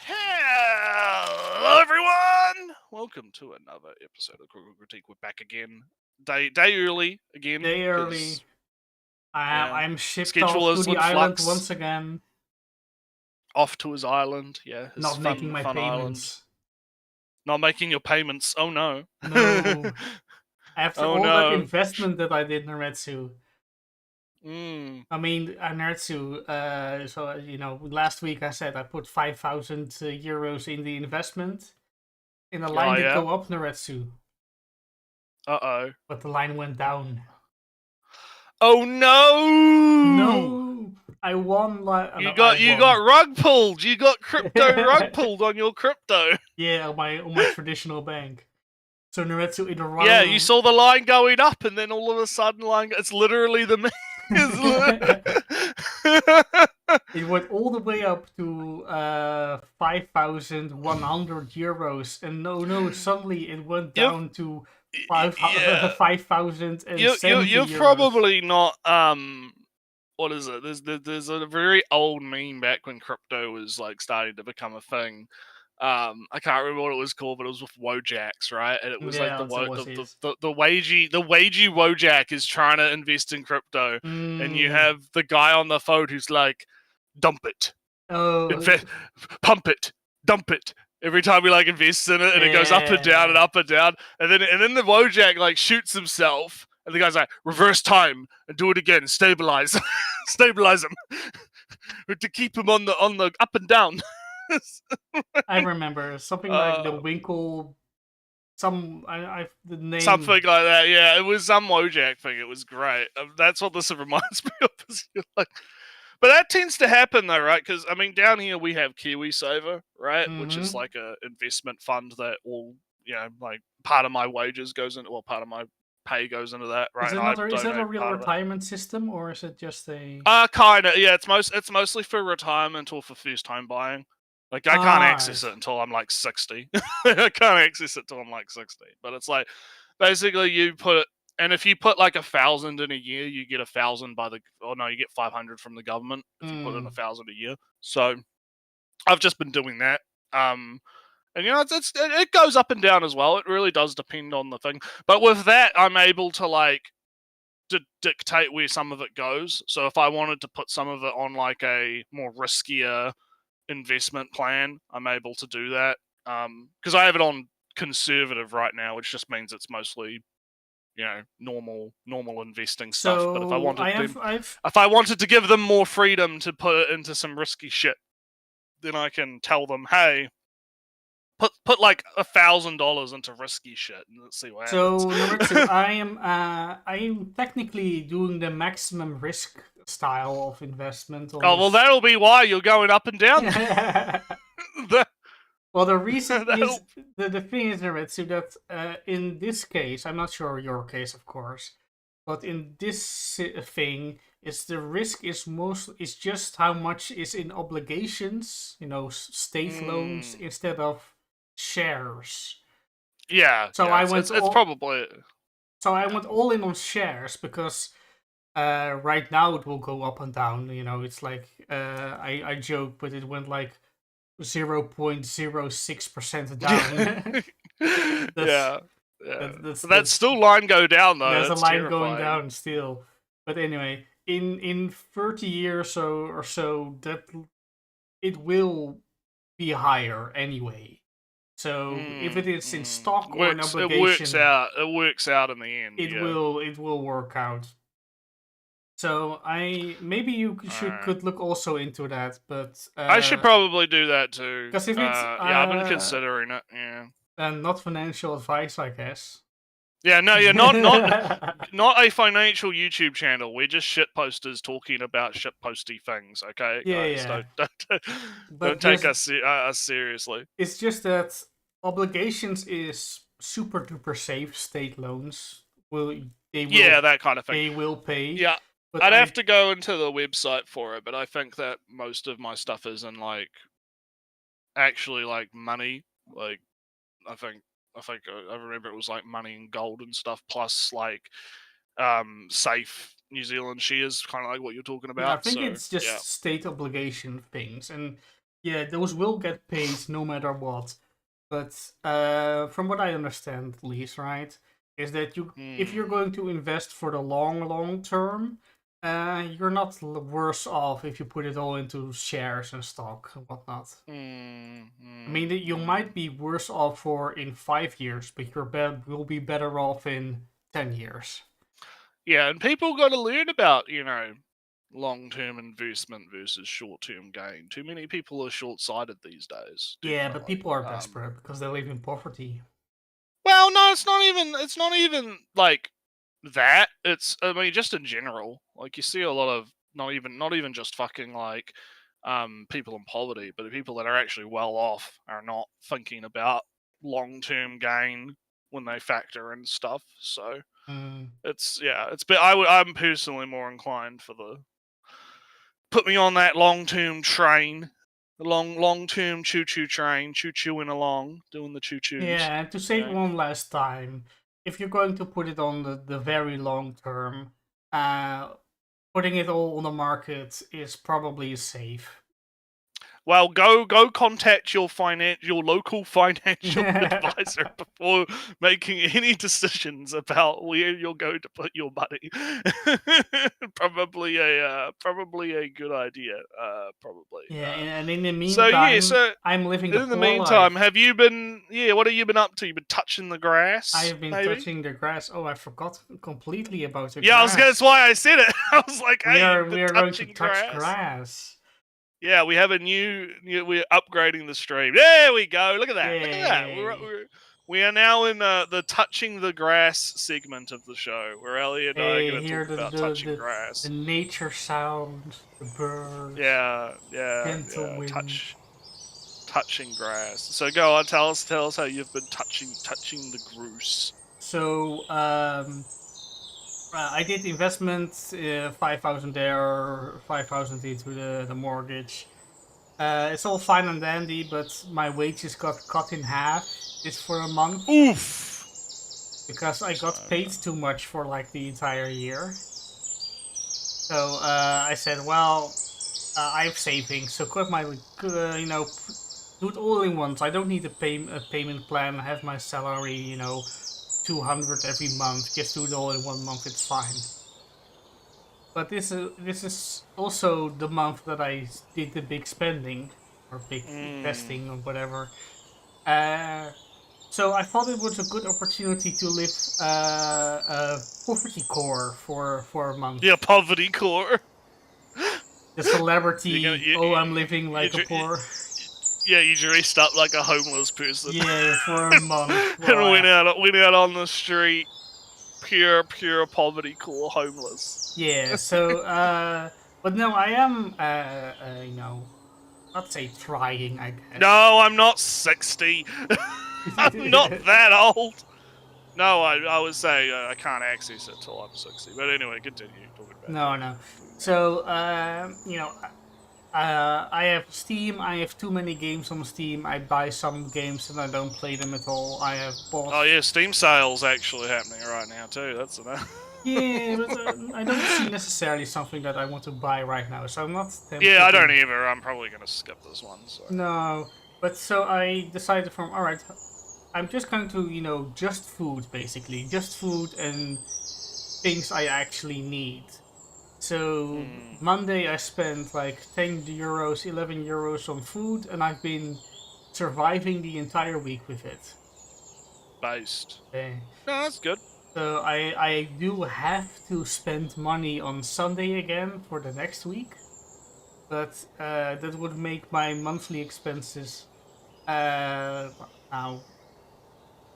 Hello, everyone! Welcome to another episode of Critical Critique. We're back again. Day early again. Day early. I'm shipped off to the island once again. Off to his island, yeah. His Not making my payments. Island. Not making your payments. Oh no. No. After all that investment that I did in Naretsu. I mean, Naretsu, so, you know, last week I said I put 5,000 euros in the investment. In the line did go up, Naretsu. Uh-oh. But the line went down. Oh no! No! I won like... You got rug pulled! You got crypto rug pulled on your crypto! Yeah, on my traditional bank. So Naretsu in the wrong... Yeah, you saw the line going up, and then all of a sudden, it's literally the... It went all the way up to 5,100 euros, and no, suddenly it went down to 5,070 You're euros. probably not... What is it? There's a very old meme back when crypto was starting to become a thing. I can't remember what it was called, but it was with Wojaks, right? And it was the wagey Wojak is trying to invest in crypto, and you have the guy on the phone who's like, dump it, pump it, dump it. Every time he invests in it, and it goes up and down and up and down, and then the Wojak shoots himself, and the guy's like, reverse time and do it again, stabilize, stabilize him to keep him on the up and down. I remember something like the Winkle, the name, something like that. Yeah, it was some Wojak thing. It was great. That's what this reminds me of. But that tends to happen though, right? Because I mean, down here we have KiwiSaver, right, which is like a investment fund that all part of my wages goes into, well, part of my pay goes into that, right? Is it a real retirement system, or is it just a? Kind of. Yeah, it's mostly for retirement or for first time buying. I can't access it until I'm 60. I can't access it until I'm 60. But it's basically you put, and if you put 1,000 in a year, you get 1,000 you get 500 from the government if you put in 1,000 a year. So I've just been doing that. And it goes up and down as well. It really does depend on the thing. But with that, I'm able to dictate where some of it goes. So if I wanted to put some of it on a more riskier investment plan, I'm able to do that. Because I have it on conservative right now, which just means it's mostly normal investing stuff. But if I wanted to give them more freedom to put it into some risky shit, then I can tell them, hey, put $1,000 into risky shit and let's see what happens. So number two, I am technically doing the maximum risk style of investment. Well, that'll be why you're going up and down. Well, the reason is the thing is, Naretsu, that in this case, I'm not sure your case, of course, but in this thing, is the risk is just how much is in obligations, state loans instead of shares. Yeah. So I went. It's probably. So I went all in on shares because right now it will go up and down. It's I joke, but it went 0.06% down. That's still line go down though. There's a line going down still. But anyway, in 30 years or so, that it will be higher anyway. So if it is in stock or an obligation, it works out in the end. It will work out. So maybe you could look also into that, but I should probably do that too. Because if it's I've been considering it. Yeah, and not financial advice, I guess. Yeah, no, you're not a financial YouTube channel. We're just shit posters talking about shit posty things. Okay, guys, don't take us seriously. It's just that obligations is super duper safe. State loans that kind of thing. They will pay. Yeah, but I'd have to go into the website for it. But I think that most of my stuff is in actually money. I remember it was money and gold and stuff, plus safe New Zealand shares, kind of like what you're talking about. Yeah, I think it's just state obligation things, and Yeah, those will get paid no matter what. But from what I understand, at least, right, is that if you're going to invest for the long term, you're not worse off if you put it all into shares and stock and whatnot. I mean, you might be worse off for in 5 years, but will be better off in 10 years. Yeah, and people got to learn about, long-term investment versus short-term gain. Too many people are short-sighted these days. Yeah, but Definitely. people are desperate because they live in poverty. Well, no, it's not even. It's not even like that. I mean, just in general. Like you see a lot of not even just fucking like people in poverty, but the people that are actually well off are not thinking about long-term gain when they factor in stuff. So it's but I'm personally more inclined for the put me on that long-term train, the long-term choo-choo train, choo-chooing along, doing the choo-choos. Yeah, and to say it one last time, if you're going to put it on the very long term, putting it all on the market is probably safe. Well, go contact your local financial advisor before making any decisions about where you're going to put your money. Probably a good idea. Probably. Yeah, and in the meantime, I'm living the in the poor meantime, life. have you been? Yeah, what have you been up to? You been touching the grass? I've been maybe? touching the grass. Oh, I forgot completely about the grass. grass. That's why I said it. I was like, we are going to touch grass. Yeah, we have a we're upgrading the stream. There we go. Look at that. Yay. Look at that. We are now in the touching the grass segment of the show, where Ellie and I are going to talk about touching grass. The nature sound, the birds. Yeah. Gentle wind. Touching grass. So go on, tell us how you've been touching the groose. So I did investment, 5,000 there, 5,000 into the mortgage. It's all fine and dandy, but my wages got cut in half. It's for a month. Oof! Because I got paid too much for like the entire year. So I said, well, I have savings, so cut my, do it all in once. I don't need a payment plan. I have my salary, 200 every month. Just do it all in 1 month. It's fine. But this is also the month that I did the big spending or big investing or whatever. So I thought it was a good opportunity to live poverty core for a month. Yeah, poverty core. The celebrity. I'm living like a poor. Yeah, you dressed up like a homeless person. Yeah, for a month. And went out on the street, pure poverty core homeless. Yeah. So, but no, I am, not say trying. I guess. No, I'm not 60. I'm not that old. No, I would say I can't access it till I'm 60. But anyway, continue talking about it. No. So, I have Steam. I have too many games on Steam. I buy some games and I don't play them at all. I have bought. Oh yeah, Steam sales actually happening right now too. That's enough. Yeah, but I don't see necessarily something that I want to buy right now, so I'm not tempted. Yeah, I don't either. I'm probably gonna skip this one. So. No, but so I decided alright, I'm just going to just food basically, just food and things I actually need. So Monday I spent like 10 euros, 11 euros on food, and I've been surviving the entire week with it. Based. Okay. No, that's good. So I do have to spend money on Sunday again for the next week, but that would make my monthly expenses now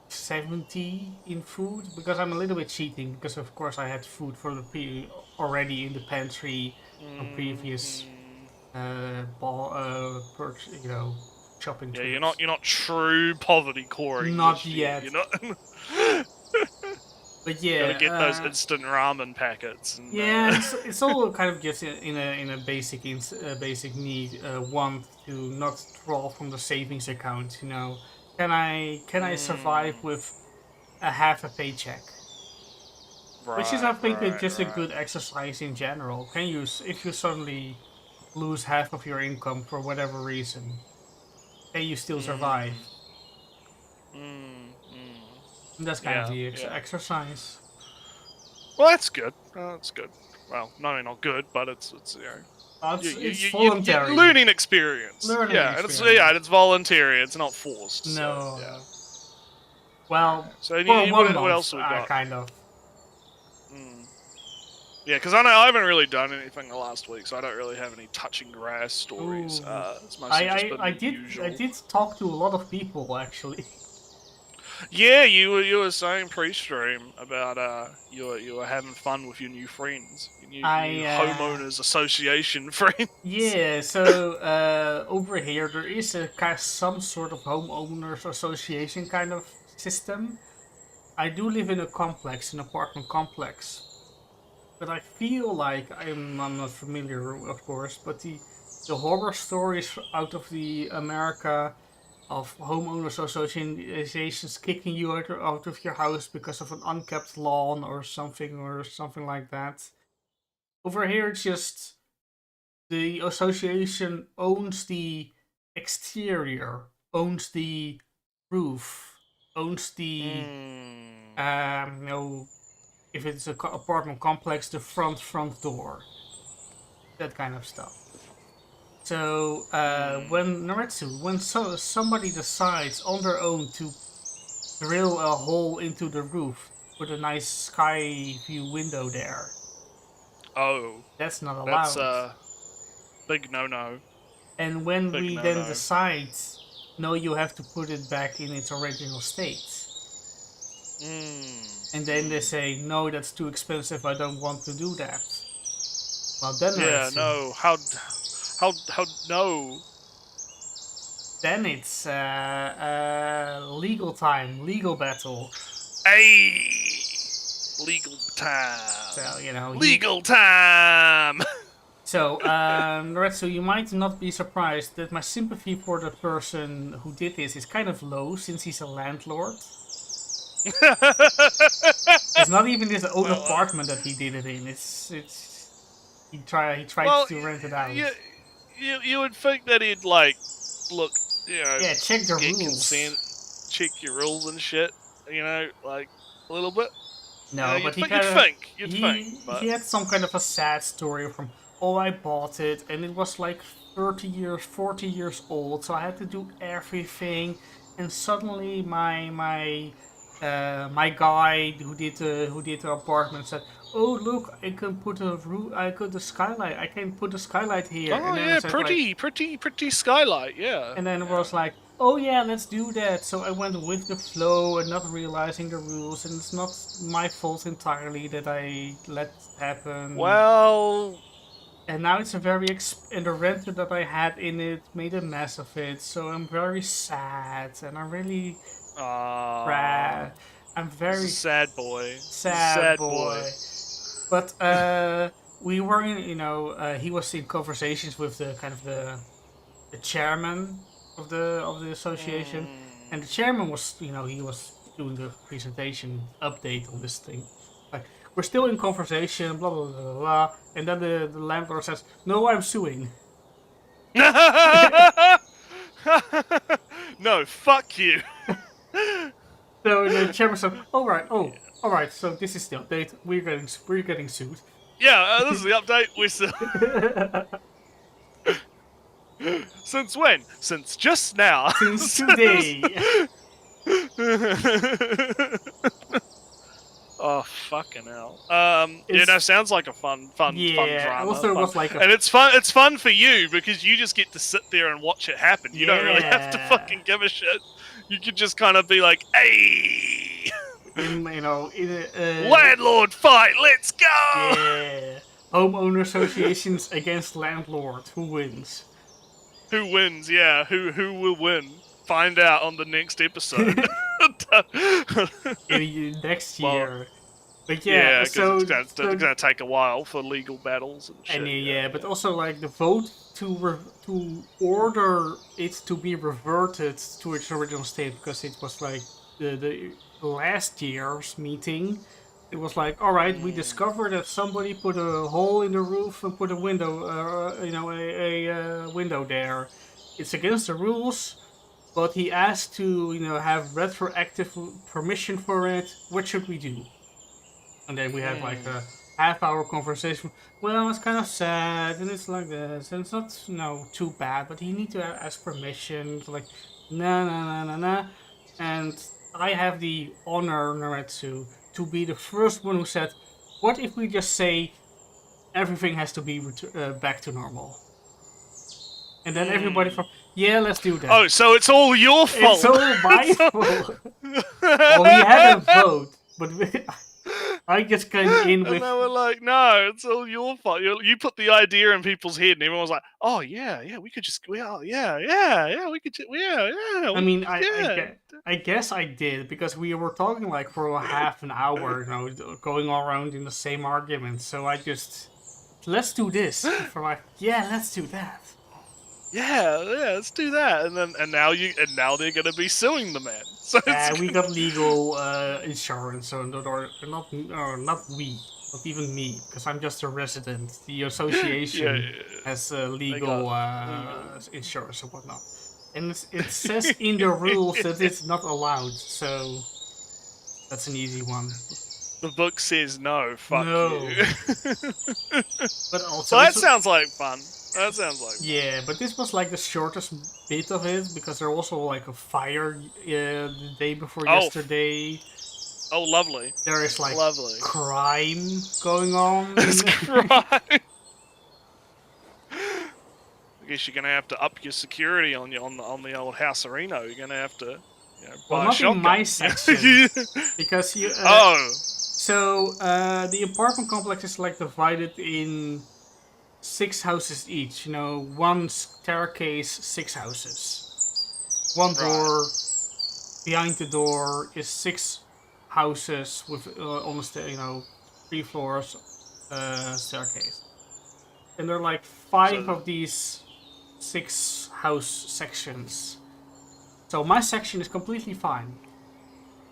70 in food, because I'm a little bit cheating, because of course I had food for the already in the pantry from previous shopping trips. Yeah, you're not true poverty coring. Not yet. You're not. But yeah, gotta get those instant ramen packets. And, it's all kind of just in a basic need. Want to not draw from the savings account. Can I survive with a half a paycheck? Right, which is, I think, just a good exercise in general. Can you, if you suddenly lose half of your income for whatever reason, and you still survive. And that's kind of the exercise. Well, that's good. That's good. Well, not good, but it's It's voluntary. learning experience. And it's voluntary. It's not forced. No. So, yeah. Well, so for 1 month, what else we got? Kind of. Yeah, because I haven't really done anything the last week, so I don't really have any touching grass stories. It's mostly just been the usual. I did talk to a lot of people actually. Yeah, you were saying pre-stream about you were having fun with your new friends, your new homeowners association friends. Yeah, so over here there is some sort of homeowners association kind of system. I do live in a complex, an apartment complex, but I feel like I'm not familiar, of course, but the horror stories out of the America of homeowners associations kicking you out of your house because of an unkept lawn or something like that. Over here, it's just the association owns the exterior, owns the roof, owns the if it's an apartment complex, the front door, that kind of stuff. So when somebody decides on their own to drill a hole into the roof with a nice sky view window there, that's not allowed. That's a big no-no. And when we then decide, no, you have to put it back in its original state. And then they say, no, that's too expensive, I don't want to do that. Well, then no. Then it's legal time, legal battle. Hey! Legal time. So, legal time! So, Loretsu, you might not be surprised that my sympathy for the person who did this is kind of low, since he's a landlord. It's not even his own apartment that he did it in. He tried to rent it out. You would think that he'd look, check the rules, consent, check your rules and shit. A little bit. No, but you'd think. He had some kind of a sad story from, I bought it and it was like 40 years old, so I had to do everything, and suddenly my guy who did the apartment said, "Oh look, I can put a roof. I can put a skylight here." Oh yeah, pretty skylight, yeah. And then it was like, "Oh yeah, let's do that." So I went with the flow and not realizing the rules, and it's not my fault entirely that I let it happen. Well. And now it's and the renter that I had in it made a mess of it, so I'm very sad, and I'm really. I'm very sad boy. Sad boy. But we were in, he was in conversations with the kind of the chairman of the association, and the chairman was, he was doing the presentation update on this thing. Like, we're still in conversation, blah blah blah blah, and then the landlord says, "No, I'm suing." No, fuck you. So the chairman said, all right, so this is the update. We're getting sued. Yeah, this is the update. We're Since when? Since just now. Since today. Oh, fucking hell. Sounds like a fun drama. Also was like and it's fun for you because you just get to sit there and watch it happen. You don't really have to fucking give a shit. You could just kind of be like, hey! Landlord fight, let's go! Yeah. Homeowner associations against landlord. Who wins? Who wins, yeah. Who will win? Find out on the next episode. Next year. But yeah, so it's gonna take a while for legal battles and shit. And but also like the vote to order it to be reverted to its original state, because it was like the last year's meeting, It was like, all right, we discovered that somebody put a hole in the roof and put a window, a window there. It's against the rules, but he asked to, have retroactive permission for it. What should we do? And then we had like a half-hour conversation. Well, it's kind of sad, and it's like this, and it's not, too bad, but you need to ask permission. It's like, nah. And I have the honor, Naretsu, to be the first one who said, what if we just say everything has to be back to normal? And then everybody from, yeah, let's do that. Oh, so it's all your fault. It's all my fault. Well, we had a vote, but I just came in with... And they were like, no, it's all your fault. You put the idea in people's head, and everyone was like, oh, yeah, we could just... we could... I mean, I guess I did, because we were talking like for half an hour, going all around in the same argument. So I just... let's do this. For like, yeah, let's do that. Yeah, let's do that. And now they're gonna be suing the man. So we got legal insurance, or not we, not even me, because I'm just a resident. The association has legal insurance and whatnot, and it says in the rules that it's not allowed. So that's an easy one. The book says no. Fuck you. But also, so that sounds like fun. That sounds like fun. Yeah, but this was like the shortest bit of it, because there also like a fire the day before yesterday. Oh, lovely. There is like crime going on. There's crime. I guess you're gonna have to up your security on the old House Reno. You're gonna have to, buy not in my section, because you. So the apartment complex is like divided in 6 houses each. 1 staircase, 6 houses. 1 door. Behind the door is 6 houses with almost 3 floors staircase. And there are like 5 of these 6 house sections. So my section is completely fine.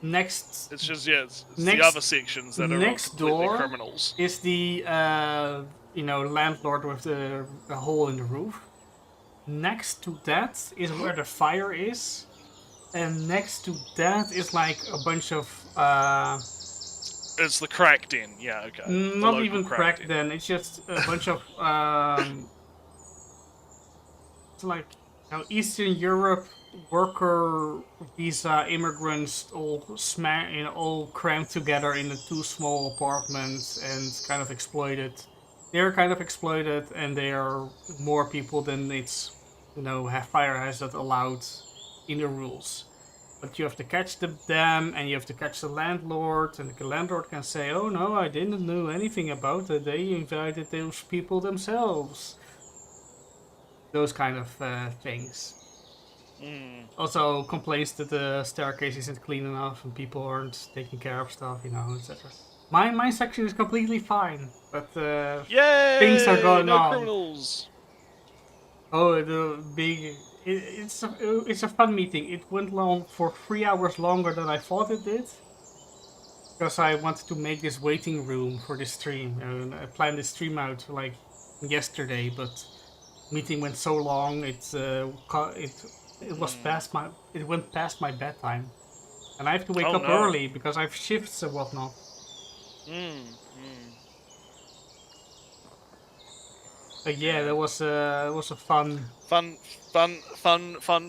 Next, it's just it's the other sections that are completely criminals. Is the landlord with the hole in the roof. Next to that is where the fire is, and next to that is like a bunch of it's the crack den. Yeah, okay. Not even crack den. It's just a bunch of it's like Eastern Europe worker visa immigrants all crammed together in the 2 small apartments and kind of exploited. They're kind of exploited, and they are more people than it's fire hazard allowed in the rules. But you have to catch them, and you have to catch the landlord, and the landlord can say, oh no, I didn't know anything about it, they invited those people themselves. Those kind of things. Also complaints that the staircase isn't clean enough and people aren't taking care of stuff, etc. My section is completely fine, but things are going on. Criminals. Oh, the big... It's a fun meeting. It went long for 3 hours longer than I thought it did. Because I wanted to make this waiting room for this stream. And I planned this stream out like yesterday, but meeting went so long it went past my bedtime, and I have to wake up early because I have shifts and whatnot. But yeah, there was a fun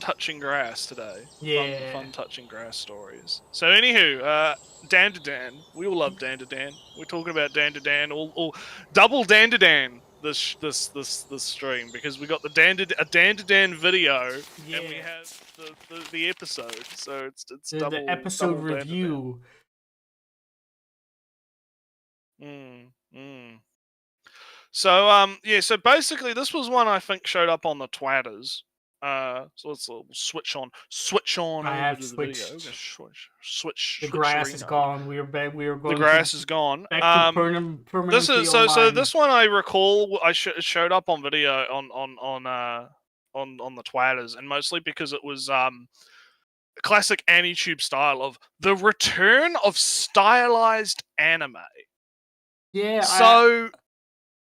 touching grass today. Yeah, fun touching grass stories. So anywho, DanDaDan, we all love DanDaDan. We're talking about DanDaDan, all double DanDaDan this stream, because we got a DanDaDan video, and we had the episode, so it's double the episode double review. So so basically this was one I think showed up on the Twatters. So let's switch on. I have over switched. The video. Switch. The grass is gone. We are going. The grass is gone. Back to permanently this is so. online. So this one I recall I showed up on video on the Twatters, and mostly because it was classic AniTube style of the return of stylized anime. Yeah, so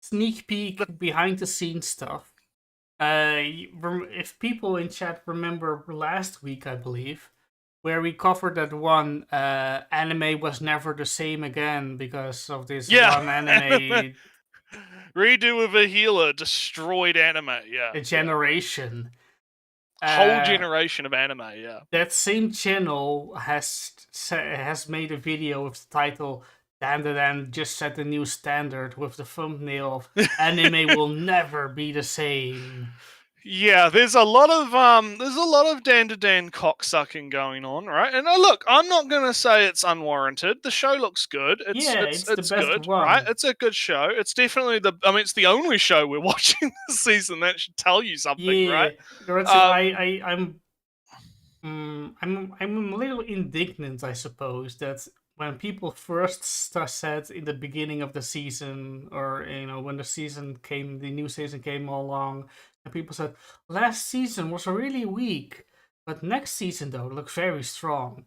sneak peek behind the scenes stuff. If people in chat remember last week, I believe, where we covered that one anime was never the same again because of this one anime. Redo of a healer destroyed anime. A generation. Whole generation of anime. Yeah. That same channel has made a video with the title "DanDaDan just set a new standard" with the thumbnail of "Anime will never be the same." Yeah, there's a lot of DanDaDan cocksucking going on, right? And look, I'm not gonna say it's unwarranted. The show looks good. It's the best good, one. right? It's a good show. It's definitely it's the only show we're watching this season. That should tell you something, right? I'm a little indignant, I suppose, that when people first said in the beginning of the season, or when the new season came along, and people said last season was really weak, but next season though looks very strong.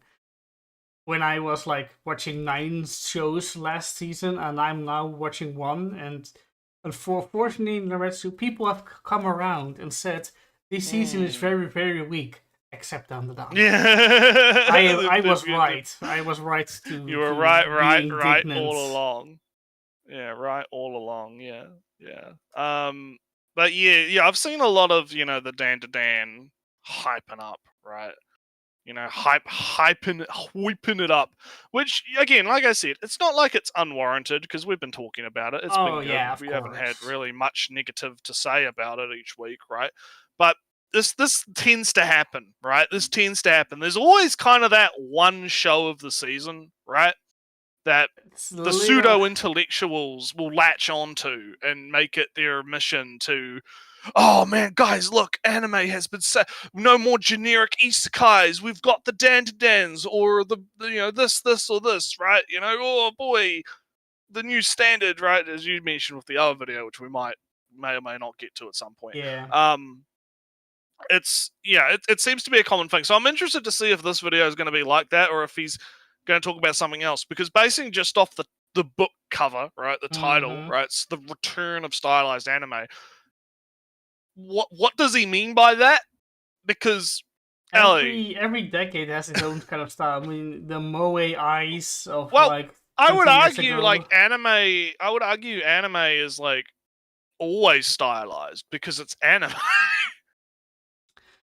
When I was like watching 9 shows last season, and I'm now watching 1, and unfortunately, Naretsu, people have come around and said this season is very, very weak. Except DanDaDan. Yeah, I was right. I was right to. You were right all along. Yeah, right all along. Yeah. But yeah, I've seen a lot of the DanDaDan hyping up, right? Hyping it up. Which again, like I said, it's not like it's unwarranted because we've been talking about it. It's been good. Yeah, we haven't had really much negative to say about it each week, right? But this tends to happen, right? This tends to happen. There's always kind of that one show of the season, right? That the pseudo-intellectuals will latch onto and make it their mission to, oh man, guys, look, anime has been set. No more generic isekais. We've got the DanDaDans or the this or this, right? Oh boy, the new standard, right? As you mentioned with the other video, which we may or may not get to at some point. Yeah. It seems to be a common thing. So I'm interested to see if this video is going to be like that or if he's going to talk about something else. Because basing just off the book cover, right, the title, right, it's the return of stylized anime. What does he mean by that? Because every decade has its own kind of style. I mean, the moe eyes of I would argue anime is like always stylized because it's anime.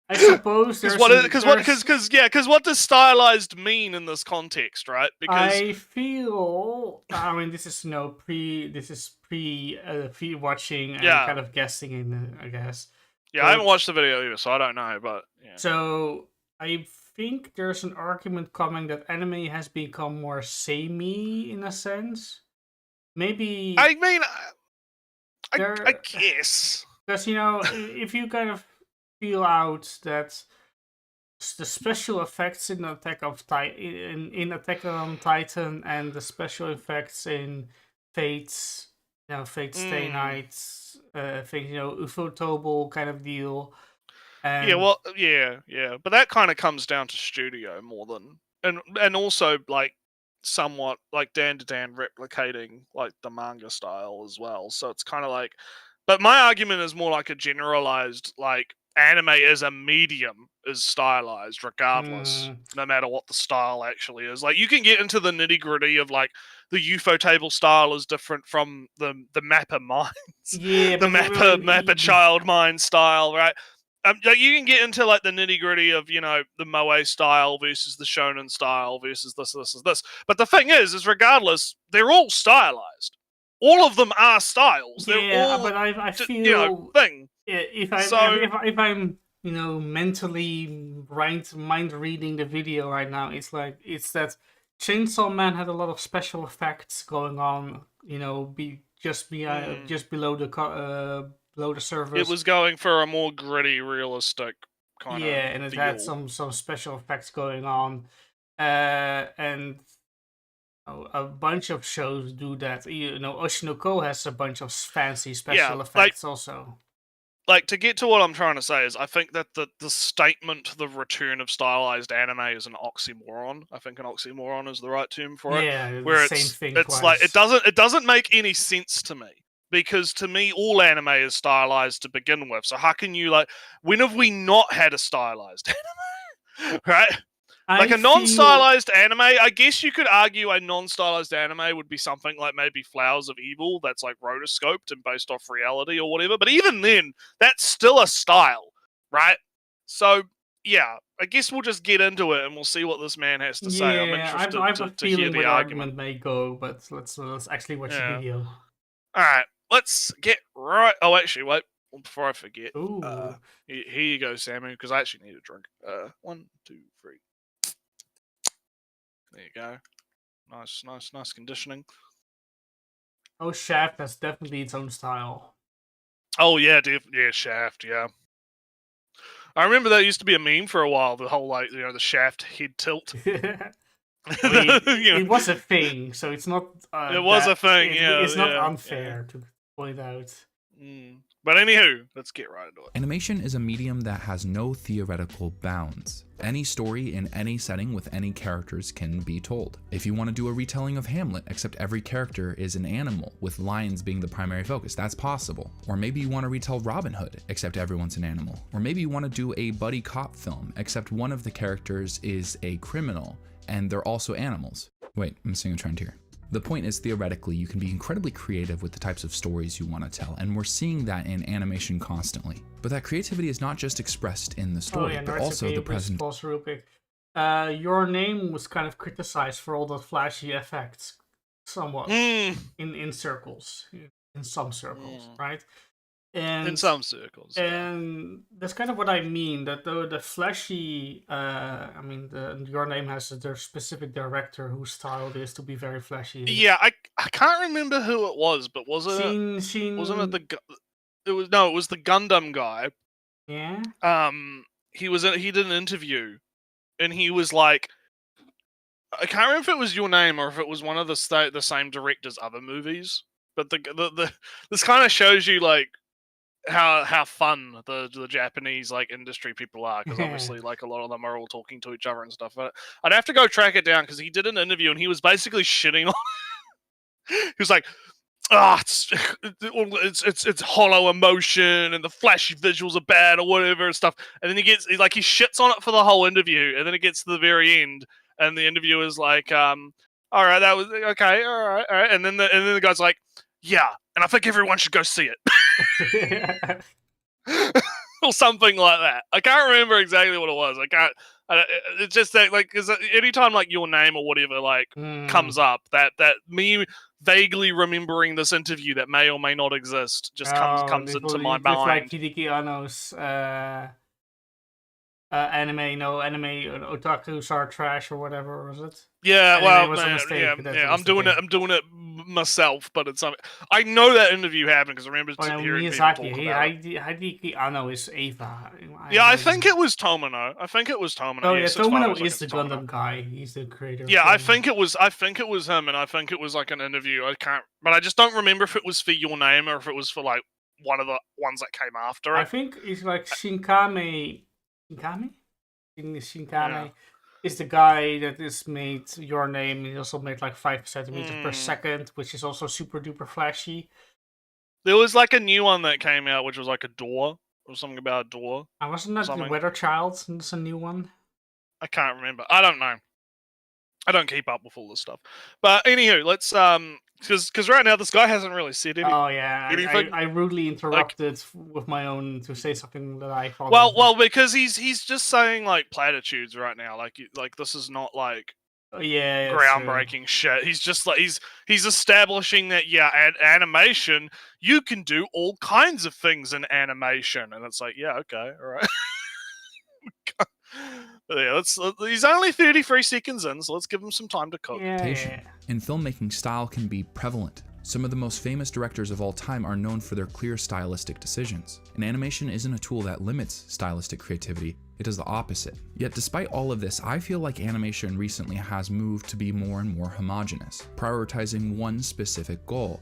I suppose because what does stylized mean in this context, right? Because I feel, this is pre watching and kind of guessing in, I guess. Yeah, I haven't watched the video either, so I don't know. But yeah. So I think there's an argument coming that anime has become more samey in a sense. Maybe. I mean, I guess because if you kind of feel out that the special effects in Attack on Titan and the special effects in Fate's Stay Nights, Ufotable kind of deal. And but that kind of comes down to studio more than and also like somewhat like DanDaDan replicating like the manga style as well. So it's kind of like, but my argument is more like a generalized like anime as a medium is stylized regardless, no matter what the style actually is. Like you can get into the nitty gritty of like the Ufotable style is different from the Mappa Minds, the Mappa Child Mind style, right? Like you can get into like the nitty gritty of the moe style versus the shonen style versus this. But the thing is regardless, they're all stylized. All of them are styles. They're all, but I feel thing. If I'm mentally mind reading the video right now, it's that Chainsaw Man had a lot of special effects going on. Just below the surface. It was going for a more gritty, realistic kind of and it had some special effects going on, and a bunch of shows do that. Oshinoko has a bunch of fancy special effects also. like, to get to what I'm trying to say is, I think that the statement, the return of stylized anime, is an oxymoron. I think an oxymoron is the right term for it. Yeah, the Where same thing it's twice. like it doesn't make any sense to me, because to me all anime is stylized to begin with. So how can you, like, when have we not had a stylized anime? Right? Like a non-stylized anime, I guess you could argue a non-stylized anime would be something like maybe Flowers of Evil, that's like rotoscoped and based off reality or whatever. But even then, that's still a style, right? So yeah, I guess we'll just get into it and we'll see what this man has to say. I'm interested I have a to hear feeling the where argument. may go, but let's actually watch the video. All right, let's get right. Oh, actually, wait. Before I forget, Ooh. here you go, Samu, because I actually need a drink. 1, 2, 3. There you go. Nice conditioning. Oh, Shaft has definitely its own style. Oh yeah, Shaft, yeah. I remember that used to be a meme for a while. The whole, like, the Shaft head tilt. I mean, it was a thing, so it's not. It was a thing. It's not unfair to point out. But anywho, let's get right into it. Animation is a medium that has no theoretical bounds. Any story in any setting with any characters can be told. If you want to do a retelling of Hamlet, except every character is an animal, with lions being the primary focus, that's possible. Or maybe you want to retell Robin Hood, except everyone's an animal. Or maybe you want to do a buddy cop film, except one of the characters is a criminal, and they're also animals. Wait, I'm missing a trend here. The point is, theoretically, you can be incredibly creative with the types of stories you want to tell, and we're seeing that in animation constantly. But that creativity is not just expressed in the story, but also the present. Pause real quick. Your Name was kind of criticized for all the flashy effects, somewhat, in circles, in some circles, right? And in some circles, and that's kind of what I mean. That the flashy, I mean, Your Name has their specific director whose style it is to be very flashy. Yeah, I can't remember who it was, but wasn't it it was the Gundam guy. Yeah. He did an interview, and he was like, I can't remember if it was Your Name or if it was one of the same director's other movies. But this kind of shows you, like, how fun the Japanese, like, industry people are, because obviously, like, a lot of them are all talking to each other and stuff. But I'd have to go track it down, because he did an interview and he was basically shitting on he was like, it's hollow emotion and the flashy visuals are bad or whatever and stuff. And then he shits on it for the whole interview, and then it gets to the very end and the interviewer's like, all right, that was okay, all right. And then the guy's like, yeah, and I think everyone should go see it. Or something like that. I can't remember exactly what it was. It's just that, like, because anytime, like, Your Name or whatever, like, comes up, that me vaguely remembering this interview that may or may not exist just comes into my mind. Like Hideki Anno's anime otakus are trash or whatever, was it? Yeah, I'm doing it myself, but it's I know that interview happened because I remember hearing people talk about it. Hideki Anno is Ava. I think it was Tomino. Oh yeah, Tomino is the Gundam guy. He's the creator. Yeah, I think it was him, and I think it was like an interview. But I just don't remember if it was for Your Name or if it was for, like, one of the ones that came after it. I think it's like Shinkame is the guy that is made Your Name. He also made like 5 centimeters per second, which is also super duper flashy. There was like a new one that came out, which was like a door, or something about a door. Wasn't that the Weather Child? It's a new one. I can't remember. I don't know. I don't keep up with all this stuff. But anywho, let's because right now this guy hasn't really said anything. Oh yeah, I rudely interrupted with my own to say something that I thought. Well, because he's just saying, like, platitudes right now. Like this is not, like, groundbreaking shit. He's just like he's establishing that animation, you can do all kinds of things in animation, and it's like, yeah, okay, all right. Yeah, he's only 33 seconds in, so let's give him some time to cook. In filmmaking, style can be prevalent. Some of the most famous directors of all time are known for their clear stylistic decisions. And animation isn't a tool that limits stylistic creativity, it does the opposite. Yet despite all of this, I feel like animation recently has moved to be more and more homogeneous, prioritizing one specific goal: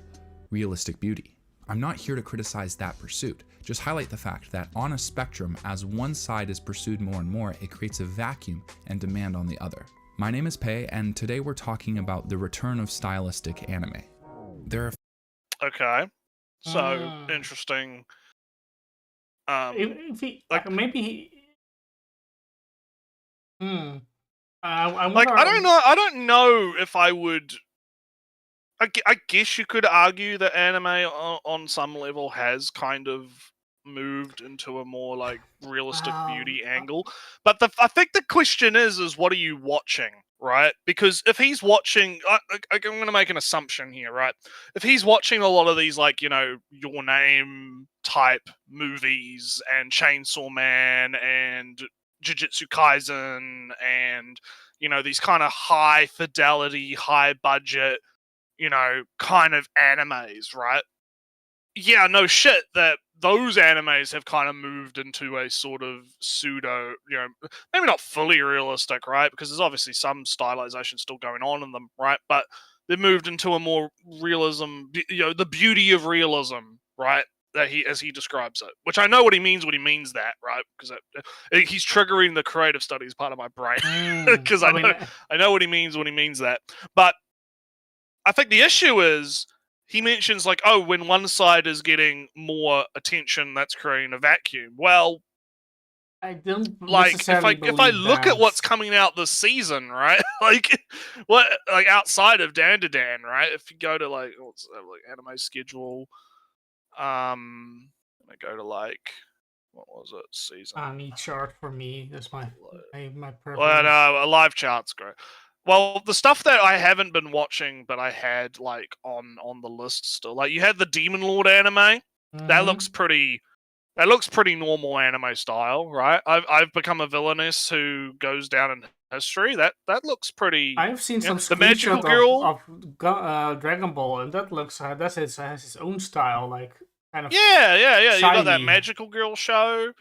realistic beauty. I'm not here to criticize that pursuit, just highlight the fact that on a spectrum, as one side is pursued more and more, it creates a vacuum and demand on the other. My name is Pei, and today we're talking about the return of stylistic anime. There are... Okay. So, interesting. If he, like, maybe he... I like, wonder... I don't know if I would... I guess you could argue that anime on some level has kind of moved into a more like realistic beauty angle, but I think the question is what are you watching, right? Because if he's watching, I'm going to make an assumption here, right? If he's watching a lot of these like, you know, Your Name type movies and Chainsaw Man and Jujutsu Kaisen and, you know, these kind of high fidelity, high budget, you know, kind of animes, right? Yeah, no shit that those animes have kind of moved into a sort of pseudo, you know, maybe not fully realistic, right? Because there's obviously some stylization still going on in them, right? But they've moved into a more realism, you know, the beauty of realism, right? That as he describes it, which I know what he means when he means that, right? Because he's triggering the creative studies part of my brain because I know what he means when he means that, but I think the issue is he mentions like, oh, when one side is getting more attention, that's creating a vacuum. Well, I don't like if I look that. at what's coming out this season, right? Like outside of DanDaDan, right? If you go to like what's that, like anime schedule, I go to like what was it season? Need chart for me. That's my preference. Well, no, a live chart's great. Well, the stuff that I haven't been watching, but I had like on the list still. Like you had the Demon Lord anime. That looks pretty. That looks pretty normal anime style, right? I've become a villainess who goes down in history. That looks pretty. I've seen some the magical girl of Dragon Ball, and that looks has its own style, like kind of. Yeah. Shiny. You got that magical girl show.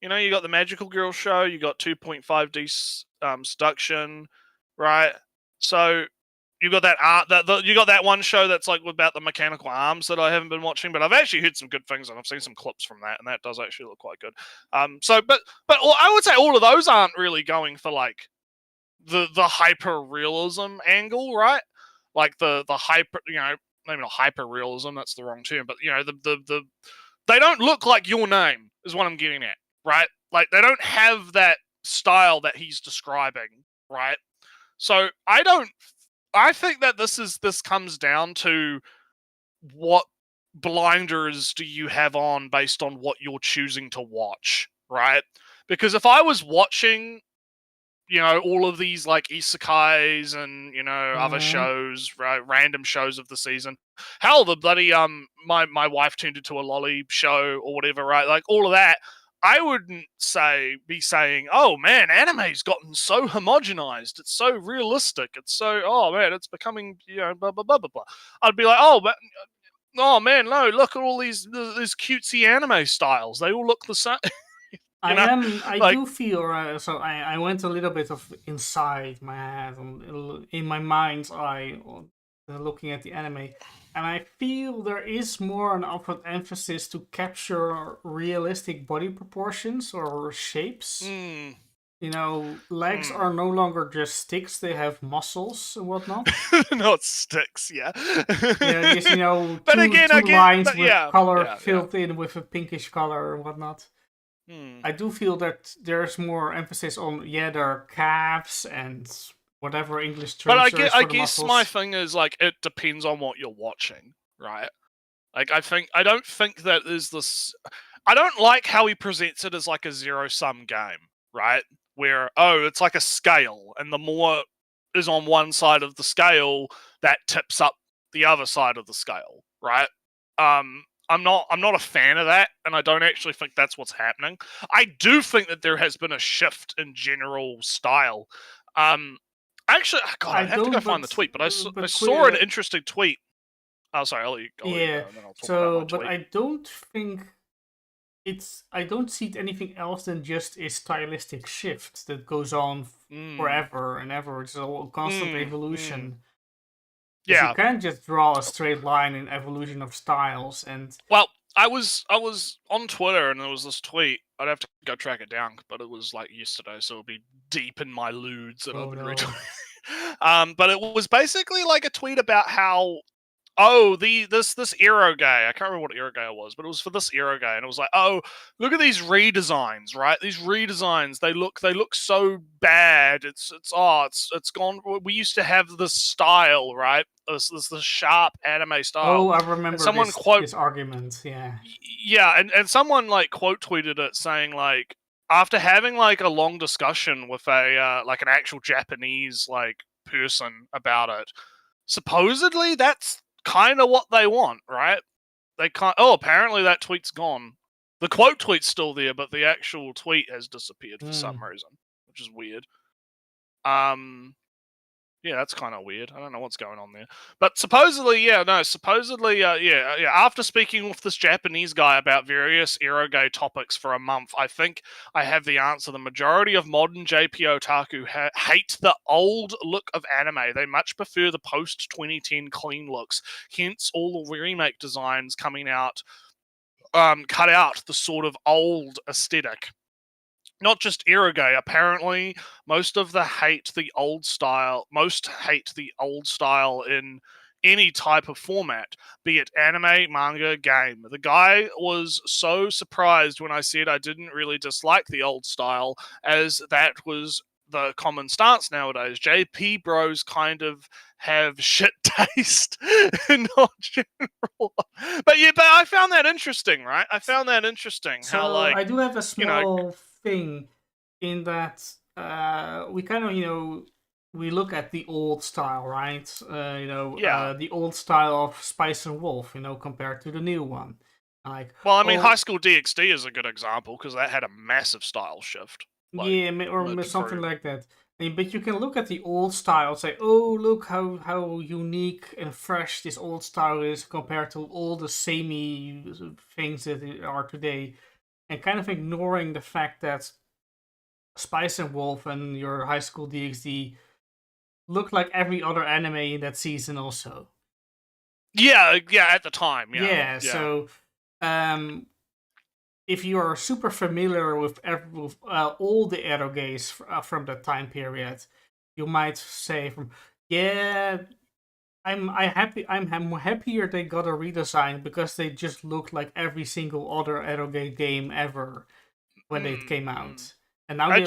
You know, you got the magical girl show. You got 2.5D seduction. Right, so you got that art you got that one show that's like about the mechanical arms that I haven't been watching, but I've actually heard some good things and I've seen some clips from that, and that does actually look quite good. But I would say all of those aren't really going for like the hyper realism angle, right? Like the hyper, you know, maybe not hyper realism, that's the wrong term, but you know the they don't look like Your Name is what I'm getting at, right? Like they don't have that style that he's describing, right? So I think that this comes down to what blinders do you have on based on what you're choosing to watch, right? Because if I was watching, you know, all of these like isekais and, you know, other shows, right, random shows of the season, hell, the bloody my wife turned into a lolly show or whatever, right? Like all of that, I wouldn't be saying, oh man, anime's gotten so homogenized. It's so realistic. It's so, oh man, it's becoming, you know, blah, blah, blah, blah, blah. I'd be like, oh man, no, look at all these cutesy anime styles. They all look the same. I do feel, so I went a little bit of inside my head, in my mind's eye, looking at the anime. And I feel there is more an upward emphasis to capture realistic body proportions or shapes. You know, legs are no longer just sticks; they have muscles and whatnot. Not sticks, yeah. Yeah, just, you know, two lines with color filled in with a pinkish color and whatnot. I do feel that there's more emphasis on their calves and whatever English term. But I guess my thing is like it depends on what you're watching, right? Like I don't think that there's this. I don't like how he presents it as like a zero-sum game, right? Where it's like a scale, and the more is on one side of the scale, that tips up the other side of the scale, right? I'm not a fan of that, and I don't actually think that's what's happening. I do think that there has been a shift in general style. Actually, God, I have to go find the tweet, but I saw an interesting tweet. Oh, sorry, I'll let you go. Yeah. But I don't think I don't see anything else than just a stylistic shift that goes on forever and ever. It's a constant evolution. Yeah. You can't just draw a straight line in evolution of styles and... Well, I was on Twitter and there was this tweet. I'd have to go track it down, but it was like yesterday, so it'll be deep in my lewds that I've been retweeting. But it was basically like a tweet about how this Aero guy, I can't remember what Aero guy it was, but it was for this Aero guy, and it was like, oh, look at these redesigns, right? These redesigns, they look so bad. It's gone. We used to have this style, right? This sharp anime style. Oh, I remember this argument. Yeah. Yeah, and someone like quote tweeted it saying like, after having like a long discussion with a like an actual Japanese like person about it, supposedly that's kind of what they want, right? They can't. Oh, apparently that tweet's gone. The quote tweet's still there, but the actual tweet has disappeared for some reason, which is weird. Yeah, that's kind of weird. I don't know what's going on there. But supposedly, after speaking with this Japanese guy about various eroge topics for a month, I think I have the answer. The majority of modern JP otaku hate the old look of anime. They much prefer the post-2010 clean looks. Hence, all the remake designs coming out cut out the sort of old aesthetic. Not just eroge, apparently most hate the old style in any type of format, be it anime, manga, game. The guy was so surprised when I said I didn't really dislike the old style, as that was the common stance nowadays. JP bros kind of have shit taste, not general. But I found that interesting, right? I found that interesting. So how, like, I do have a small thing in that we kind of, we look at the old style, right? The old style of Spice and Wolf, compared to the new one. Like, well, I mean, High School DxD is a good example because that had a massive style shift. Like, yeah, or something like that. But you can look at the old style and say, oh, look how unique and fresh this old style is compared to all the samey things that are today. And kind of ignoring the fact that Spice and Wolf and your High School DxD look like every other anime in that season also. Yeah, at the time, yeah. So, if you are super familiar with all the eroges from that time period, you might say, I'm happier they got a redesign because they just look like every single other eroge game ever when they came out. And now I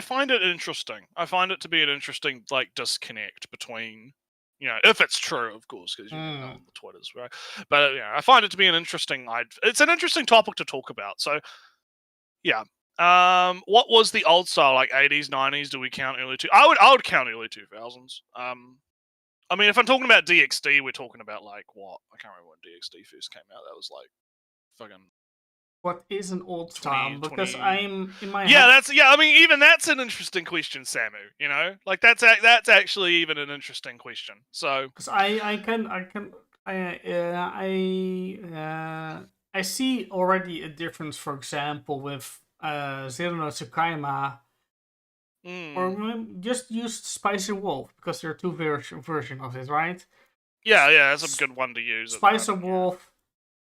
find it interesting. I find it to be an interesting like disconnect between, if it's true, of course, because on the Twitters, right? But I find it to be an interesting. It's an interesting topic to talk about. So, yeah. What was the old style, like 80s, 90s? Do we count early I would count early 2000s. I mean, if I'm talking about DxD, we're talking about like what? I can't remember when DxD first came out. That was like fucking. What is an old style? Because I'm in my head... I mean, even that's an interesting question, Samu. Like that's actually even an interesting question. So because I see already a difference, for example, with Zero no Tsukaima. Or just use Spice and Wolf, because there are two versions of it, right? Yeah, that's a good one to use. Spice and Wolf,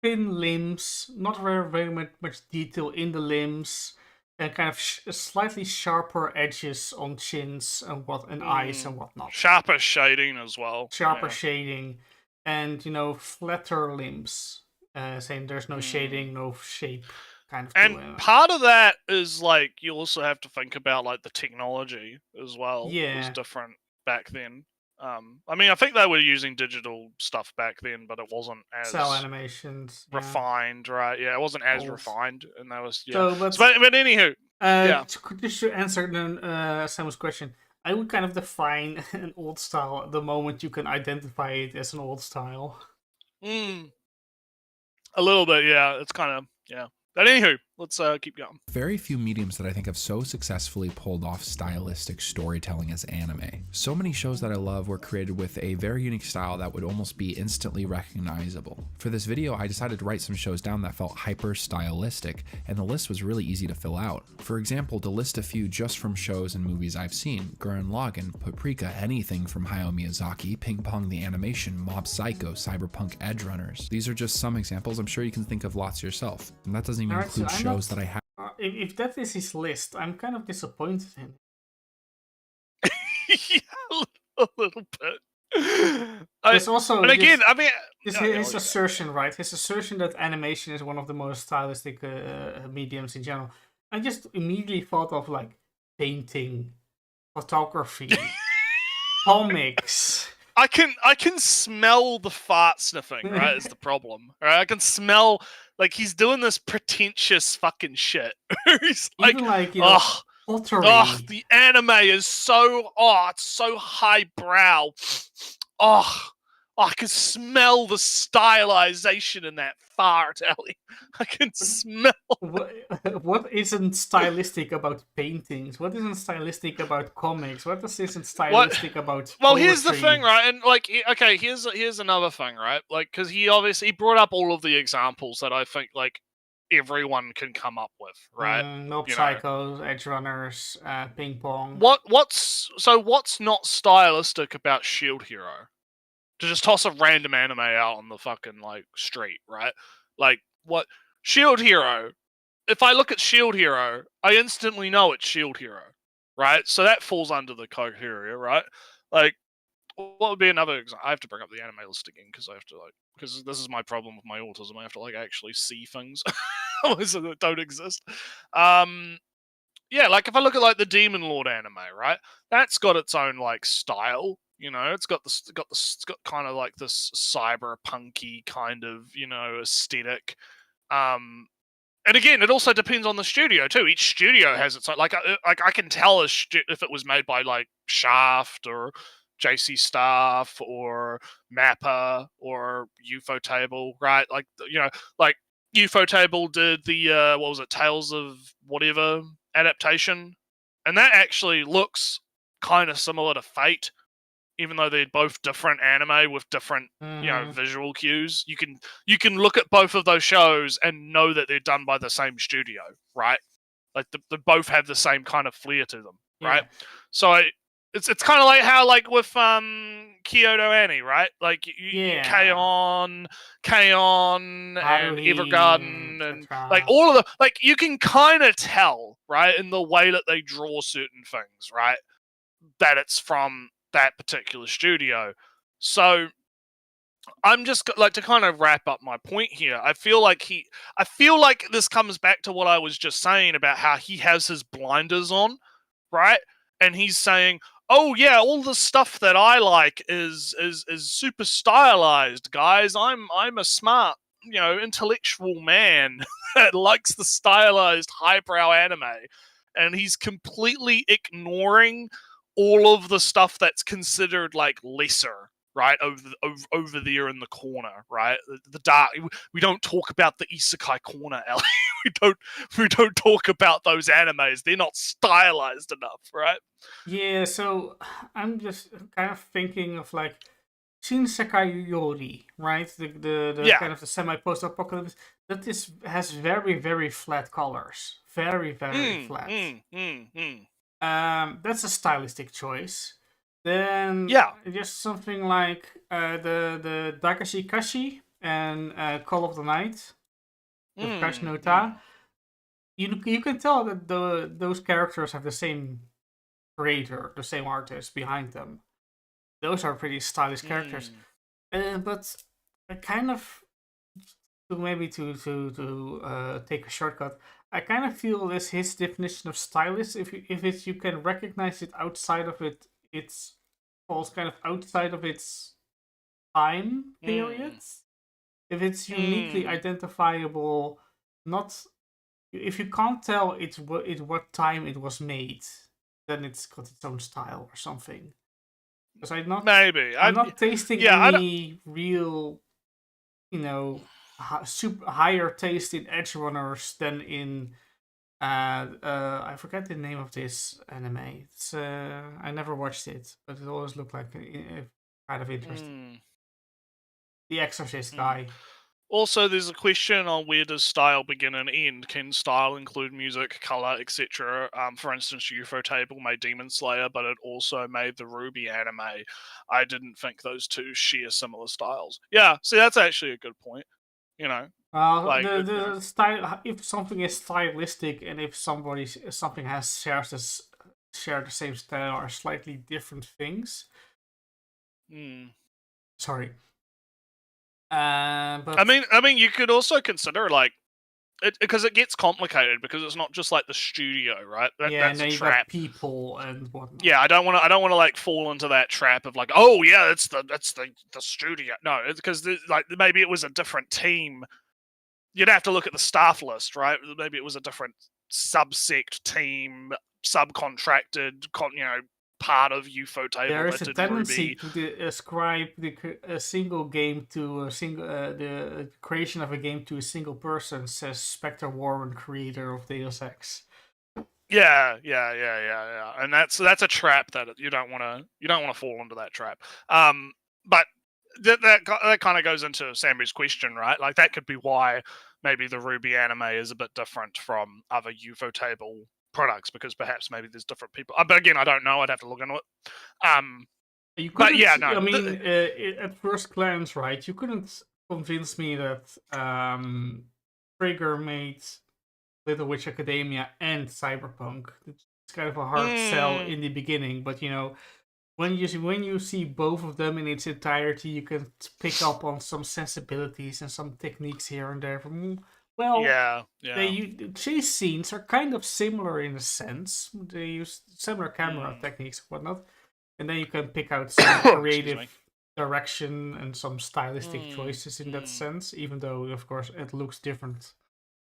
thin limbs, not very much detail in the limbs, and kind of slightly sharper edges on chins and eyes and whatnot. Sharper shading as well. Shading, and flatter limbs. Saying there's no shading, no shape. Kind of and part of that is like you also have to think about like the technology as well. Yeah, it was different back then. I mean, I think they were using digital stuff back then, but it wasn't as cell animations refined, right? Yeah, it wasn't as refined, and that was but anywho, just to answer Sam's question, I would kind of define an old style the moment you can identify it as an old style. A little bit, yeah. It's kind of But anywho, let's keep going. Very few mediums that I think have so successfully pulled off stylistic storytelling as anime. So many shows that I love were created with a very unique style that would almost be instantly recognizable. For this video, I decided to write some shows down that felt hyper stylistic, and the list was really easy to fill out. For example, to list a few just from shows and movies I've seen: Gurren Lagann, Paprika, anything from Hayao Miyazaki, Ping Pong the Animation, Mob Psycho, Cyberpunk Edgerunners. These are just some examples. I'm sure you can think of lots yourself. And that doesn't even include shows that I have. If that is his list, I'm kind of disappointed in him. Yeah, a little bit. There's also, but again, I mean, his assertion, right? His assertion that animation is one of the most stylistic mediums in general. I just immediately thought of like painting, photography, comics. I can smell the fart sniffing, right? Is the problem, right? I can smell like he's doing this pretentious fucking shit. He's like, even like, you know, pottery. The anime is so it's so highbrow. I can smell the stylization in that fart, Ellie. I can smell. What isn't stylistic about paintings? What isn't stylistic about comics? What isn't stylistic about Well, poetry? here's the thing, right? And like, okay, here's another thing, right? Like, because he obviously brought up all of the examples that I think like everyone can come up with, right? Mob Psychos, Edgerunners, Ping Pong. What's not stylistic about Shield Hero? To just toss a random anime out on the fucking like street, right? Like, what Shield Hero? If I look at Shield Hero, I instantly know it's Shield Hero, right? So that falls under the criteria, right? Like, what would be another example? I have to bring up the anime list again because I have to because this is my problem with my autism. I have to actually see things that don't exist. Yeah, like if I look at the Demon Lord anime, right? That's got its own style. It's got kind of this cyberpunky kind of aesthetic. And again, it also depends on the studio too. Each studio has its own. I can tell if it was made by Shaft or JC Staff or Mappa or UFO Table, right? UFO Table did the what was it, Tales of Whatever adaptation, and that actually looks kind of similar to Fate. Even though they're both different anime with different, visual cues, you can look at both of those shows and know that they're done by the same studio, right? Like they both have the same kind of flair to them, right? Yeah. So it's kind of like how with Kyoto Annie, right? Like K-On! And Evergarden and all of the you can kind of tell, right, in the way that they draw certain things, right, that it's from that particular studio. So I'm just to kind of wrap up my point here. I feel like this comes back to what I was just saying about how he has his blinders on, right? And he's saying, "Oh yeah, all the stuff that I like is super stylized, guys. I'm a smart, intellectual man that likes the stylized highbrow anime." And he's completely ignoring all of the stuff that's considered lesser, right, over there in the corner, right? The dark. We don't talk about the isekai corner, Ellie. we don't talk about those animes. They're not stylized enough, right? Yeah. So I'm just kind of thinking of Shinsekai Yori, right? The kind of the semi-post-apocalypse that has very, very flat colors, very, very flat. That's a stylistic choice. Then just something like the Dakashi Kashi and Call of the Night with Kash no Ta. You can tell that those characters have the same creator, the same artist behind them. Those are pretty stylish characters. But I kind of to take a shortcut, I kind of feel his definition of stylist. If you can recognize it outside of it, it falls kind of outside of its time periods. If it's uniquely identifiable, not if you can't tell what time it was made, then it's got its own style or something. Because I'm not tasting any real, higher taste in edge runners than in I forget the name of this anime. It's I never watched it, but it always looked like kind of interesting. The Exorcist guy. Also, there's a question on where does style begin and end? Can style include music, color, etc.? For instance, Ufotable made Demon Slayer, but it also made the Ruby anime. I didn't think those two share similar styles. Yeah, see, that's actually a good point. You know, like, the style. If something is stylistic, and if something has share the same style, are slightly different things. Sorry. But I mean, you could also consider like it because it gets complicated because it's not just like the studio, right? That's a trap. People and whatnot. Yeah, I don't want to like fall into that trap of like, oh yeah, it's the studio. No, it's because like maybe it was a different team. You'd have to look at the staff list, right? Maybe it was a different subsect team, subcontracted, part of Ufotable. There is a tendency to ascribe a single game to a single the creation of a game to a single person, says Spectre Warren, creator of Deus Ex. Yeah, and that's a trap that you don't want to fall into that trap. But that kind of goes into Sammy's question, right? Like that could be why maybe the Ruby anime is a bit different from other Ufotable products, because perhaps maybe there's different people. But again, I don't know. I'd have to look into it. But yeah, no. I mean, at first glance, right? You couldn't convince me that Trigger made Little Witch Academia and Cyberpunk. It's kind of a hard sell in the beginning, but when you see both of them in its entirety, you can pick up on some sensibilities and some techniques here and there. The chase scenes are kind of similar in a sense. They use similar camera techniques and whatnot, and then you can pick out some creative direction and some stylistic choices in that sense. Even though, of course, it looks different,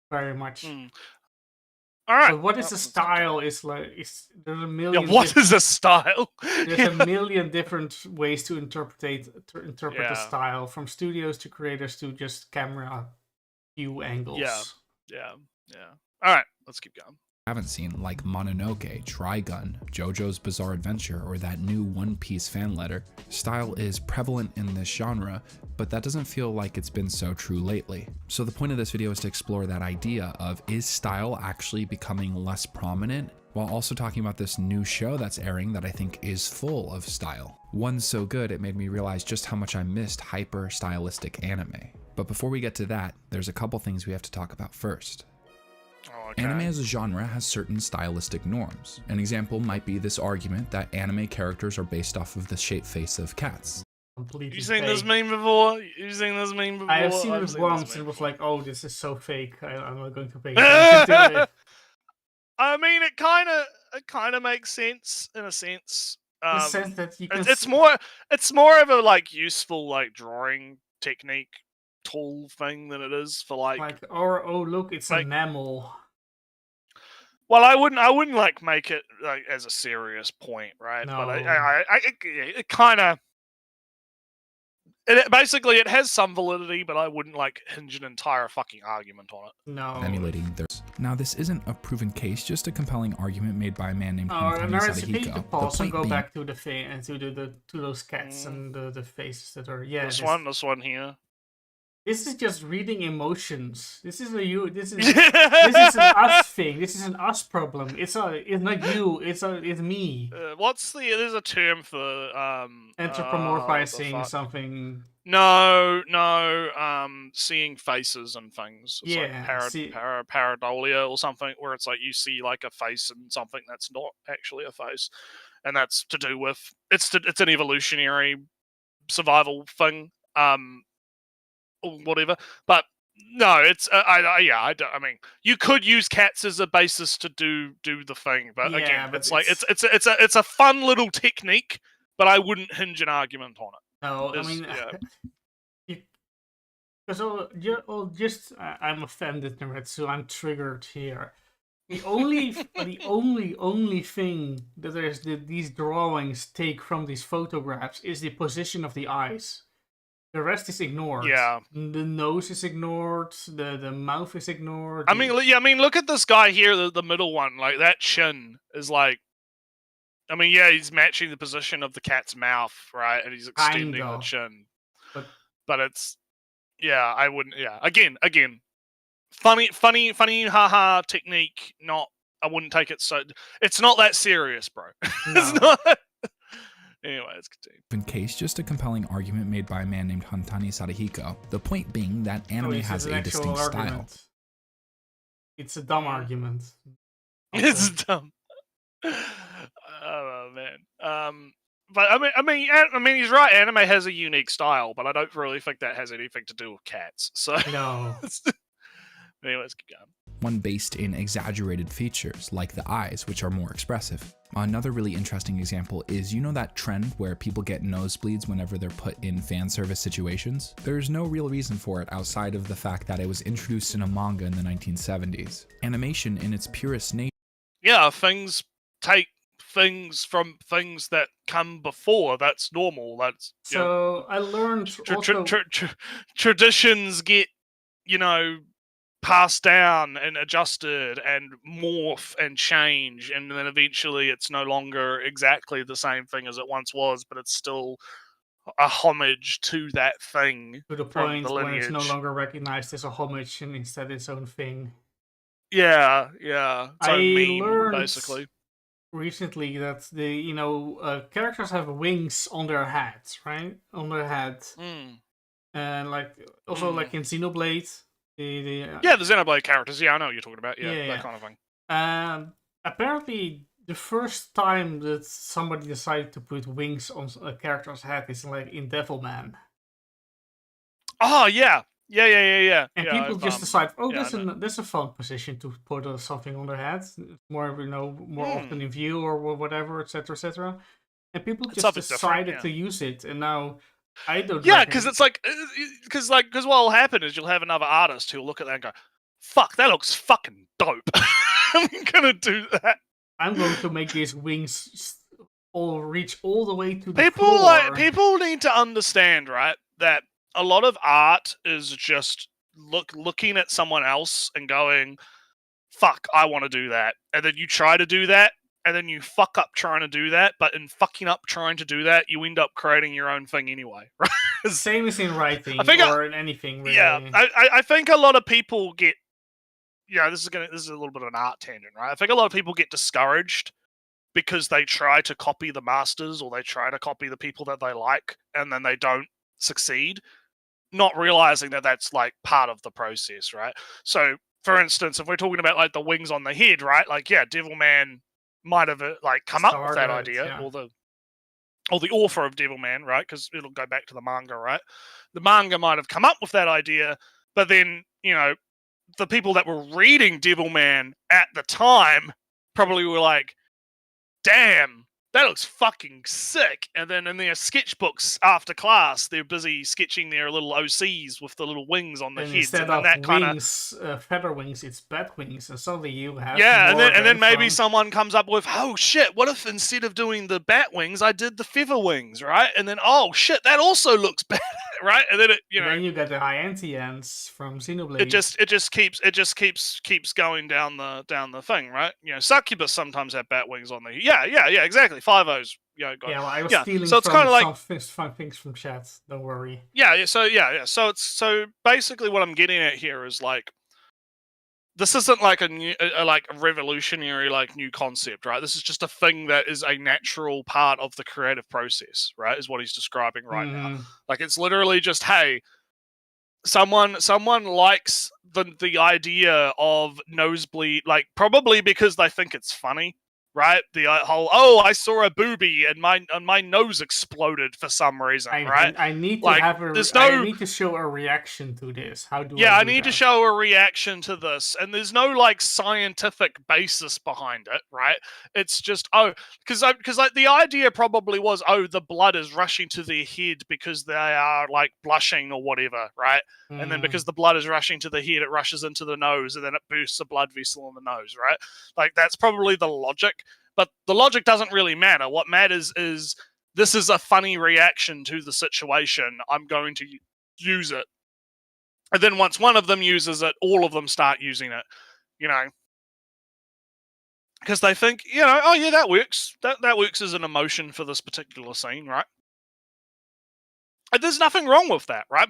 very much. All right. But what is a style? There's a million. Yeah, what is a style? There's a million different ways to interpret the style, from studios to creators to just camera view angles. Yeah. All right, let's keep going. Haven't seen like Mononoke, Trigun, JoJo's Bizarre Adventure, or that new One Piece fan letter. Style is prevalent in this genre, but that doesn't feel like it's been so true lately. So the point of this video is to explore that idea of, is style actually becoming less prominent, while also talking about this new show that's airing that I think is full of style. One so good it made me realize just how much I missed hyper stylistic anime. But before we get to that, there's a couple things we have to talk about first. Okay. Anime as a genre has certain stylistic norms. An example might be this argument that anime characters are based off of the shaped face of cats. You seen this meme before? I have seen it once and was like, oh, this is so fake. I'm not going to pay attention to it. I mean, it kind of makes sense in a sense. In the sense that you can it's more of a like useful like drawing technique tool thing than it is for like oh look, it's like, a mammal. Well, I wouldn't like make it like as a serious point, right? No. But it kind of basically it has some validity, but I wouldn't like hinge an entire fucking argument on it. No. Emulating theirs. Now, this isn't a proven case, just a compelling argument made by a man named Sadahiko. To pause and go back to the thing and to those cats and the faces that are this one here. This is just reading emotions. This is this is an us thing. This is an us problem. It's not you. It's me. There's a term for anthropomorphizing something. No. Seeing faces and things. It's like pareidolia or something, where it's like you see like a face in something that's not actually a face, and that's to do with it's an evolutionary survival thing. Or whatever, but no, it's I mean, you could use cats as a basis to do the thing, but again, it's it's a fun little technique, but I wouldn't hinge an argument on it. No, I mean, because I'm offended, so I'm triggered here. The only thing that these drawings take from these photographs is the position of the eyes. The rest is ignored. Yeah. The nose is ignored. The mouth is ignored. I mean, look at this guy here, the middle one. Like, that chin is like... I mean, yeah, he's matching the position of the cat's mouth, right? And he's extending the chin. But it's... Yeah, I wouldn't... Yeah, again, funny, haha technique. Not... I wouldn't take it so... It's not that serious, bro. No. It's not... Anyway, let's continue. In case, just a compelling argument made by a man named Hantani Sadahiko. The point being that anime has a distinct style. It's a dumb argument. It's dumb. Oh man. But I mean, he's right. Anime has a unique style, but I don't really think that has anything to do with cats. So no. Anyway, let's keep going. One based in exaggerated features, like the eyes, which are more expressive. Another really interesting example is, you know that trend where people get nosebleeds whenever they're put in fan service situations? There's no real reason for it outside of the fact that it was introduced in a manga in the 1970s. Animation in its purest nature. Yeah, things take things from things that come before. That's normal. That's so I learned traditions get, passed down and adjusted and morph and change, and then eventually it's no longer exactly the same thing as it once was, but it's still a homage to that thing. To the point when it's no longer recognized as a homage and instead its own thing. Yeah. It's own meme, basically. Recently that the characters have wings on their heads, right? On their head. And like in Xenoblade. The Xenoblade characters. Yeah, I know what you're talking about. Yeah, that kind of thing. Apparently, the first time that somebody decided to put wings on a character's head is like in Devilman. Oh yeah. And people just decide, that's a fun position to put something on their head. More often in view or whatever, etc., etc. And people just decided to use it, and now. I don't. Yeah, because it's like, because what will happen is you'll have another artist who'll look at that and go, "Fuck, that looks fucking dope." I'm gonna do that. I'm going to make these wings all reach all the way to the floor. People need to understand, right, that a lot of art is just looking at someone else and going, "Fuck, I want to do that," and then you try to do that. And then you fuck up trying to do that, but in fucking up trying to do that, you end up creating your own thing anyway, right? Same as in writing or in anything, really. Yeah, I think a lot of people get, this is a little bit of an art tangent, right? I think a lot of people get discouraged because they try to copy the masters or they try to copy the people that they like, and then they don't succeed, not realizing that that's like part of the process, right? So, for instance, if we're talking about like the wings on the head, right? Like, yeah, Devilman might have come up with that idea, or the author of Devilman, right? Because it'll go back to the manga, right? The manga might have come up with that idea, but then the people that were reading Devilman at the time probably were like, "Damn, that looks fucking sick." And then in their sketchbooks after class, they're busy sketching their little OCs with the little wings on the heads. Instead of that wings, feather wings, it's bat wings. And suddenly you have and then maybe someone comes up with, "Oh shit, what if instead of doing the bat wings, I did the feather wings," right? And then, "Oh shit, that also looks bad," right? And then then you get the high anti-ends from Xenoblade. It just keeps going down the thing, right? Succubus sometimes have bat wings on the yeah, exactly. 5-0s. I was stealing so it's kind of like some fun things from chat. Don't worry. So basically, what I'm getting at here is like, this isn't like a new, a revolutionary new concept, right? This is just a thing that is a natural part of the creative process, right? Is what he's describing right now. Like, it's literally just, hey, someone likes the idea of nosebleed, probably because they think it's funny. Right, the whole I saw a boobie and my nose exploded for some reason. Right, I need to I need to show a reaction to this. How do I need to show a reaction to this, and there's no scientific basis behind it. Right, it's just because the idea probably was the blood is rushing to their head because they are blushing or whatever. Right, and then because the blood is rushing to the head, it rushes into the nose and then it bursts a blood vessel in the nose. Right, that's probably the logic. But the logic doesn't really matter. What matters is this is a funny reaction to the situation, I'm going to use it. And then once one of them uses it, all of them start using it, you know. Because they think, you know, oh yeah, that works. That works as an emotion for this particular scene, right? And there's nothing wrong with that, right?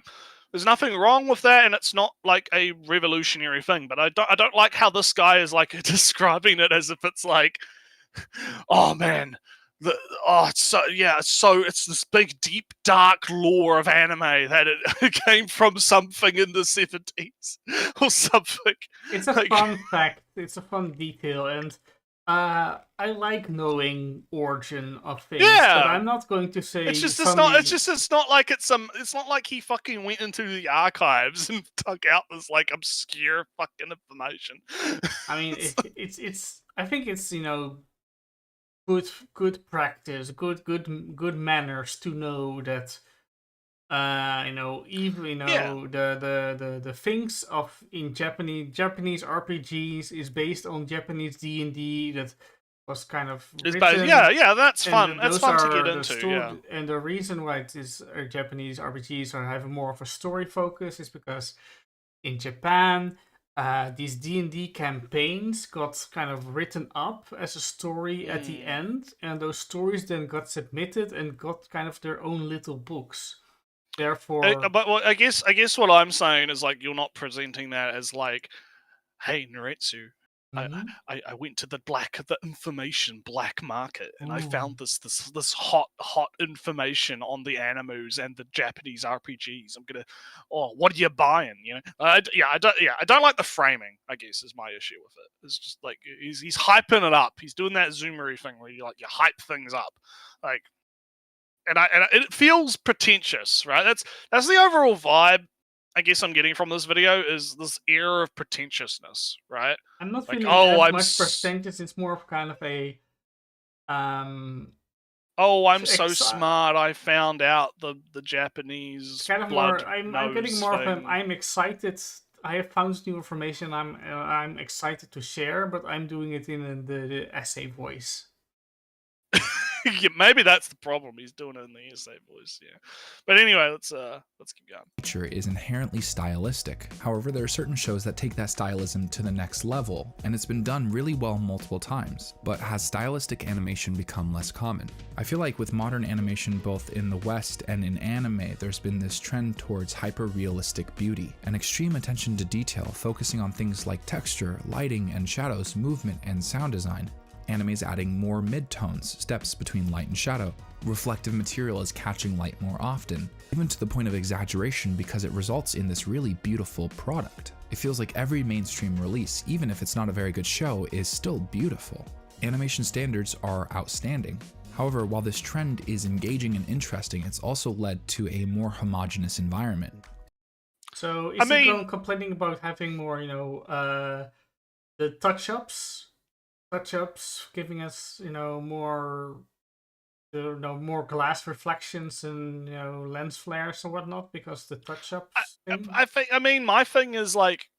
There's nothing wrong with that, and it's not like a revolutionary thing. But I don't like how this guy is like describing it as if it's like, oh man, it's this big deep dark lore of anime that it came from something in the 70s or something. It's a fun fact. It's a fun detail, and I like knowing origin of things. Yeah, but I'm not going to say it's not like he fucking went into the archives and took out this like obscure fucking information. I mean, I think it's, you know, good practice, good manners to know that, you know, even, you know, the things of in Japanese RPGs is based on Japanese D&D that was kind of written. Yeah, that's fun. That's fun to get into. And the reason why it is Japanese RPGs have more of a story focus is because in Japan, these D&D campaigns got kind of written up as a story at the end, and those stories then got submitted and got kind of their own little books. Therefore, but I guess what I'm saying is like you're not presenting that as like, hey, Naretsu, I went to the information black market and I found this hot information on the animus and the Japanese RPGs. What are you buying? You know, I don't like the framing. I guess is my issue with it. It's just like he's hyping it up. He's doing that zoomery thing where you hype things up, like. And it feels pretentious, right? That's the overall vibe I guess I'm getting from this video is this air of pretentiousness, right? I'm not feeling as much pretentious. It's more of kind of a I'm so smart. I found out the Japanese kind of blood. I'm getting more of I'm excited. I have found new information. I'm excited to share, but I'm doing it in the essay voice. Yeah, maybe that's the problem. He's doing it in the essay voice, yeah. But anyway, let's keep going. Nature is inherently stylistic. However, there are certain shows that take that stylism to the next level, and it's been done really well multiple times. But has stylistic animation become less common? I feel like with modern animation both in the West and in anime, there's been this trend towards hyper-realistic beauty, and extreme attention to detail, focusing on things like texture, lighting and shadows, movement, and sound design. Anime is adding more mid-tones, steps between light and shadow. Reflective material is catching light more often, even to the point of exaggeration because it results in this really beautiful product. It feels like every mainstream release, even if it's not a very good show, is still beautiful. Animation standards are outstanding. However, while this trend is engaging and interesting, it's also led to a more homogeneous environment. So is he complaining about having more, the touch-ups giving us, more glass reflections and, lens flares and whatnot because the touch-ups thing? My thing is like,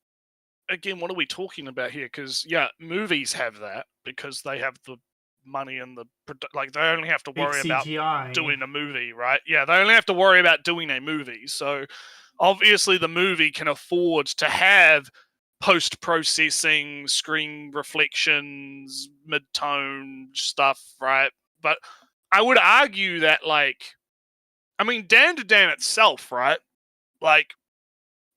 again, what are we talking about here? Because movies have that because they have the money and they only have to worry about doing a movie, right? Yeah, they only have to worry about doing a movie. So obviously the movie can afford to have post-processing, screen reflections, mid-tone stuff, right? But I would argue that, DanDaDan itself, right? Like,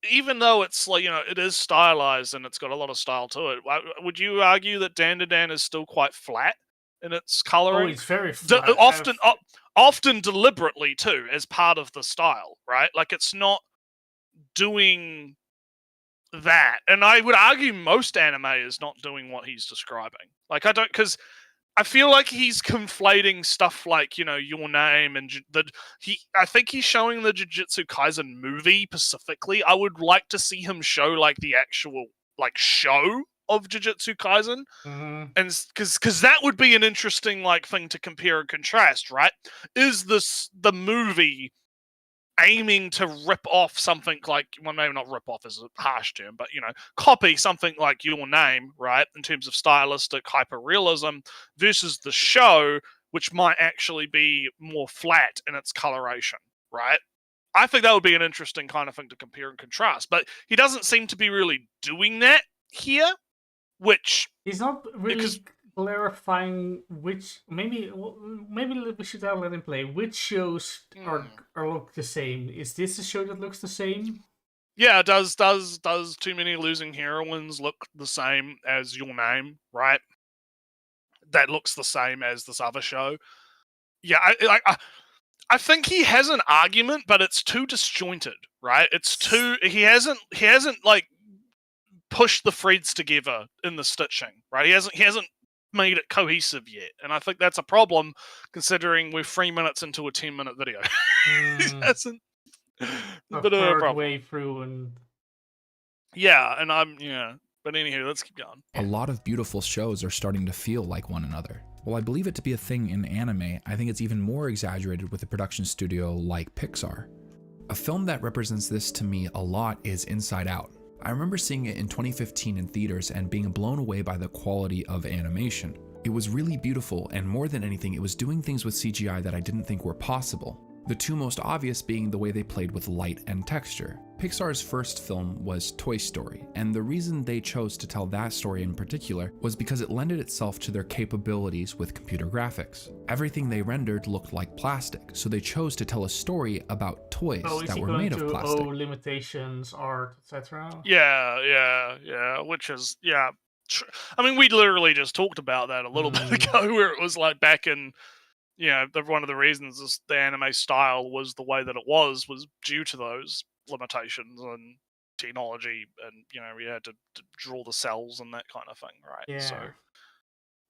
even though it's it is stylized and it's got a lot of style to it, would you argue that DanDaDan is still quite flat in its coloring? Oh, it's very flat. Often deliberately too, as part of the style, right? Like, it's not doing that, and I would argue most anime is not doing what he's describing. Because I feel like he's conflating stuff like your name and I think he's showing the Jujutsu Kaisen movie specifically. I would like to see him show the actual show of Jujutsu Kaisen, and because that would be an interesting thing to compare and contrast, right? Is this the movie aiming to rip off something maybe not rip off is a harsh term, but copy something like Your Name, right, in terms of stylistic hyper-realism, versus the show, which might actually be more flat in its coloration, right? I think that would be an interesting kind of thing to compare and contrast. But he doesn't seem to be really doing that here, which... He's not really clarifying which... Maybe we should let him play. Which shows are look the same? Is this a show that looks the same? Yeah, does Too Many Losing Heroines look the same as Your Name, right? That looks the same as this other show. Yeah, I think he has an argument, but it's too disjointed, right? It's too... He hasn't like pushed the threads together in the stitching, right? He hasn't made it cohesive yet, and I think that's a problem considering we're 3 minutes into a 10-minute video. He hasn't... A bit of a problem. Way through and... Yeah, and but anywho, let's keep going. A lot of beautiful shows are starting to feel like one another. While I believe it to be a thing in anime, I think it's even more exaggerated with a production studio like Pixar. A film that represents this to me a lot is Inside Out. I remember seeing it in 2015 in theaters and being blown away by the quality of animation. It was really beautiful, and more than anything, it was doing things with CGI that I didn't think were possible. The two most obvious being the way they played with light and texture. Pixar's first film was Toy Story, and the reason they chose to tell that story in particular was because it lended itself to their capabilities with computer graphics. Everything they rendered looked like plastic, so they chose to tell a story about toys that were made of plastic. Limitations, art, etc. Yeah, which is, I mean, we literally just talked about that a little bit ago, where it was like back in... one of the reasons the anime style was the way that it was due to those limitations and technology, and we had to draw the cells and that kind of thing, right? Yeah. So,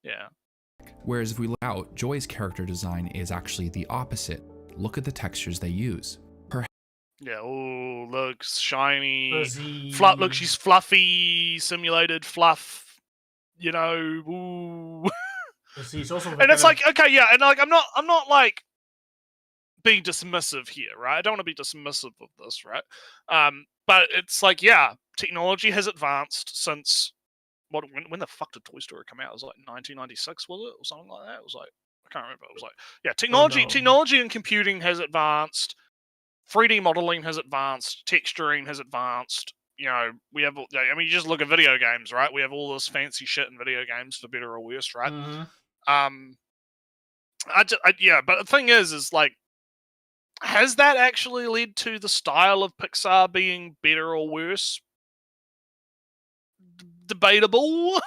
yeah. Whereas if we look out, Joy's character design is actually the opposite. Look at the textures they use. Looks shiny. Fuzzy. Look, she's fluffy, simulated fluff. Ooh. And it's like, okay, yeah, and like I'm not like being dismissive here, right? I don't want to be dismissive of this, right? But it's like, yeah, technology has advanced since when the fuck did Toy Story come out? It was like 1996, was it, or something like that? It was like, I can't remember. It was like, yeah, technology and computing has advanced, 3D modeling has advanced, texturing has advanced. We have, I mean, you just look at video games, right? We have all this fancy shit in video games, for better or worse, right? Mm-hmm. But the thing is like, has that actually led to the style of Pixar being better or worse? Debatable,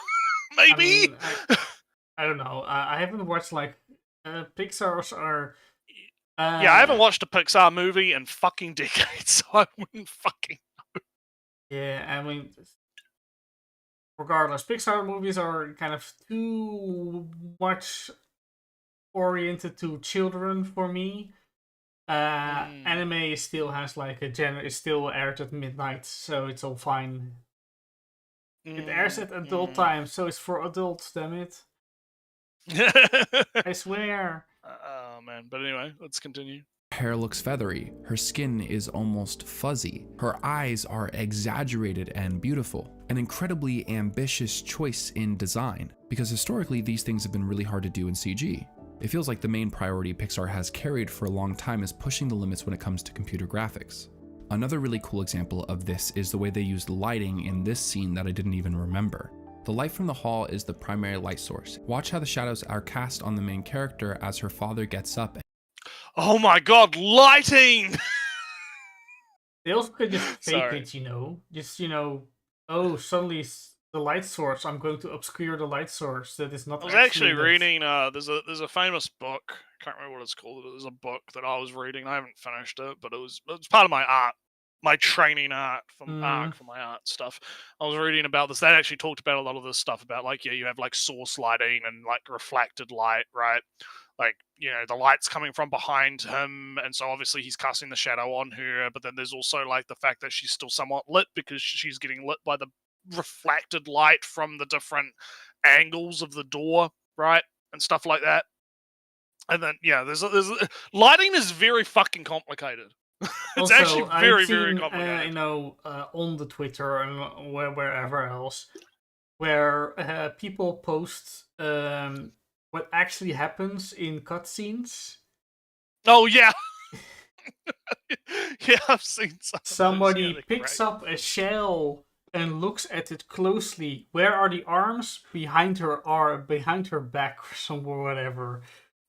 maybe. I don't know. I haven't watched like Pixar's are. I haven't watched a Pixar movie in fucking decades, so I wouldn't fucking know. Yeah, I mean, regardless, Pixar movies are kind of too much oriented to children for me. Anime still has like a it's still aired at midnight, so it's all fine. It airs at adult time, so it's for adults, damn it. I swear. Oh man, but anyway, let's continue. Her hair looks feathery, her skin is almost fuzzy, her eyes are exaggerated and beautiful, an incredibly ambitious choice in design, because historically these things have been really hard to do in CG. It feels like the main priority Pixar has carried for a long time is pushing the limits when it comes to computer graphics. Another really cool example of this is the way they used lighting in this scene that I didn't even remember. The light from the hall is the primary light source. Watch how the shadows are cast on the main character as her father gets up. Oh my god, lighting! They also could just fake it, Just, oh, suddenly the light source, I'm going to obscure the light source that is not. I was actually reading, there's a famous book, I can't remember what it's called, but there's a book that I was reading, I haven't finished it, but it was part of my training art for my art stuff. I was reading about this. That actually talked about a lot of this stuff about like, you have like source lighting and like reflected light, right? Like, the light's coming from behind him, and so obviously he's casting the shadow on her, but then there's also like the fact that she's still somewhat lit because she's getting lit by the reflected light from the different angles of the door, right? And stuff like that. And then, there's lighting is very fucking complicated. It's also, actually very, very complicated. On the Twitter and wherever else, where people post what actually happens in cutscenes. Oh yeah. Yeah, I've seen some. Somebody picks up a shell and looks at it closely. Where are the arms? Behind her back or whatever.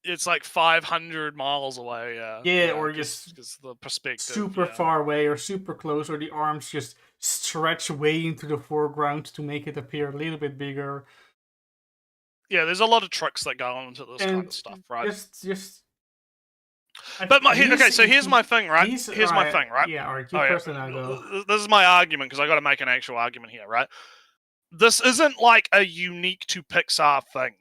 It's like 500 miles away, yeah. Yeah, or just the perspective. Super far away or super close, or the arms just stretch way into the foreground to make it appear a little bit bigger. Yeah, there's a lot of tricks that go into this kind of stuff, right? But here's my thing, right? Here's my thing, right? Yeah, alright, you first and I go. This is my argument, because I got to make an actual argument here, right? This isn't like a unique to Pixar thing,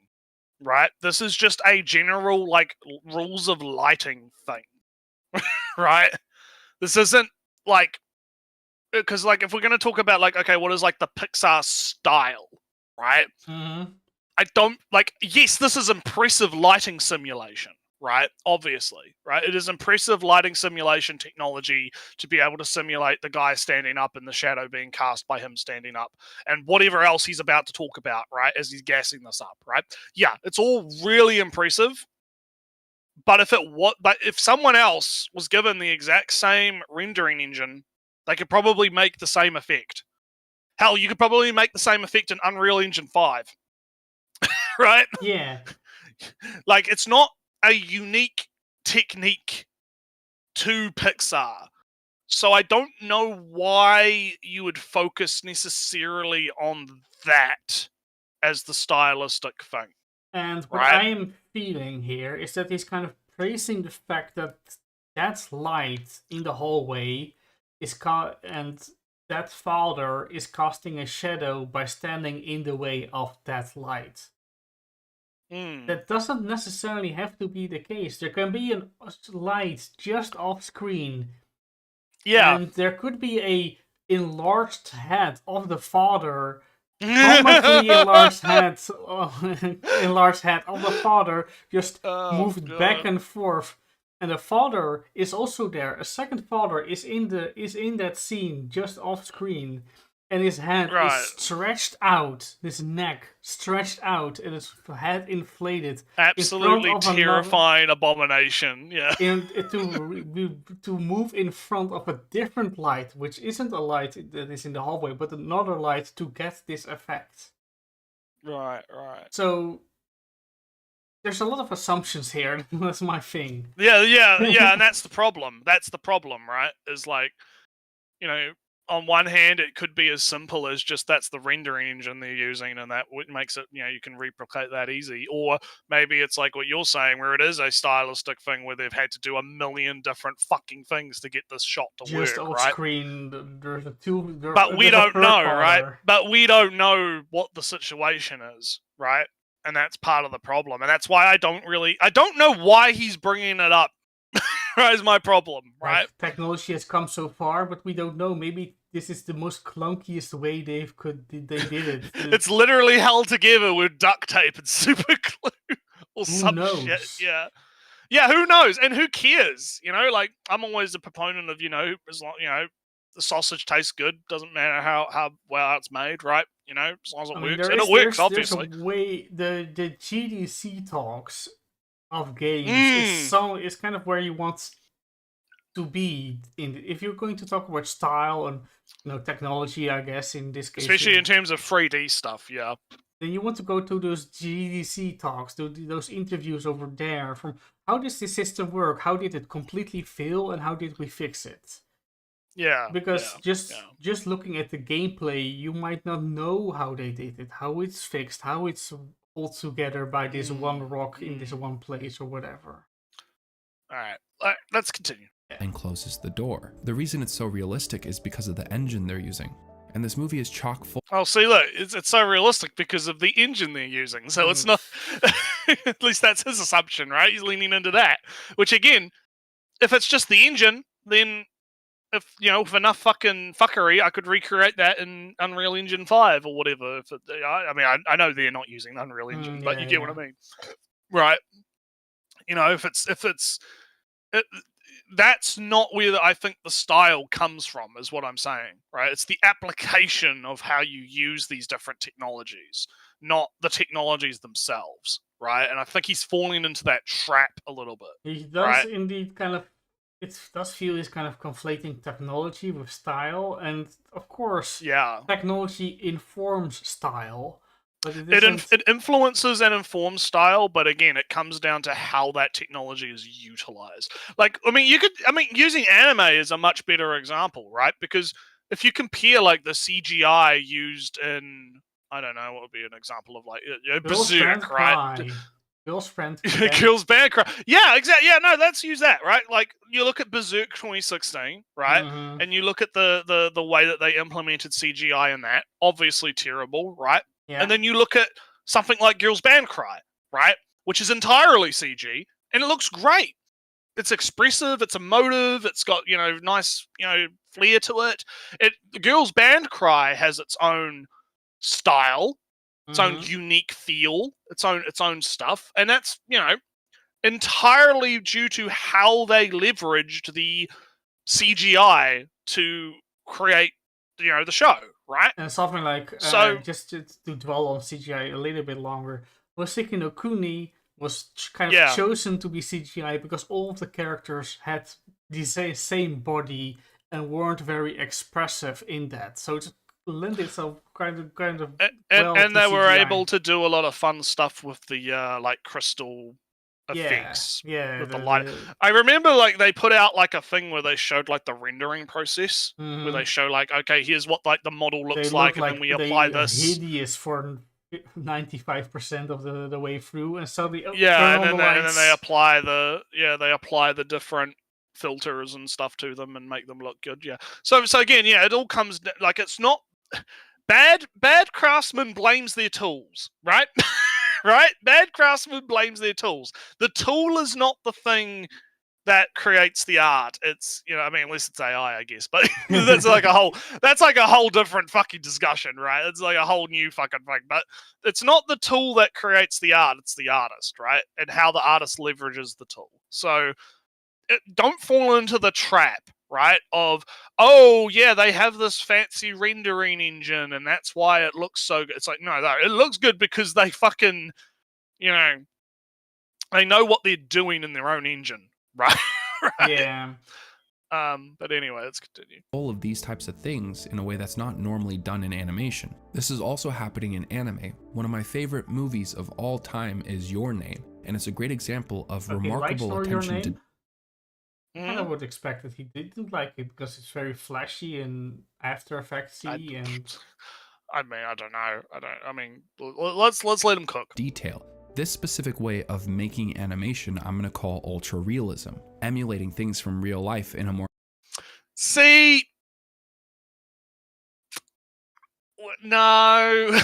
right? This is just a general, like, rules of lighting thing, right? This isn't like, because, like, if we're going to talk about, like, okay, what is, like, the Pixar style, right? Mm-hmm. I don't, like, yes, this is impressive lighting simulation, right? Obviously, right? It is impressive lighting simulation technology to be able to simulate the guy standing up and the shadow being cast by him standing up and whatever else he's about to talk about, right? As he's gassing this up, right? Yeah, it's all really impressive. But if someone else was given the exact same rendering engine, they could probably make the same effect. Hell, you could probably make the same effect in Unreal Engine 5. Right? Yeah. Like, it's not a unique technique to Pixar. So I don't know why you would focus necessarily on that as the stylistic thing. And what I am feeling here is that he's kind of praising the fact that that light in the hallway and that father is casting a shadow by standing in the way of that light. That doesn't necessarily have to be the case. There can be a light just off screen. Yeah. And there could be a enlarged head of the father, comically enlarged head of the father just moved back and forth. And the father is also there. A second father is in that scene just off screen. And his head is stretched out, his neck stretched out, and his head inflated. Absolutely terrifying abomination, yeah. And to move in front of a different light, which isn't a light that is in the hallway, but another light to get this effect. Right. So there's a lot of assumptions here. That's my thing. Yeah, and that's the problem. That's the problem, right? Is like, you know, on one hand, it could be as simple as just that's the rendering engine they're using, and that makes it, you know, you can replicate that easy. Or maybe it's like what you're saying, where it is a stylistic thing where they've had to do a million different fucking things to get this shot to work, just off screen. There's but we don't know, right? But we don't know what the situation is, right? And that's part of the problem, and that's why I don't know why he's bringing it up. Is my problem, right? Like, technology has come so far, but we don't know. Maybe this is the most clunkiest way they did it. It's literally held together with duct tape and super glue or some knows? Shit. Yeah. Who knows? And who cares? You know, like, I'm always a proponent of, you know, as long, you know, the sausage tastes good. Doesn't matter how well it's made, right? You know, as long as it works, and it works, obviously. There's a way the GDC talks of games is kind of where you want to be if you're going to talk about style and, you know, technology, I guess, in this case, especially in terms of 3D stuff. Yeah, then you want to go to those GDC talks, to those interviews over there, from how does this system work, how did it completely fail, and how did we fix it. Yeah, because just looking at the gameplay, you might not know how they did it, how it's fixed, how it's all together by this one rock in this one place or whatever. All right, let's continue. And closes the door. The reason it's so realistic is because of the engine they're using. And this movie is chock full. Oh, see, look, it's so realistic because of the engine they're using. So it's not, at least that's his assumption, right? He's leaning into that. Which, again, if it's just the engine, then if, you know, with enough fucking fuckery, I could recreate that in Unreal Engine 5 or whatever. I know they're not using Unreal Engine, but you get what I mean, right? You know, that's not where I think the style comes from, is what I'm saying, right? It's the application of how you use these different technologies, not the technologies themselves, right? And I think he's falling into that trap a little bit. He does indeed kind of. It does feel he's kind of conflating technology with style, and of course, technology informs style. But it influences and informs style, but again, it comes down to how that technology is utilized. Like, I mean, using anime is a much better example, right? Because if you compare like the CGI used in, I don't know, what would be an example of like Berserk, right? Girl's Friend Cry. Yeah, exactly. Yeah, no, let's use that, right? Like, you look at Berserk 2016, right? Mm-hmm. And you look at the way that they implemented CGI in that, obviously terrible, right? Yeah. And then you look at something like Girls Band Cry, right? Which is entirely CG, and it looks great. It's expressive, it's emotive, it's got, nice, flair to it. Girls Band Cry has its own style, its own unique feel, its own stuff, and that's entirely due to how they leveraged the CGI to create the show, right? And something like just to dwell on CGI a little bit longer, Hoseki no Kuni was kind of chosen to be CGI because all of the characters had the same body and weren't very expressive in that, so it lent itself kind of and they were able to do a lot of fun stuff with the like crystal effects with the light. I remember like they put out like a thing where they showed like the rendering process where they show like, okay, here's what like the model looks like, and then we apply this. Hideous for 95% of the way through, and suddenly and then they apply the different filters and stuff to them and make them look good. So again, it all comes like, it's not bad craftsman blames their tools, right? Right? Bad craftsman blames their tools. The tool is not the thing that creates the art. It's, unless it's AI, I guess, but that's like a whole different fucking discussion, right? It's like a whole new fucking thing. But it's not the tool that creates the art, it's the artist, right? And how the artist leverages the tool. So don't fall into the trap, right? Of, they have this fancy rendering engine and that's why it looks so good. It's like, no, it looks good because they fucking, they know what they're doing in their own engine, right? Right? Yeah. But anyway, let's continue. All of these types of things in a way that's not normally done in animation. This is also happening in anime. One of my favorite movies of all time is Your Name, and it's a great example of remarkable attention to... I kind of would expect that he didn't like it because it's very flashy and After Effects-y and... I mean, I don't know. Let's let him cook. Detail. This specific way of making animation I'm going to call ultra realism, emulating things from real life in a more... See? No.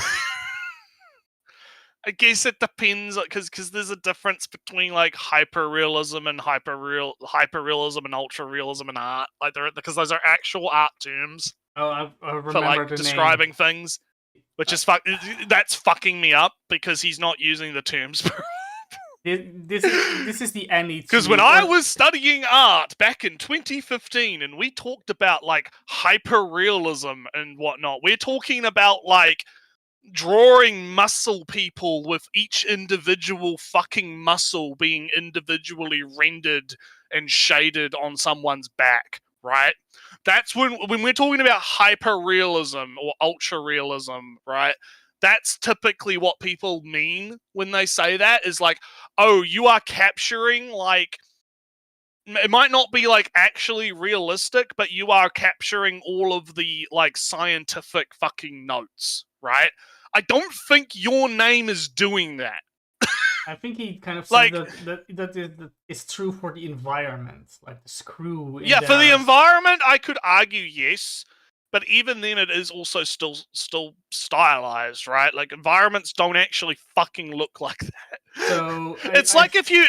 I guess it depends, because there's a difference between like hyper-realism and hyper-realism and ultra-realism in art, like because those are actual art terms. I remember for like describing things, which is that's fucking me up because he's not using the terms. This is the NET. Because when I was studying art back in 2015, and we talked about like hyper-realism and whatnot, we're talking about like drawing muscle people with each individual fucking muscle being individually rendered and shaded on someone's back, right? That's when we're talking about hyper-realism or ultra-realism, right? That's typically what people mean when they say that, is like, oh, you are capturing like, it might not be like actually realistic, but you are capturing all of the like scientific fucking notes, right? I don't think Your Name is doing that. I think he kind of said that it's true for the environment, like the screw. Yeah, for the environment, I could argue yes, but even then, it is also still stylized, right? Like environments don't actually fucking look like that. So it's like if you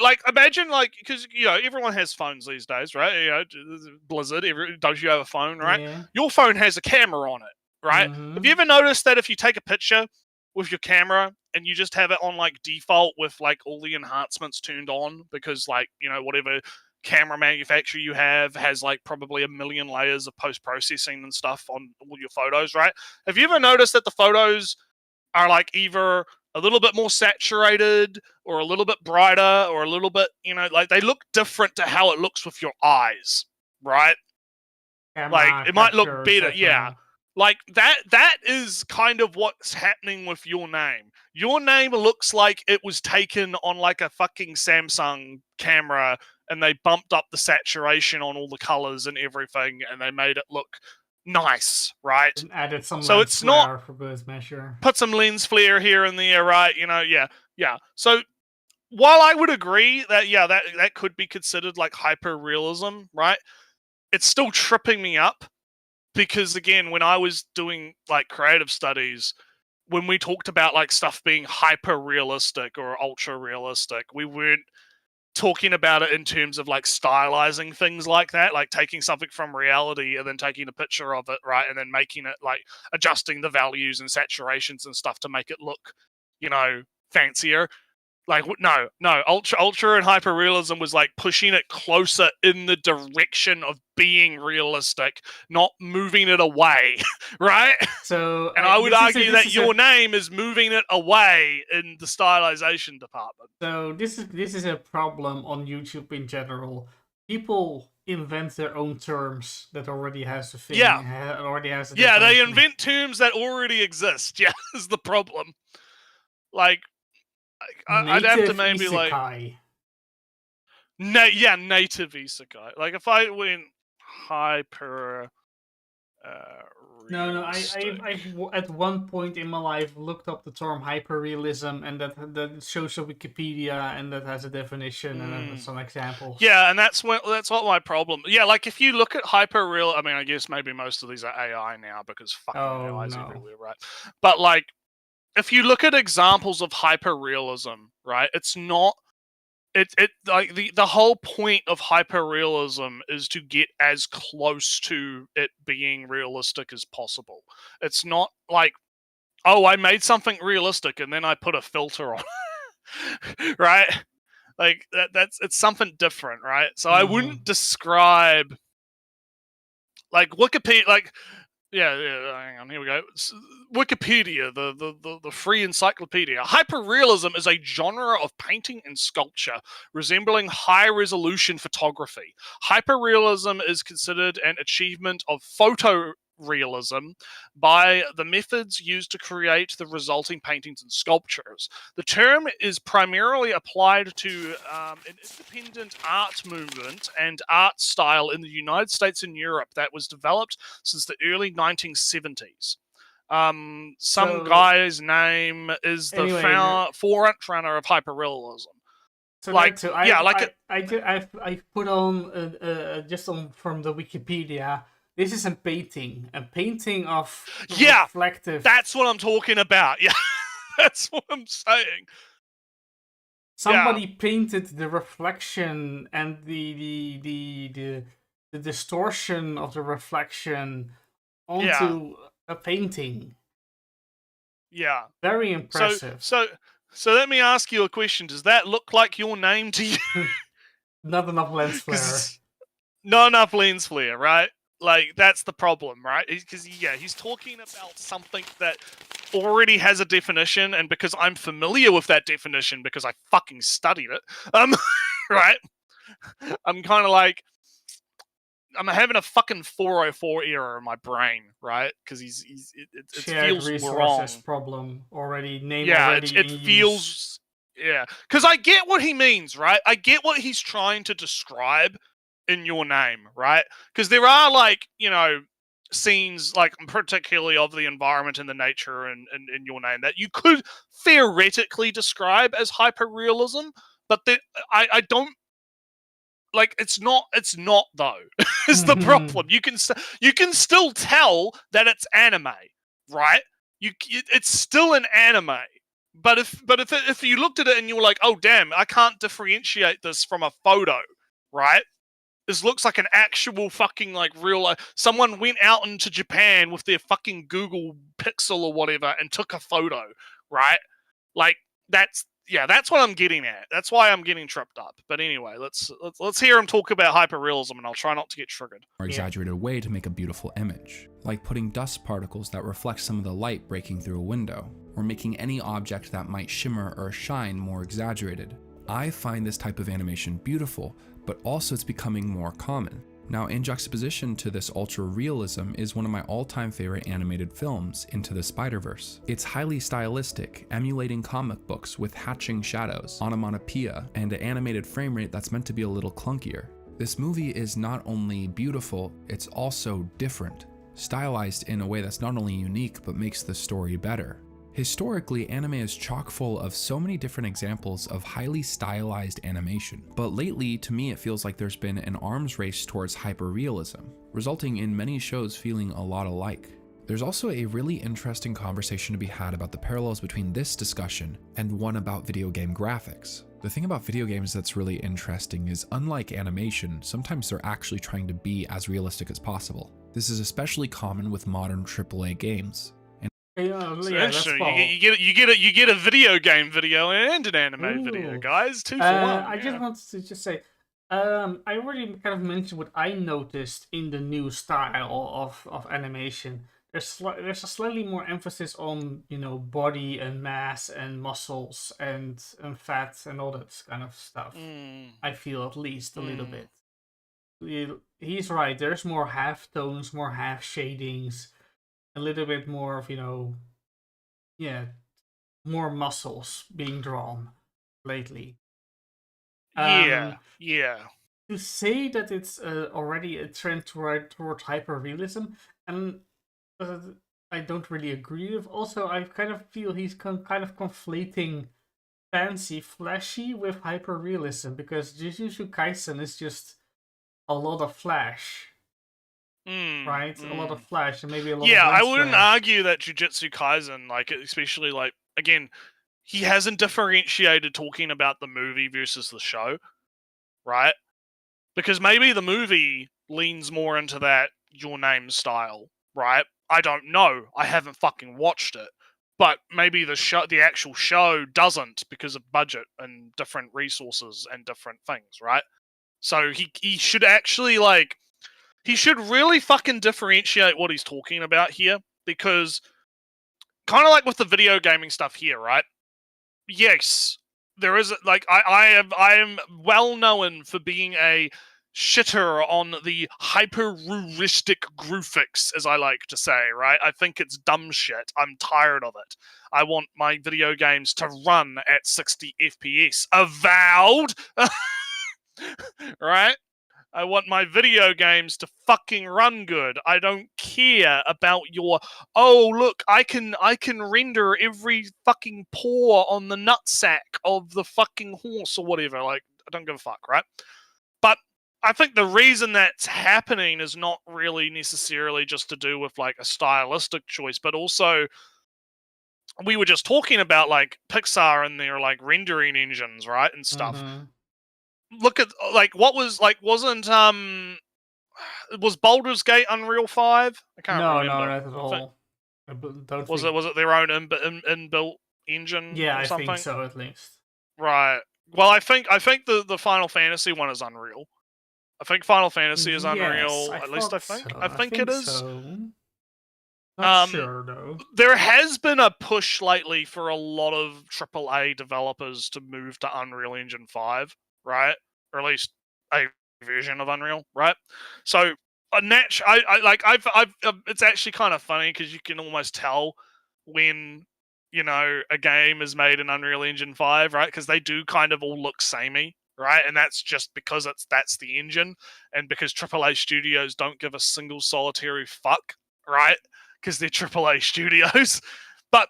like imagine like, because everyone has phones these days, right? Blizzard, don't you have a phone, right? Yeah. Your phone has a camera on it. Right? Mm-hmm. Have you ever noticed that if you take a picture with your camera and you just have it on like default with like all the enhancements turned on, because like, whatever camera manufacturer you have has like probably a million layers of post-processing and stuff on all your photos, right? Have you ever noticed that the photos are like either a little bit more saturated or a little bit brighter or a little bit, like they look different to how it looks with your eyes, right? Like it might look better, yeah. Like that is kind of what's happening with your name. Your name looks like it was taken on like a fucking Samsung camera and they bumped up the saturation on all the colors and everything and they made it look nice, right? And added some so lens it's flare not for boost measure. Put some lens flare here and there, right? Yeah. So while I would agree that that could be considered like hyper realism, right? It's still tripping me up. Because again, when I was doing like creative studies, when we talked about like stuff being hyper realistic or ultra realistic, we weren't talking about it in terms of like stylizing things like that, like taking something from reality and then taking a picture of it, right, and then making it like adjusting the values and saturations and stuff to make it look, fancier. Like no, ultra and hyper realism was like pushing it closer in the direction of being realistic, not moving it away, right? So, and I would argue that your name is moving it away in the stylization department. So this is a problem on YouTube in general. People invent their own terms that already has a thing. Yeah, already has. They invent terms that already exist. Yeah, is the problem. Like. I'd have to maybe isekai. Native isekai. Like if I went hyper. No. I at one point in my life looked up the term hyperrealism, and that shows a Wikipedia, and that has a definition and some examples. Yeah, and that's what my problem. Yeah, like if you look at hyperreal, I mean, I guess maybe most of these are AI now because fucking AI's everywhere, right? But like. If you look at examples of hyperrealism, right, it's not like the whole point of hyperrealism is to get as close to it being realistic as possible. It's not like, oh, I made something realistic and then I put a filter on it, right? Like it's something different, right? So I wouldn't describe like Wikipedia, like. Yeah, hang on, here we go. Wikipedia, the free encyclopedia. Hyperrealism is a genre of painting and sculpture resembling high-resolution photography. Hyperrealism is considered an achievement of photorealism by the methods used to create the resulting paintings and sculptures. The term is primarily applied to an independent art movement and art style in the United States and Europe that was developed since the early 1970s. Some guy's name is the forerunner of hyperrealism. So like, I put on just from the Wikipedia. This is a painting of reflective. That's what I'm talking about. Yeah, that's what I'm saying. Somebody painted the reflection and the distortion of the reflection onto a painting. Yeah, very impressive. So let me ask you a question. Does that look like your name to you? Not enough lens flare. Not enough lens flare, right? Like, that's the problem, right? Because, he's talking about something that already has a definition, and because I'm familiar with that definition, because I fucking studied it, right? I'm kind of like, I'm having a fucking 404 error in my brain, right? Because it feels wrong. Problem already named. Yeah, already it feels. Yeah, because I get what he means, right? I get what he's trying to describe in your name, right? Because there are like, scenes like particularly of the environment and the nature and in your name that you could theoretically describe as hyperrealism, but I don't like. It's not though. Is the problem? You can still tell that it's anime, right? It's still an anime. But if you looked at it and you were like, oh damn, I can't differentiate this from a photo, right? This looks like an actual fucking like real life. Someone went out into Japan with their fucking Google Pixel or whatever and took a photo, right? Like that's yeah, that's what I'm getting at. That's why I'm getting tripped up. But anyway, let's hear him talk about hyperrealism, and I'll try not to get triggered. More exaggerated way to make a beautiful image, like putting dust particles that reflect some of the light breaking through a window, or making any object that might shimmer or shine more exaggerated. I find this type of animation beautiful, but also it's becoming more common. Now, in juxtaposition to this ultra realism is one of my all-time favorite animated films, Into the Spider-Verse. It's highly stylistic, emulating comic books with hatching shadows, onomatopoeia, and an animated frame rate that's meant to be a little clunkier. This movie is not only beautiful, it's also different, stylized in a way that's not only unique but makes the story better. Historically, anime is chock full of so many different examples of highly stylized animation, but lately, to me, it feels like there's been an arms race towards hyperrealism, resulting in many shows feeling a lot alike. There's also a really interesting conversation to be had about the parallels between this discussion and one about video game graphics. The thing about video games that's really interesting is, unlike animation, sometimes they're actually trying to be as realistic as possible. This is especially common with modern AAA games. Interesting. You get a video game video and an anime video, guys. 2 for 1. I just wanted to say, I already kind of mentioned what I noticed in the new style of animation. There's a slightly more emphasis on, you know, body and mass and muscles and fat and all that kind of stuff. I feel, at least a little bit. He's right. There's more half tones, more half shadings. A little bit more of, you know, more muscles being drawn lately. Yeah. To say that it's already a trend toward hyperrealism, and I don't really agree with. Also, I kind of feel he's kind of conflating fancy, flashy with hyperrealism, because Jujutsu Kaisen is just a lot of flash. Right? A lot of flash and maybe a lot of I wouldn't argue that Jujutsu Kaisen, like, especially, like, again, he hasn't differentiated talking about the movie versus the show, right? Because maybe the movie leans more into that Your Name style, right? I don't know. I haven't fucking watched it. But maybe the actual show doesn't, because of budget and different resources and different things, right? So he should actually, like, he should really fucking differentiate what he's talking about here, because kind of like with the video gaming stuff here, right? Yes, there is, like, I am well known for being a shitter on the hyper-realistic graphics, as I like to say, right? I think it's dumb shit. I'm tired of it. I want my video games to run at 60 FPS. Avowed! Right? I want my video games to fucking run good. I don't care about your, oh look, I can render every fucking pore on the nutsack of the fucking horse or whatever. Like, I don't give a fuck, right? But I think the reason that's happening is not really necessarily just to do with, like, a stylistic choice, but also we were just talking about, like, Pixar and their, like, rendering engines, right, and stuff. Look at, like, what was, like, wasn't was Baldur's Gate Unreal 5? I can't remember. No, not at all. Was it their own inbuilt engine? Yeah, or something? I think so, at least. Right. Well, I think the Final Fantasy one is Unreal. I think Final Fantasy is Unreal. At least I think. So. I think it is. So. Not sure though. There has been a push lately for a lot of AAA developers to move to Unreal Engine 5. Right, or at least a version of Unreal, right? So it's actually kind of funny, because you can almost tell when, you know, a game is made in Unreal Engine 5, right? Because they do kind of all look samey, right? And that's just because that's the engine, and because AAA studios don't give a single solitary fuck, right? Because they're AAA studios, but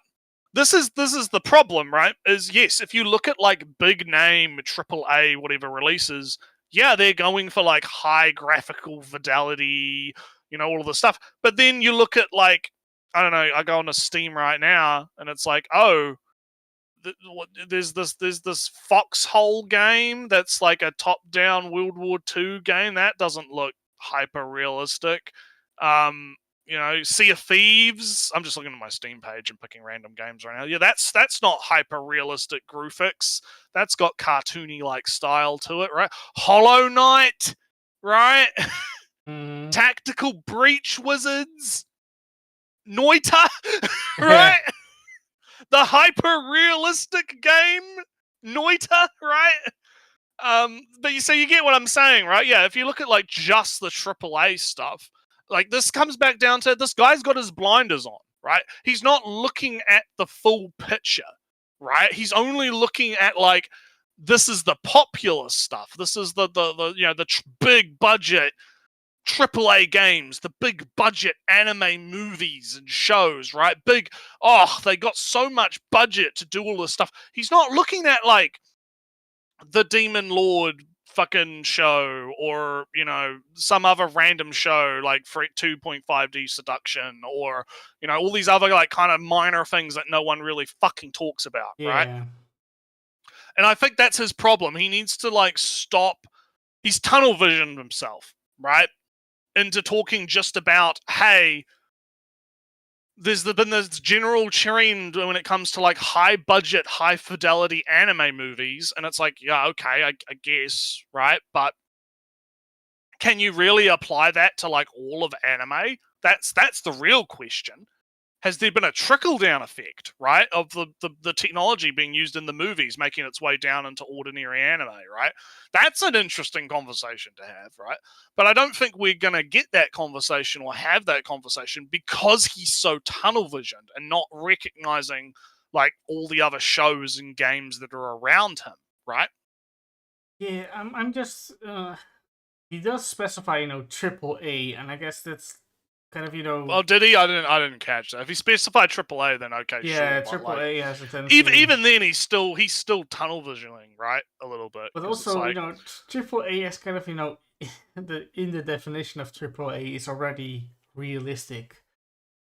This is the problem, right? Is, yes, if you look at, like, big name AAA whatever releases, yeah, they're going for, like, high graphical fidelity, you know, all of the stuff. But then you look at, like, I don't know, I go onto Steam right now, and it's like, oh, there's this Foxhole game that's like a top-down World War II game that doesn't look hyper realistic. you know, Sea of Thieves. I'm just looking at my Steam page and picking random games right now. Yeah, that's not hyper realistic graphics. That's got cartoony like style to it, right? Hollow Knight, right? Tactical Breach Wizards, Noita, right? The hyper realistic game, Noita, right? But you get what I'm saying, right? Yeah, if you look at like just the AAA stuff, like this comes back down to this guy's got his blinders on, right? He's not looking at the full picture, right? He's only looking at like this is the popular stuff. This is the you know the big budget AAA games, the big budget anime movies and shows, right? They got so much budget to do all this stuff. He's not looking at like the Demon Lord fucking show or, you know, some other random show like 2.5D Seduction or, you know, all these other like kind of minor things that no one really fucking talks about, right? And I think that's his problem. He needs to like stop. He's tunnel visioned himself, right? Into talking just about, hey, there's been this general trend when it comes to like high budget, high fidelity anime movies, and it's like, yeah, okay, I guess, right? But can you really apply that to like all of anime? That's the real question. Has there been a trickle-down effect, right, of the technology being used in the movies, making its way down into ordinary anime, right? That's an interesting conversation to have, right? But I don't think we're going to get that conversation or have that conversation because he's so tunnel-visioned and not recognizing, like, all the other shows and games that are around him, right? Yeah, I'm just... he does specify, you know, AAA, and I guess that's... kind of, you know. Oh, did he? I didn't catch that. If he specified AAA, then okay, yeah, sure. AAA like, has a tendency. Even then, he's still tunnel visioning, right? A little bit. But also, like, you know, AAA is kind of, you know, in the definition of AAA is already realistic,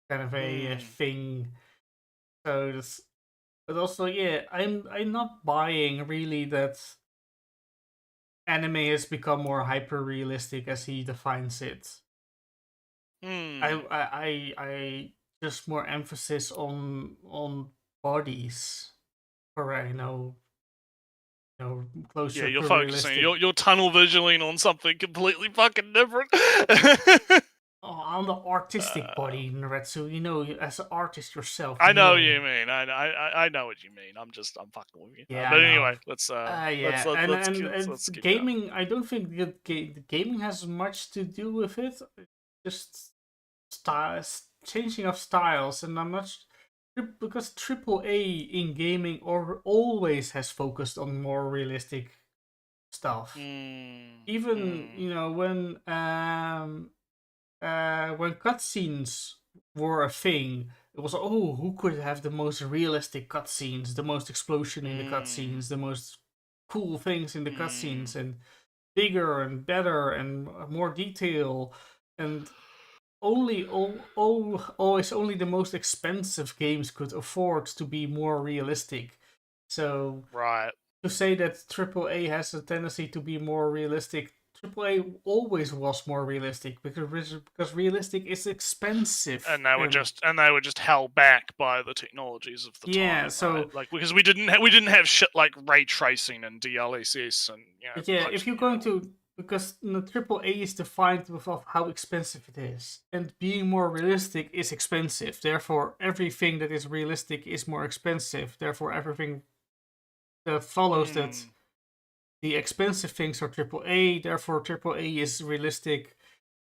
kind of a thing. So this, but also, yeah, I'm not buying really that anime has become more hyper realistic as he defines it. I just more emphasis on bodies, for closer. Yeah, you're to focusing. realistic. You're tunnel visioning on something completely fucking different. On the artistic body, Naretsu. You know, as an artist yourself. I know what you mean. I know what you mean. I'm fucking with you. Yeah. But anyway, let's gaming. Keep I don't think that gaming has much to do with it. Just changing of styles, and I'm not because AAA in gaming always has focused on more realistic stuff. Even you know when cutscenes were a thing, it was who could have the most realistic cutscenes, the most explosion in the cutscenes, the most cool things in the cutscenes, and bigger and better and more detail, and always only the most expensive games could afford to be more realistic. So to say that AAA has a tendency to be more realistic, AAA always was more realistic because realistic is expensive, and they were just held back by the technologies of the time. Yeah, so right? Like because we didn't have shit like ray tracing and DLSS and if you're going to. Because the AAA is defined with how expensive it is. And being more realistic is expensive. Therefore, everything that is realistic is more expensive. Therefore, everything that follows that the expensive things are AAA. Therefore, AAA is realistic.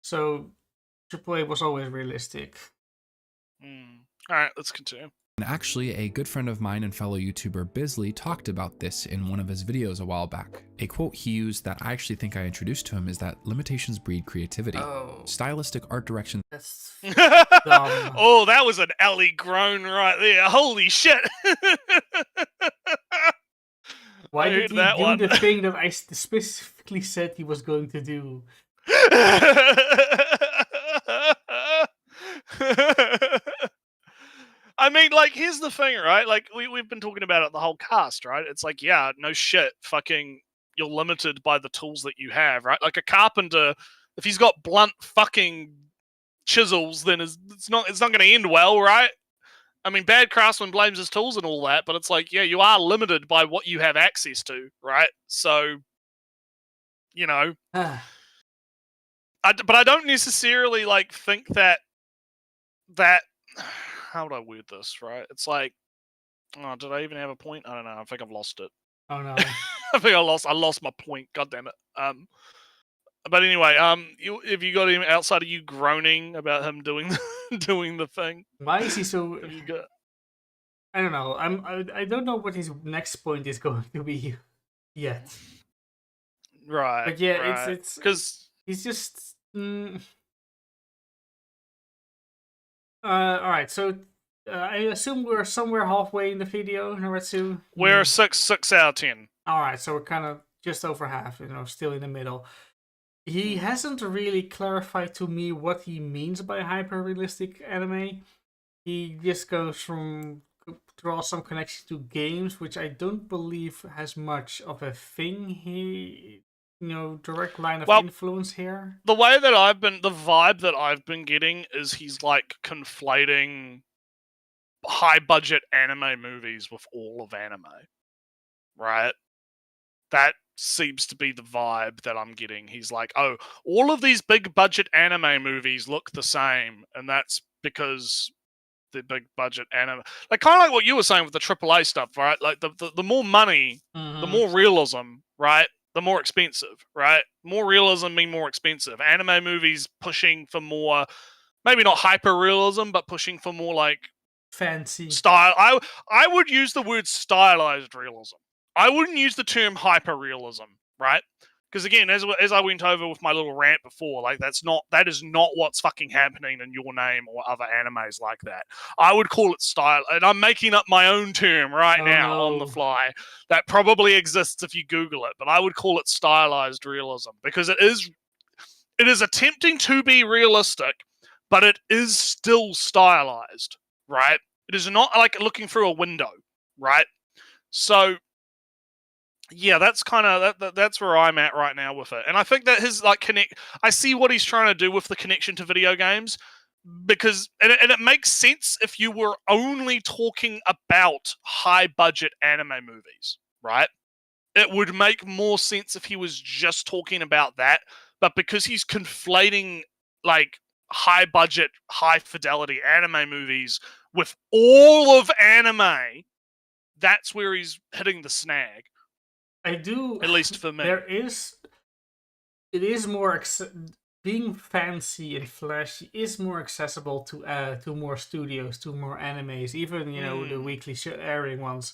So, AAA was always realistic. Alright, let's continue. And actually, a good friend of mine and fellow YouTuber Bisley talked about this in one of his videos a while back. A quote he used that I actually think I introduced to him is that limitations breed creativity. Stylistic art direction. That's oh, that was an Ellie groan right there. Holy shit. Why did he do the thing that I specifically said he was going to do? I mean, like, here's the thing, right? Like, we've been talking about it the whole cast, right? It's like, yeah, no shit, fucking, you're limited by the tools that you have, right? Like, a carpenter, if he's got blunt fucking chisels, then it's not going to end well, right? I mean, bad craftsman blames his tools and all that, but it's like, yeah, you are limited by what you have access to, right? So, you know, but I don't necessarily like think that how would I word this, right? It's like, oh, did I even have a point? I don't know. I think I've lost it. Oh no. I think I lost my point. God damn it. But anyway, have you got him outside of you groaning about him doing doing the thing? Why is he so? Have you got? I don't know. I don't know what his next point is going to be yet. Right. But yeah, right. it's because he's just. All right. So I assume we're somewhere halfway in the video, Naretsu. we're 6 out of 10. All right. So we're kind of just over half. Still in the middle. He hasn't really clarified to me what he means by hyper-realistic anime. He just goes from draw some connection to games, which I don't believe has much of a thing. He, direct line of influence here. The vibe that I've been getting is he's like conflating high-budget anime movies with all of anime, right? That seems to be the vibe that I'm getting. He's like, oh, all of these big budget anime movies look the same, and that's because the big budget anime, like kind of like what you were saying with the AAA stuff, right? Like the more money, the more realism, right? The more expensive, right? More realism mean more expensive. Anime movies pushing for more, maybe not hyper realism, but pushing for more like fancy style. I would use the word stylized realism. I wouldn't use the term hyper realism, right? Because again, as I went over with my little rant before, like that is not what's fucking happening in Your Name or other animes like that. I would call it style, and I'm making up my own term right now on the fly that probably exists if you Google it, but I would call it stylized realism because it is attempting to be realistic, but it is still stylized, right? It is not like looking through a window, right? So yeah, that's kind of that's where I'm at right now with it, and I think that his I see what he's trying to do with the connection to video games, because and it makes sense if you were only talking about high budget anime movies, right? It would make more sense if he was just talking about that, but because he's conflating like high budget, high fidelity anime movies with all of anime, that's where he's hitting the snag. I do, at least for me. It is more being fancy and flashy is more accessible to more studios, to more animes, even the weekly airing ones.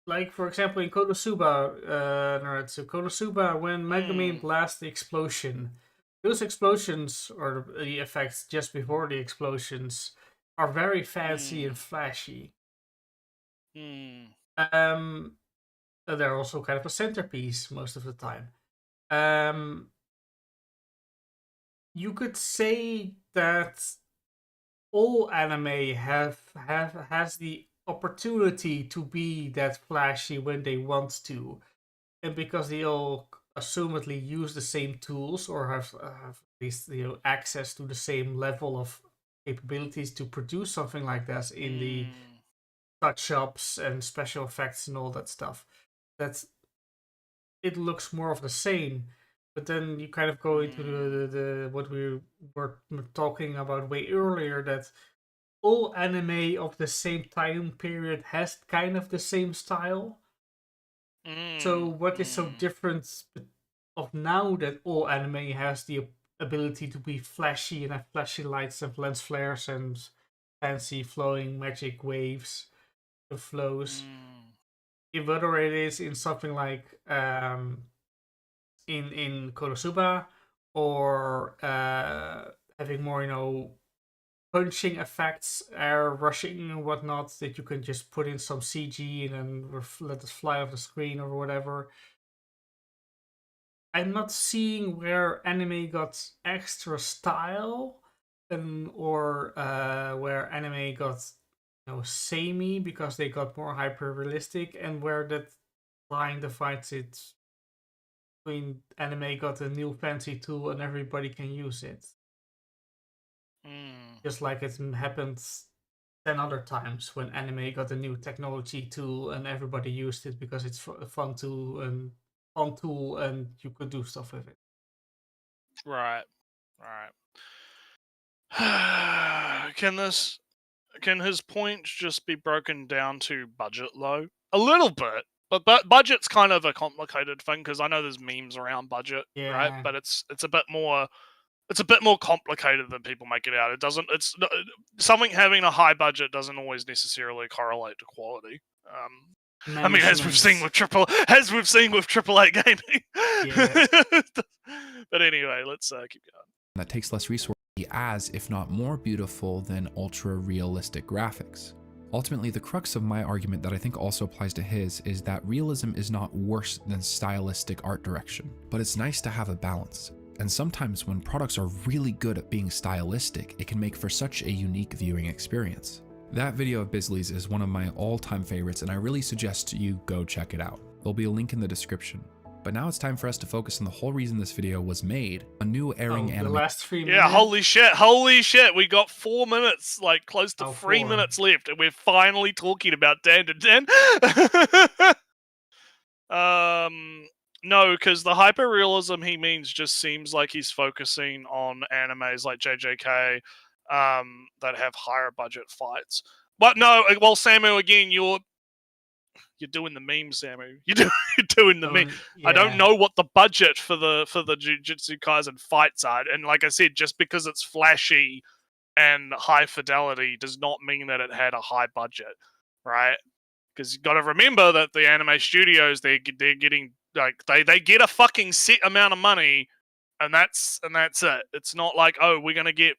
Like for example in Konosuba, Naruto Konosuba, when Megumin blasts the explosion, those explosions or the effects just before the explosions are very fancy and flashy. They're also kind of a centerpiece most of the time. You could say that all anime has the opportunity to be that flashy when they want to, and because they all assumedly use the same tools or have at least access to the same level of capabilities to produce something like that in the touch-ups and special effects and all that stuff. It looks more of the same, but then you kind of go into the what we were talking about way earlier, that all anime of the same time period has kind of the same style. So what is so different of now that all anime has the ability to be flashy and have flashy lights and lens flares and fancy flowing magic waves and flows? Whether it is in something like in Konosuba, or having more punching effects, air rushing and whatnot, that you can just put in some CG and then let it fly off the screen or whatever. I'm not seeing where anime got extra style, or where anime got samey because they got more hyper realistic, and where that line divides it between anime got a new fancy tool and everybody can use it. Just like it happened 10 other times when anime got a new technology tool and everybody used it because it's a fun tool and you could do stuff with it. Right. Can his point just be broken down to budget low? A little bit, but budget's kind of a complicated thing because I know there's memes around budget, right? But it's a bit more complicated than people make it out. It's something having a high budget doesn't always necessarily correlate to quality. I mean, as we've seen with AAA gaming. Yeah. But anyway, let's keep going. That takes less resources, as if not more beautiful than ultra realistic graphics. Ultimately, the crux of my argument that I think also applies to his is that realism is not worse than stylistic art direction, but it's nice to have a balance. And sometimes when products are really good at being stylistic, it can make for such a unique viewing experience. That video of Bisley's is one of my all-time favorites, and I really suggest you go check it out. There'll be a link in the description. But now it's time for us to focus on the whole reason this video was made, a new airing anime. The last 3 minutes? Yeah, holy shit, we got 4 minutes, like close to 3 minutes left, and we're finally talking about DanDaDan. No, because the hyper-realism he means just seems like he's focusing on animes like JJK that have higher budget fights. But no, well, Samu, again, you're doing the meme, Samu. You're doing the meme. Yeah. I don't know what the budget for the Jujutsu Kaisen fights are, and like I said, just because it's flashy and high fidelity does not mean that it had a high budget, right? Because you got to remember that the anime studios they're getting like they get a fucking set amount of money, and that's it. It's not like, oh, we're gonna get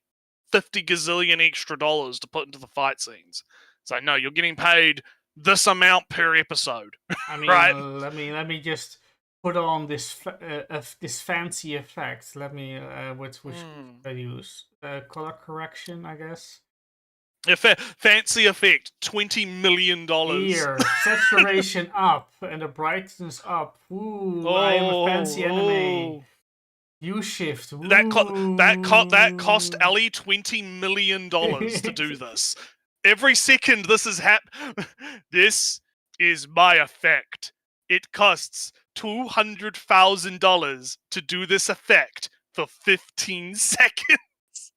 50 gazillion extra dollars to put into the fight scenes. It's like, no, you're getting paid this amount per episode. I mean, right? Let me just put on this fancy effect. Let me which I use color correction, I guess. Fancy effect, $20 million. Here, saturation up and the brightness up. Ooh, I am a fancy anime. View shift. Ooh. That cost Ali $20 million to do this. Every second this is this is my effect. It costs $200,000 to do this effect for 15 seconds.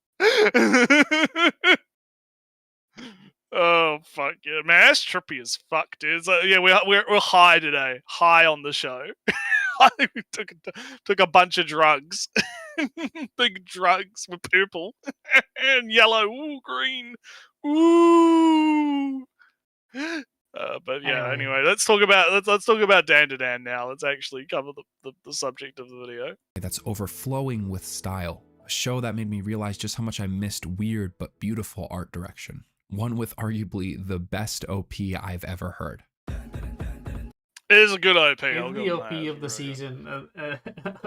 Oh fuck yeah, man! That's trippy as fuck, dude. So, yeah, we're high today, high on the show. We took a bunch of drugs, big drugs with purple and yellow, ooh, green, ooh. But yeah, anyway, let's talk about DanDaDan now. Let's actually cover the subject of the video. That's overflowing with style. A show that made me realize just how much I missed weird but beautiful art direction. One with arguably the best OP I've ever heard. It is a good OP. The OP of the season.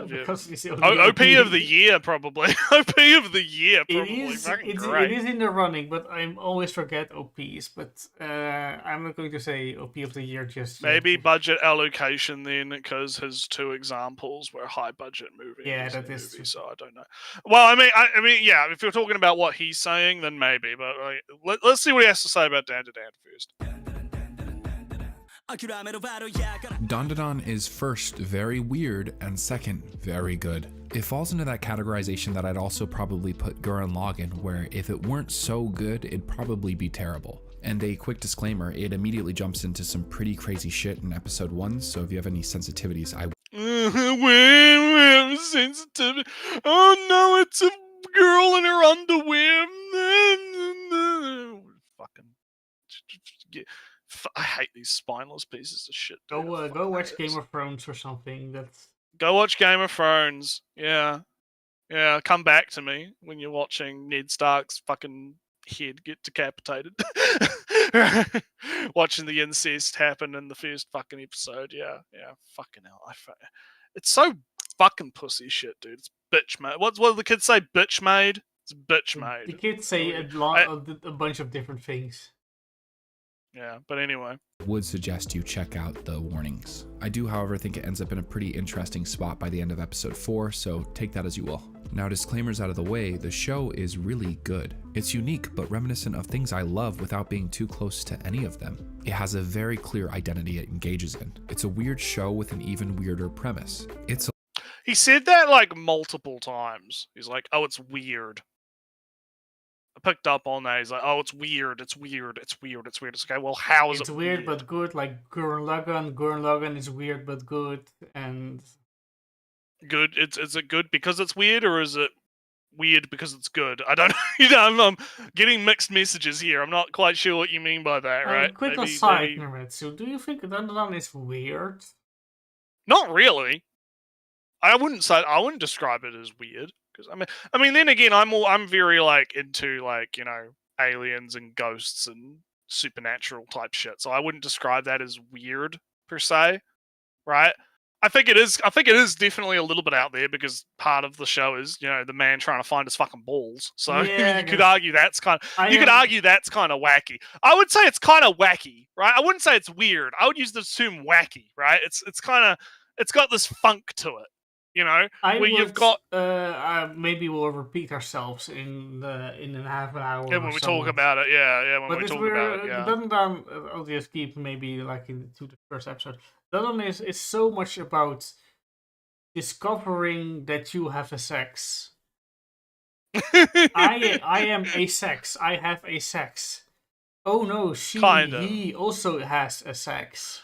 Because it's OP of the year, probably. OP of the year, probably. It is in the running, but I always forget OPs. But I'm not going to say OP of the year just yet. Maybe budget allocation then, because his 2 examples were high budget movies. Yeah, that is true. So I don't know. Well, I mean, yeah. If you're talking about what he's saying, then maybe. But let's see what he has to say about DanDaDan first. DanDaDan is first very weird and second very good. It falls into that categorization that I'd also probably put Gurren Lagann, where if it weren't so good, it'd probably be terrible. And a quick disclaimer, it immediately jumps into some pretty crazy shit in episode 1, so if you have any sensitivities, sensitivity. Oh no, it's a girl in her underwear. Fucking. I hate these spineless pieces of shit. Go watch Game of Thrones or something. Go watch Game of Thrones. Yeah. Come back to me when you're watching Ned Stark's fucking head get decapitated. Watching the incest happen in the first fucking episode. Yeah. Fucking hell. It's so fucking pussy shit, dude. It's bitch made. What do the kids say? Bitch made. It's bitch made. The kids say a bunch of different things. Yeah, but anyway. Would suggest you check out the warnings. I do, however, think it ends up in a pretty interesting spot by the end of episode 4, so take that as you will. Now, disclaimers out of the way, the show is really good. It's unique, but reminiscent of things I love without being too close to any of them. It has a very clear identity it engages in. It's a weird show with an even weirder premise. He said that like multiple times. He's like, "Oh, it's weird." I picked up on that. He's like, "Oh, it's weird. It's weird. It's weird. It's weird." It's okay. Well, how is it's it weird but good? Like Gurren Lagann is weird but good, and good? Is it good because it's weird, or is it weird because it's good? I don't know. I'm getting mixed messages here. I'm not quite sure what you mean by that, right? Quick aside, Neretsu, do you think DanDaDan is weird? Not really. I wouldn't describe it as weird, because I mean, then again, I'm very like into like, you know, aliens and ghosts and supernatural type shit. So I wouldn't describe that as weird per se, right? I think it is definitely a little bit out there, because part of the show is, you know, the man trying to find his fucking balls. So Yeah, you could argue that's kind of wacky. I would say it's kind of wacky, right? I wouldn't say it's weird. I would use the term wacky, right? It's got this funk to it. You know, you've got maybe we'll repeat ourselves in a half an hour. Yeah, when we talk about it, when we talk about it, yeah. DanDaDan, I'll just keep maybe like into the first episode. DanDaDan is so much about discovering that you have a sex. I am a sex. I have a sex. Oh no, he also has a sex.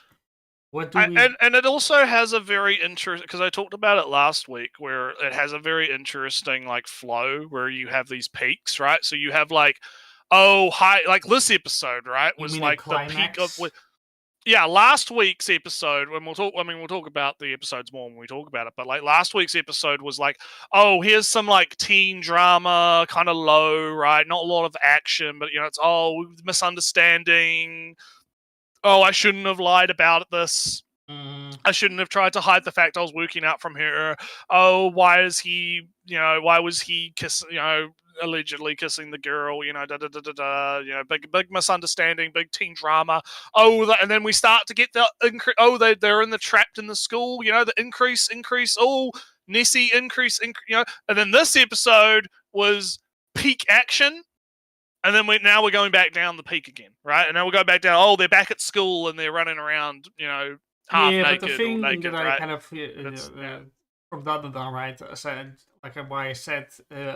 And it also has a very interesting, because I talked about it last week, where it has a very interesting like flow where you have these peaks, right? So you have like, like this episode, right, was like the peak of last week's episode. When we'll talk about the episodes more when we talk about it, but like last week's episode was like, oh, here's some like teen drama, kind of low, right? Not a lot of action, but you know, it's misunderstanding. Oh, I shouldn't have lied about this. I shouldn't have tried to hide the fact I was working out from her. Oh, why was he allegedly kissing the girl? You know, You know, big misunderstanding, big teen drama. And then we start to get they're trapped in the school. You know, the increase. Oh, Nessie increase. You know, and then this episode was peak action. And then we're going back down the peak again, right? And now we'll go back down. Oh, they're back at school and they're running around, you know, half naked. But the thing or naked, that right? I kind of from DaDaDan, right? I said why I said,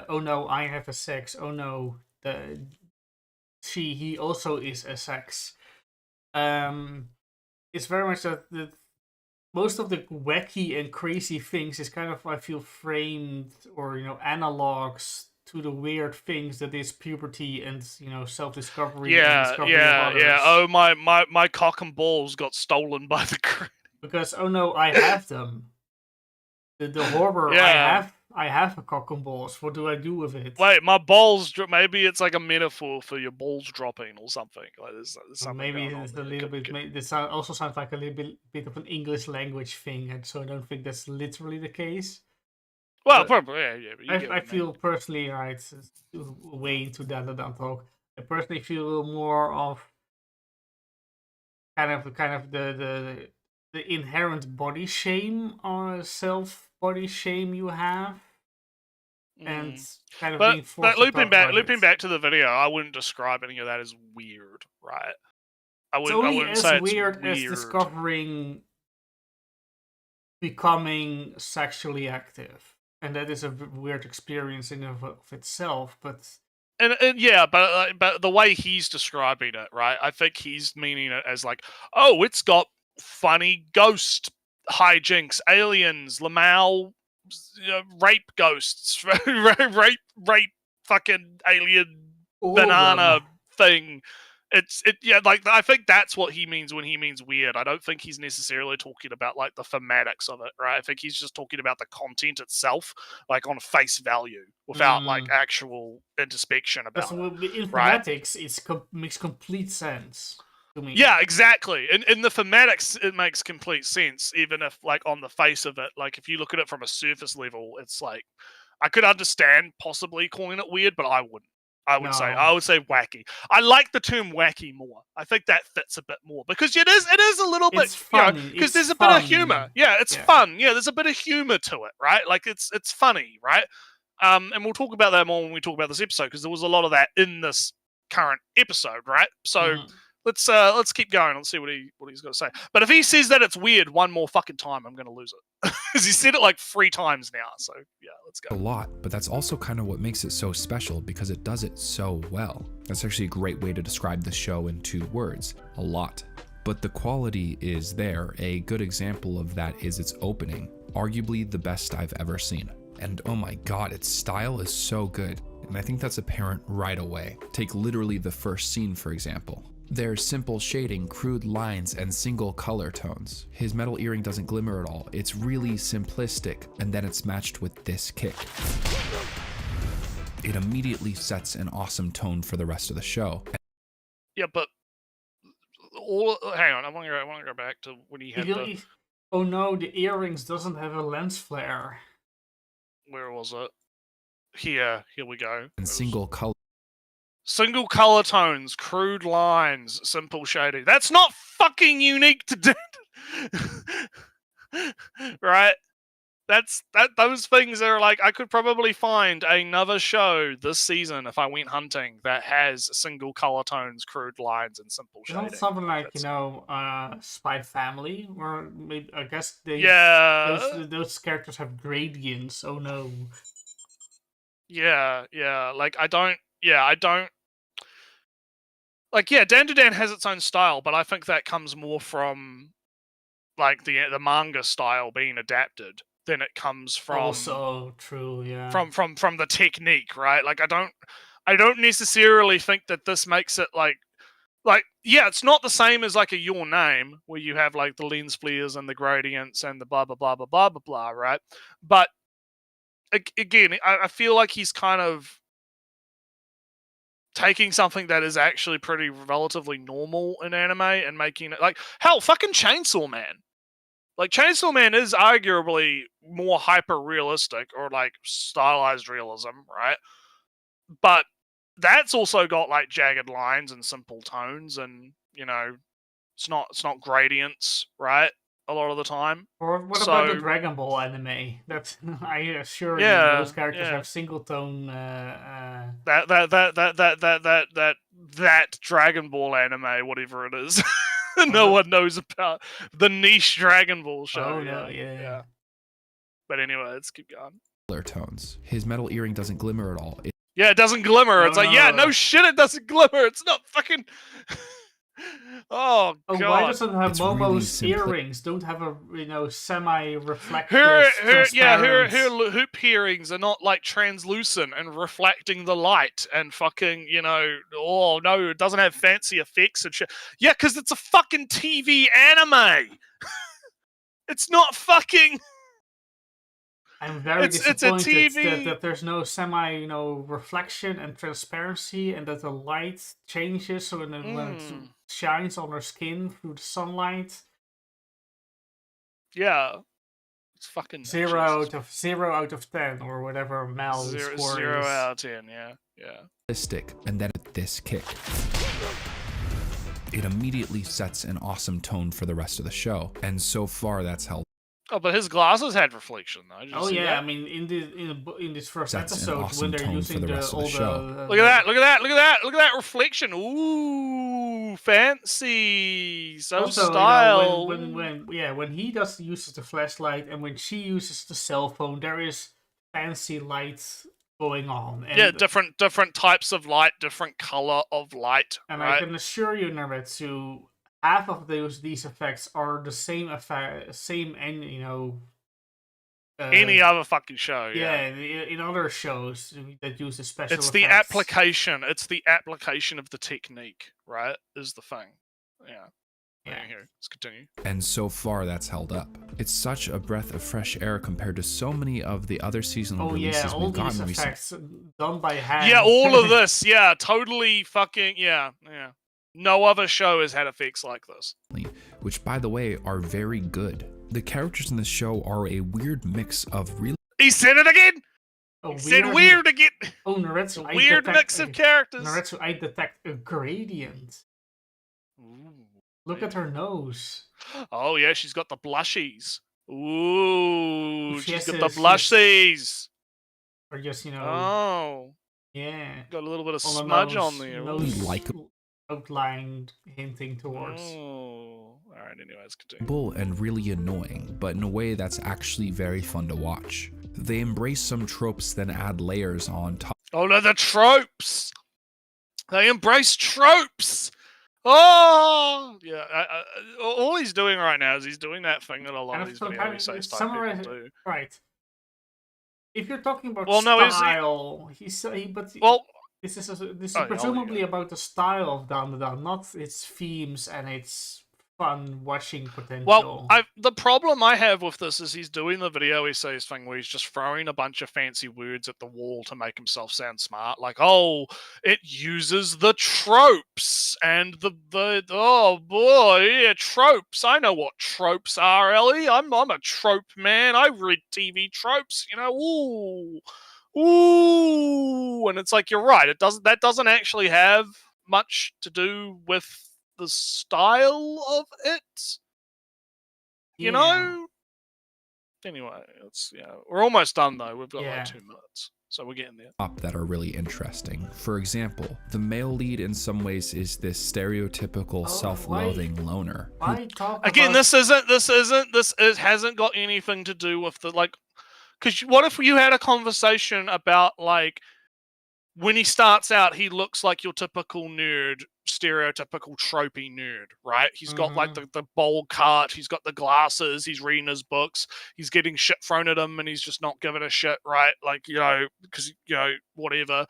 oh no, I have a sex. Oh no, he also is a sex. It's very much that most of the wacky and crazy things is kind of, I feel, framed or, you know, analogs to the weird things that is puberty and, you know, self-discovery. Yeah. Oh, my cock and balls got stolen by the crew. Because, oh no, I have them. The horror, I have a cock and balls. What do I do with it? Wait, my balls maybe it's like a metaphor for your balls dropping or something. Like there's something maybe it's a little bit. This also sounds like a little bit of an English language thing, and so I don't think that's literally the case. Well, probably, yeah. I feel personally, right, way into DaDaDan talk. I personally feel more of kind of the inherent body shame or self body shame you have, and kind of being forced. But looping back to the video, I wouldn't describe any of that as weird, right? I wouldn't say it's weird as discovering becoming sexually active. And that is a weird experience in of itself, but but the way he's describing it, right? I think he's meaning it as like, oh, it's got funny ghost hijinks, aliens, Lamau, rape ghosts, rape fucking alien banana thing. I think that's what he means when he means weird. I don't think he's necessarily talking about like the thematics of it, right? I think he's just talking about the content itself, like on face value, without like actual introspection about it. In thematics, it makes complete sense to me. Yeah, exactly. In the thematics, it makes complete sense, even if like on the face of it, like if you look at it from a surface level, it's like I could understand possibly calling it weird, but I wouldn't. I would say wacky. I like the term wacky more. I think that fits a bit more because it is a little bit funny because there's a bit of humor. Yeah, it's fun. Yeah, there's a bit of humor to it, right? Like it's funny, right? And we'll talk about that more when we talk about this episode, because there was a lot of that in this current episode, right? So let's keep going. Let's see what he's got to say. But if he says that it's weird one more fucking time, I'm gonna lose it, because he said it like 3 times now. So yeah, let's go. A lot, but that's also kind of what makes it so special, because it does it so well. That's actually a great way to describe the show in 2 words: a lot. But the quality is there. A good example of that is its opening, arguably the best I've ever seen. And oh my god, its style is so good, and I think that's apparent right away. Take literally the first scene, for example. There's simple shading, crude lines, and single color tones. His metal earring doesn't glimmer at all. It's really simplistic, and then it's matched with this kick. It immediately sets an awesome tone for the rest of the show. Yeah, but hang on, I want to go back to when he had Oh no, the earrings doesn't have a lens flare. Where was it? Here we go. And single color tones, crude lines, simple shading. That's not fucking unique to DanDaDan. Right? Those things are like, I could probably find another show this season if I went hunting that has single color tones, crude lines, and simple shading. Isn't something like, Spy Family, where maybe, I guess those characters have gradients. Oh no. Yeah. Like I don't. Like, yeah, DanDaDan has its own style, but I think that comes more from like the manga style being adapted than it comes from. Also true, yeah. From the technique, right? Like I don't necessarily think that this makes it like yeah, it's not the same as like a Your Name where you have like the lens flares and the gradients and the blah blah blah blah blah blah blah, right? But again, I feel like he's kind of taking something that is actually pretty relatively normal in anime and making it like, hell, fucking Chainsaw Man. Like, Chainsaw Man is arguably more hyper realistic or like stylized realism, right? But that's also got like jagged lines and simple tones, and it's not gradients, right? A lot of the time. Or what about the Dragon Ball anime? That's I assure you, those characters have single tone. That Dragon Ball anime, whatever it is, no one knows about the niche Dragon Ball show. Oh no, yeah. But anyway, let's keep going. Color tones. His metal earring doesn't glimmer at all. It doesn't glimmer. It's like, no shit, it doesn't glimmer. It's not fucking. Oh god! Why doesn't have Momo's earrings? Don't have a semi-reflective. Her hoop earrings are not like translucent and reflecting the light and fucking Oh no, it doesn't have fancy effects and shit. Yeah, because it's a fucking TV anime. It's not fucking. I'm very disappointed that there's no reflection and transparency, and that the light changes so when it shines on her skin through the sunlight. Yeah, it's fucking 0 out of 10 or whatever Mal's score is. 0 out of 10. Yeah. Stick, and then this kick. It immediately sets an awesome tone for the rest of the show, and so far that's held. Oh, but his glasses had reflection though. Oh yeah, I mean in this first episode awesome when they're using the rest of the show. Look at that reflection. Ooh, fancy. So also, style. When he uses the flashlight and when she uses the cell phone, there is fancy lights going on. And, different types of light, different color of light. And right? I can assure you, Naretsu, half of these effects are the same any other fucking show. Yeah, in other shows that use the special effects. It's the application of the technique, right? Is the thing. Yeah. Here, let's continue. And so far that's held up. It's such a breath of fresh air compared to so many of the other seasonal releases we've gotten recently. Effects done by hand. Yeah, all of this. Yeah, totally fucking yeah. No other show has had effects like this. Which, by the way, are very good. The characters in this show are a weird mix of real. He said it again! He said weird again! Oh, Naretsu, weird mix of characters. Naretsu, I detect a gradient. Ooh, look at her nose. Oh, yeah, she's got the blushies. Ooh, she's got the blushies. or just Oh, yeah, got a little bit of on the smudge on there. nose Like- outline hinting towards. Oh, all right. Anyways, continue. and really annoying, but in a way that's actually very fun to watch. They embrace some tropes, then add layers on top Oh no, the tropes. They embrace tropes. Oh, yeah. All he's doing right now is he's doing that thing that a lot of these video essays type people do. Right. If you're talking about Well, no, style, Well, this is I'll presumably about the style of DanDaDan, not its themes and its fun watching potential. well, the problem I have with this is he's doing the video essays thing where he's just throwing a bunch of fancy words at the wall to make himself sound smart. Like, oh, it uses the tropes and the oh boy, yeah, tropes. I know what tropes are, Ellie. I'm a trope man. I read TV tropes. Ooh, and it's like, you're right. That doesn't actually have much to do with the style of it, you know. Anyway, we're almost done though. We've got like 2 minutes, so we're getting there. That are really interesting. For example, the male lead in some ways is this stereotypical self-loathing loner. Again, this hasn't got anything to do with the because what if you had a conversation about like, when he starts out, he looks like your typical nerd, stereotypical tropey nerd, right? He's got like the bowl cut, he's got the glasses, he's reading his books, he's getting shit thrown at him, and he's just not giving a shit, right? Like, because, whatever.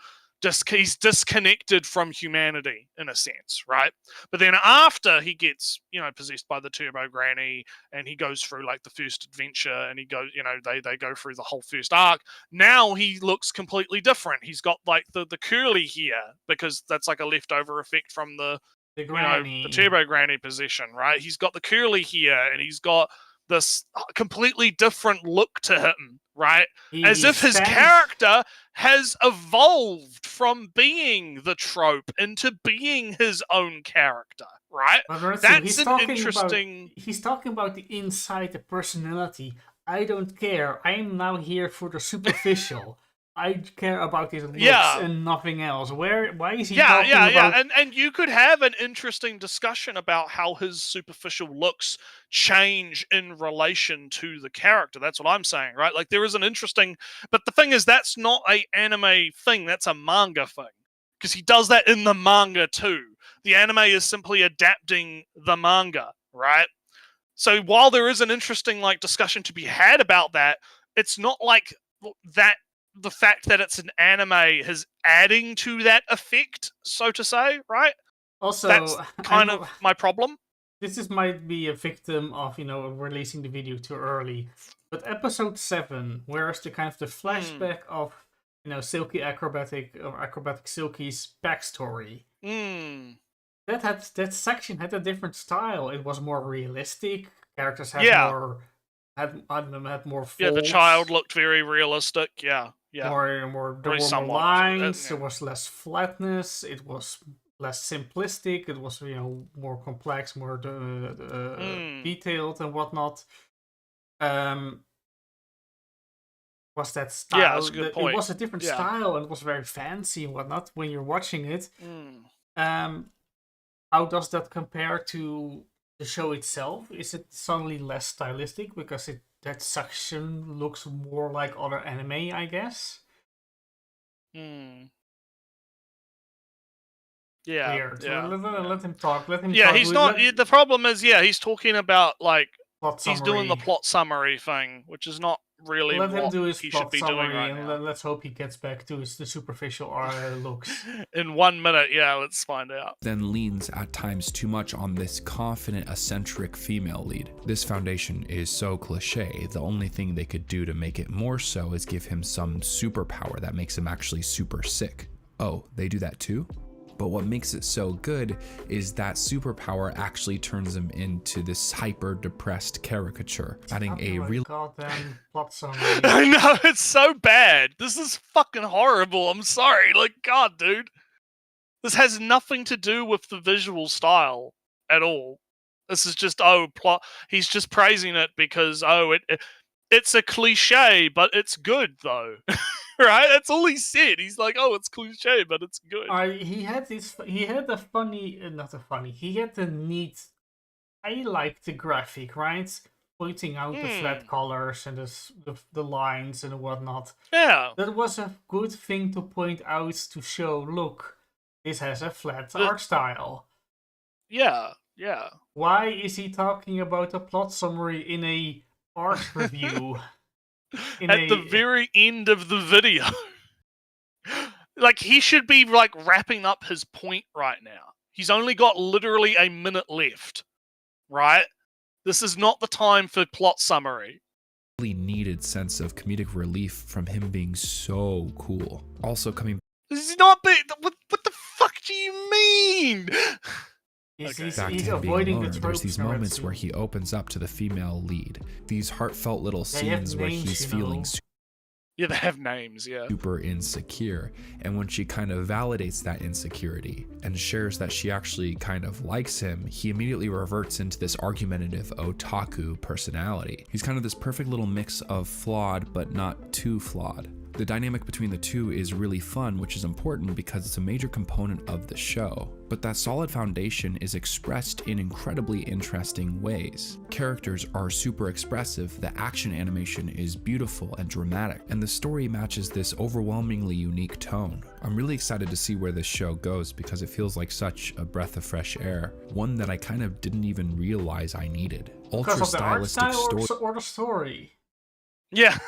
He's disconnected from humanity in a sense, right? But then after he gets, possessed by the Turbo Granny, and he goes through like the first adventure, and he goes, they go through the whole first arc. Now he looks completely different. He's got like the curly hair, because that's like a leftover effect from the Turbo Granny possession, right? He's got the curly hair, and he's got this completely different look to him, right? As if his character has evolved from being the trope into being his own character, right? That's an interesting... He's talking about the inside, the personality. I don't care. I'm now here for the superficial. I care about his looks and nothing else. Why is he talking about... And you could have an interesting discussion about how his superficial looks change in relation to the character. That's what I'm saying, right? Like, there is an interesting... But the thing is, that's not an anime thing. That's a manga thing. Because he does that in the manga too. The anime is simply adapting the manga, right? So while there is an interesting discussion to be had about that, it's not like that... The fact that it's an anime is adding to that effect, so to say, right? Also, that's kind of my problem. Might be a victim of, releasing the video too early. But episode 7, whereas the kind of the flashback of, Silky Acrobatic Silky's backstory. That section had a different style. It was more realistic. Characters had more folds. Yeah, the child looked very realistic. Yeah. There were more lines. There was less flatness. It was less simplistic. It was more complex, more detailed and whatnot. Was that style? Yeah, that's a good point. It was a different style, and it was very fancy and whatnot when you're watching it. How does that compare to the show itself? Is it suddenly less stylistic because that section looks more like other anime, I guess? Yeah. Weird. Let him talk. He's not... The problem is, he's talking about, he's doing the plot summary thing, which is not really let him what do his he plot should be summary, doing right and now. let's hope he gets back to the superficial looks. In 1 minute, let's find out. Then leans at times too much on this confident, eccentric female lead. This foundation is so cliche, the only thing they could do to make it more so is give him some superpower that makes him actually super sick. Oh, they do that too? But what makes it so good is that superpower actually turns him into this hyper-depressed caricature, adding a real goddamn plot summary. I know, it's so bad. This is fucking horrible. I'm sorry. God, dude. This has nothing to do with the visual style at all. This is just, plot. He's just praising it because, it's a cliche, but it's good, though. Right? That's all he said. He's like, oh, it's cliche, but it's good. He had the funny, not the funny. He had the neat. I like the graphic, right? Pointing out the flat colors and the lines and whatnot. Yeah. That was a good thing to point out to show. Look, this has a flat art style. Yeah. Yeah. Why is he talking about a plot summary in a art review? At the very end of the video. Like, he should be, like, wrapping up his point right now. He's only got literally a minute left, right? This is not the time for plot summary. Really needed sense of comedic relief from him being so cool. Also coming. This is not big. What the fuck do you mean? He's avoiding the tropes. There's these moments where he opens up to the female lead. These heartfelt little scenes where he's feeling yeah, they have names, yeah. super insecure. And when she kind of validates that insecurity and shares that she actually kind of likes him, he immediately reverts into this argumentative otaku personality. He's kind of this perfect little mix of flawed, but not too flawed. The dynamic between the two is really fun, which is important because it's a major component of the show. But that solid foundation is expressed in incredibly interesting ways. Characters are super expressive, the action animation is beautiful and dramatic, and the story matches this overwhelmingly unique tone. I'm really excited to see where this show goes because it feels like such a breath of fresh air, one that I kind of didn't even realize I needed. Ultra stylistic story or the story. Yeah.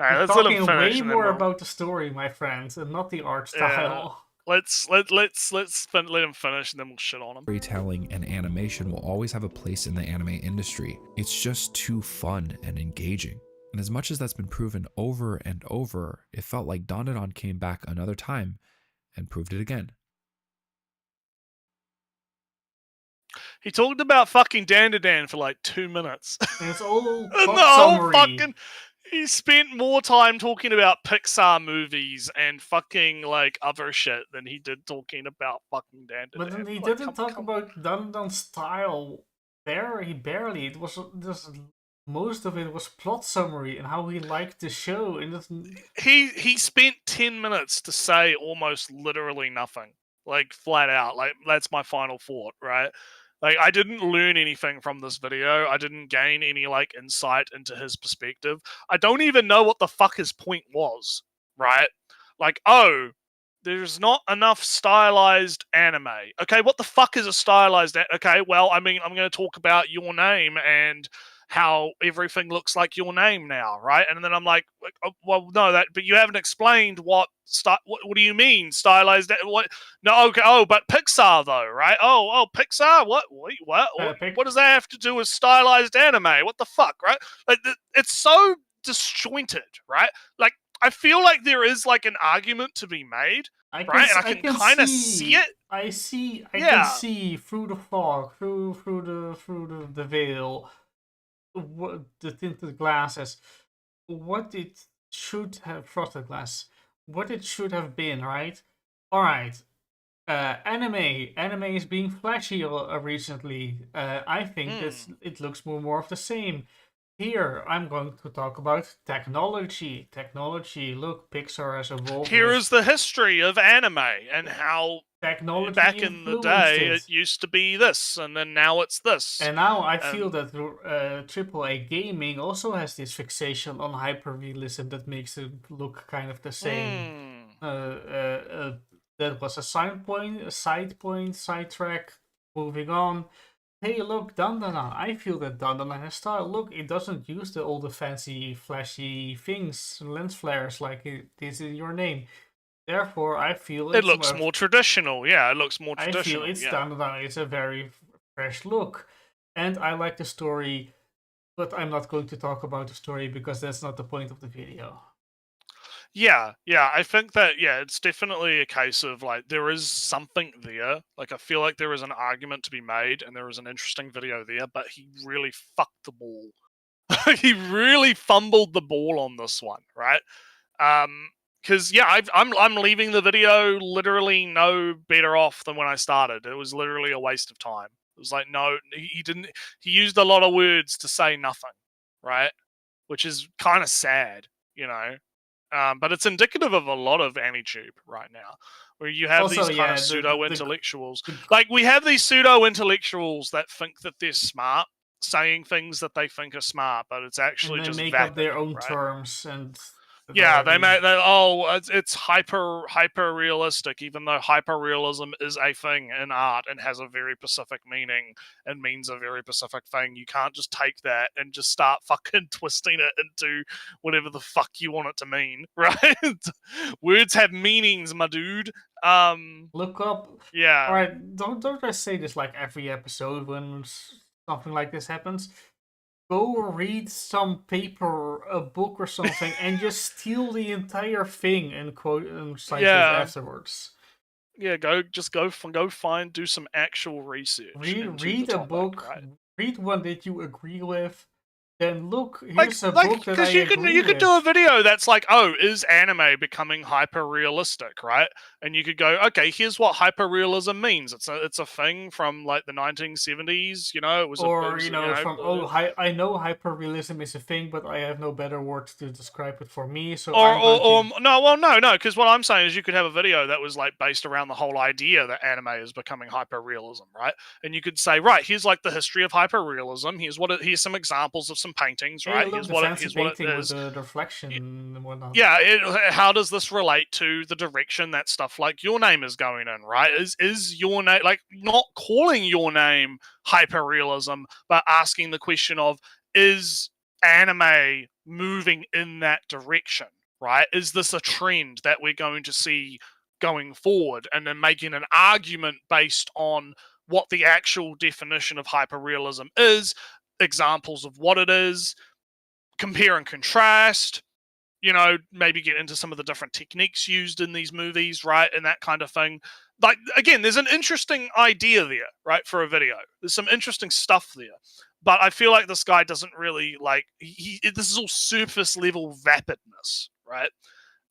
All right, let's let him finish. Way more about the story, my friends, and not the art style. Let's let him finish, and then we'll shit on him. Storytelling and animation will always have a place in the anime industry. It's just too fun and engaging. And as much as that's been proven over and over, it felt like DanDaDan came back another time and proved it again. He talked about fucking DanDaDan for like 2 minutes. And it's all fucking. He spent more time talking about Pixar movies and fucking like other shit than he did talking about fucking DanDaDan. But then he didn't talk about DanDaDan's style there. He barely. It was just most of it was plot summary and how he liked the show. And he spent 10 minutes to say almost literally nothing, like flat out. Like that's my final thought, right? Like, I didn't learn anything from this video. I didn't gain any, like, insight into his perspective. I don't even know what the fuck his point was, right? Like, oh, there's not enough stylized anime. Okay, what the fuck is a stylized okay, well, I mean, I'm going to talk about Your Name and how everything looks like Your Name now, right? And then I'm like oh, well, no, but you haven't explained what do you mean stylized? What? No, okay. Oh, but Pixar though, right? Oh, Pixar. What? Wait, what? What does that have to do with stylized anime? What the fuck, right? Like, it's so disjointed, right? Like, I feel like there is like an argument to be made, right? And I can kind of see it. I can see through the fog, through the veil. What the tinted glasses, what it should have frosted glass, what it should have been, right? All right, anime is being flashy recently. I think it looks more of the same. Here, I'm going to talk about technology. Look, Pixar has evolved. Here is the history of anime and how technology back in the day it used to be this, and then now it's this. And now I feel that AAA gaming also has this fixation on hyper-realism that makes it look kind of the same. That was a side point, sidetrack. Moving on. Hey, look, DanDaDan. I feel that DanDaDan has style. Look, it doesn't use all the fancy, flashy things, lens flares like it is in Your Name. Therefore, I feel it looks more traditional. Yeah, it looks more traditional. I feel it's DanDaDan. It's a very fresh look. And I like the story, but I'm not going to talk about the story because that's not the point of the video. Yeah, I think that, it's definitely a case of, like, there is something there. Like, I feel like there is an argument to be made, and there is an interesting video there, but he really fucked the ball. He really fumbled the ball on this one, right? Because, I'm leaving the video literally no better off than when I started. It was literally a waste of time. It was like, no, he used a lot of words to say nothing, right? Which is kind of sad, you know? But it's indicative of a lot of AniTube right now, where you have these kind of pseudo-intellectuals. Like, we have these pseudo-intellectuals that think that they're smart, saying things that they think are smart, but it's actually just make vapid, up their own right? terms and. Yeah, it's hyper realistic, even though hyper realism is a thing in art and has a very specific meaning and means a very specific thing. You can't just take that and just start fucking twisting it into whatever the fuck you want it to mean, right? Words have meanings, my dude. Look up. Yeah. All right. Don't I say this like every episode when something like this happens? Go read some paper, a book or something, and just steal the entire thing and quote and cite it afterwards. Yeah, go find, do some actual research. Read a book. Right? Read one that you agree with. Then look, here's a book that I agree with. You could do a video that's like, oh, is anime becoming hyper realistic, right? And you could go, okay, here's what hyper realism means. It's a thing from like the 1970s, you know. It was I know hyper realism is a thing, but I have no better words to describe it for me. So no, because what I'm saying is you could have a video that was like based around the whole idea that anime is becoming hyper realism, right? And you could say, right, here's like the history of hyper realism. Here's some examples of some paintings, right? Here's what it is. With the reflection and whatnot. Yeah, how does this relate to the direction that stuff like Your Name is going in, right? Is Your Name, like, not calling Your Name hyperrealism, but asking the question of, is anime moving in that direction, right? Is this a trend that we're going to see going forward? And then making an argument based on what the actual definition of hyperrealism is, examples of what it is, compare and contrast, you know, maybe get into some of the different techniques used in these movies, right? And that kind of thing. Like, again, there's an interesting idea there, right, for a video. There's some interesting stuff there. But I feel like this guy doesn't really, like, this is all surface level vapidness, right?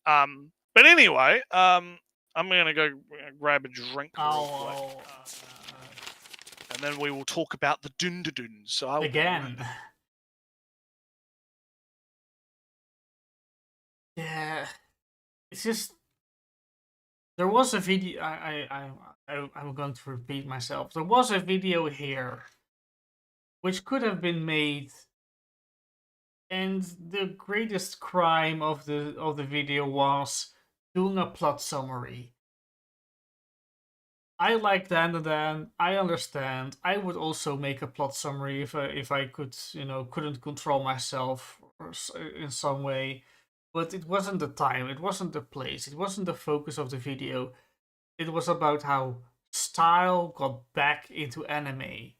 But anyway, I'm going to go grab a drink real quick. And then we will talk about the DanDaDan. So again. Yeah, it's just there was a video. I'm going to repeat myself. There was a video here, which could have been made, and the greatest crime of the video was doing a plot summary. I like DanDaDan. I understand. I would also make a plot summary if I could, couldn't control myself in some way. But it wasn't the time, it wasn't the place, it wasn't the focus of the video. It was about how style got back into anime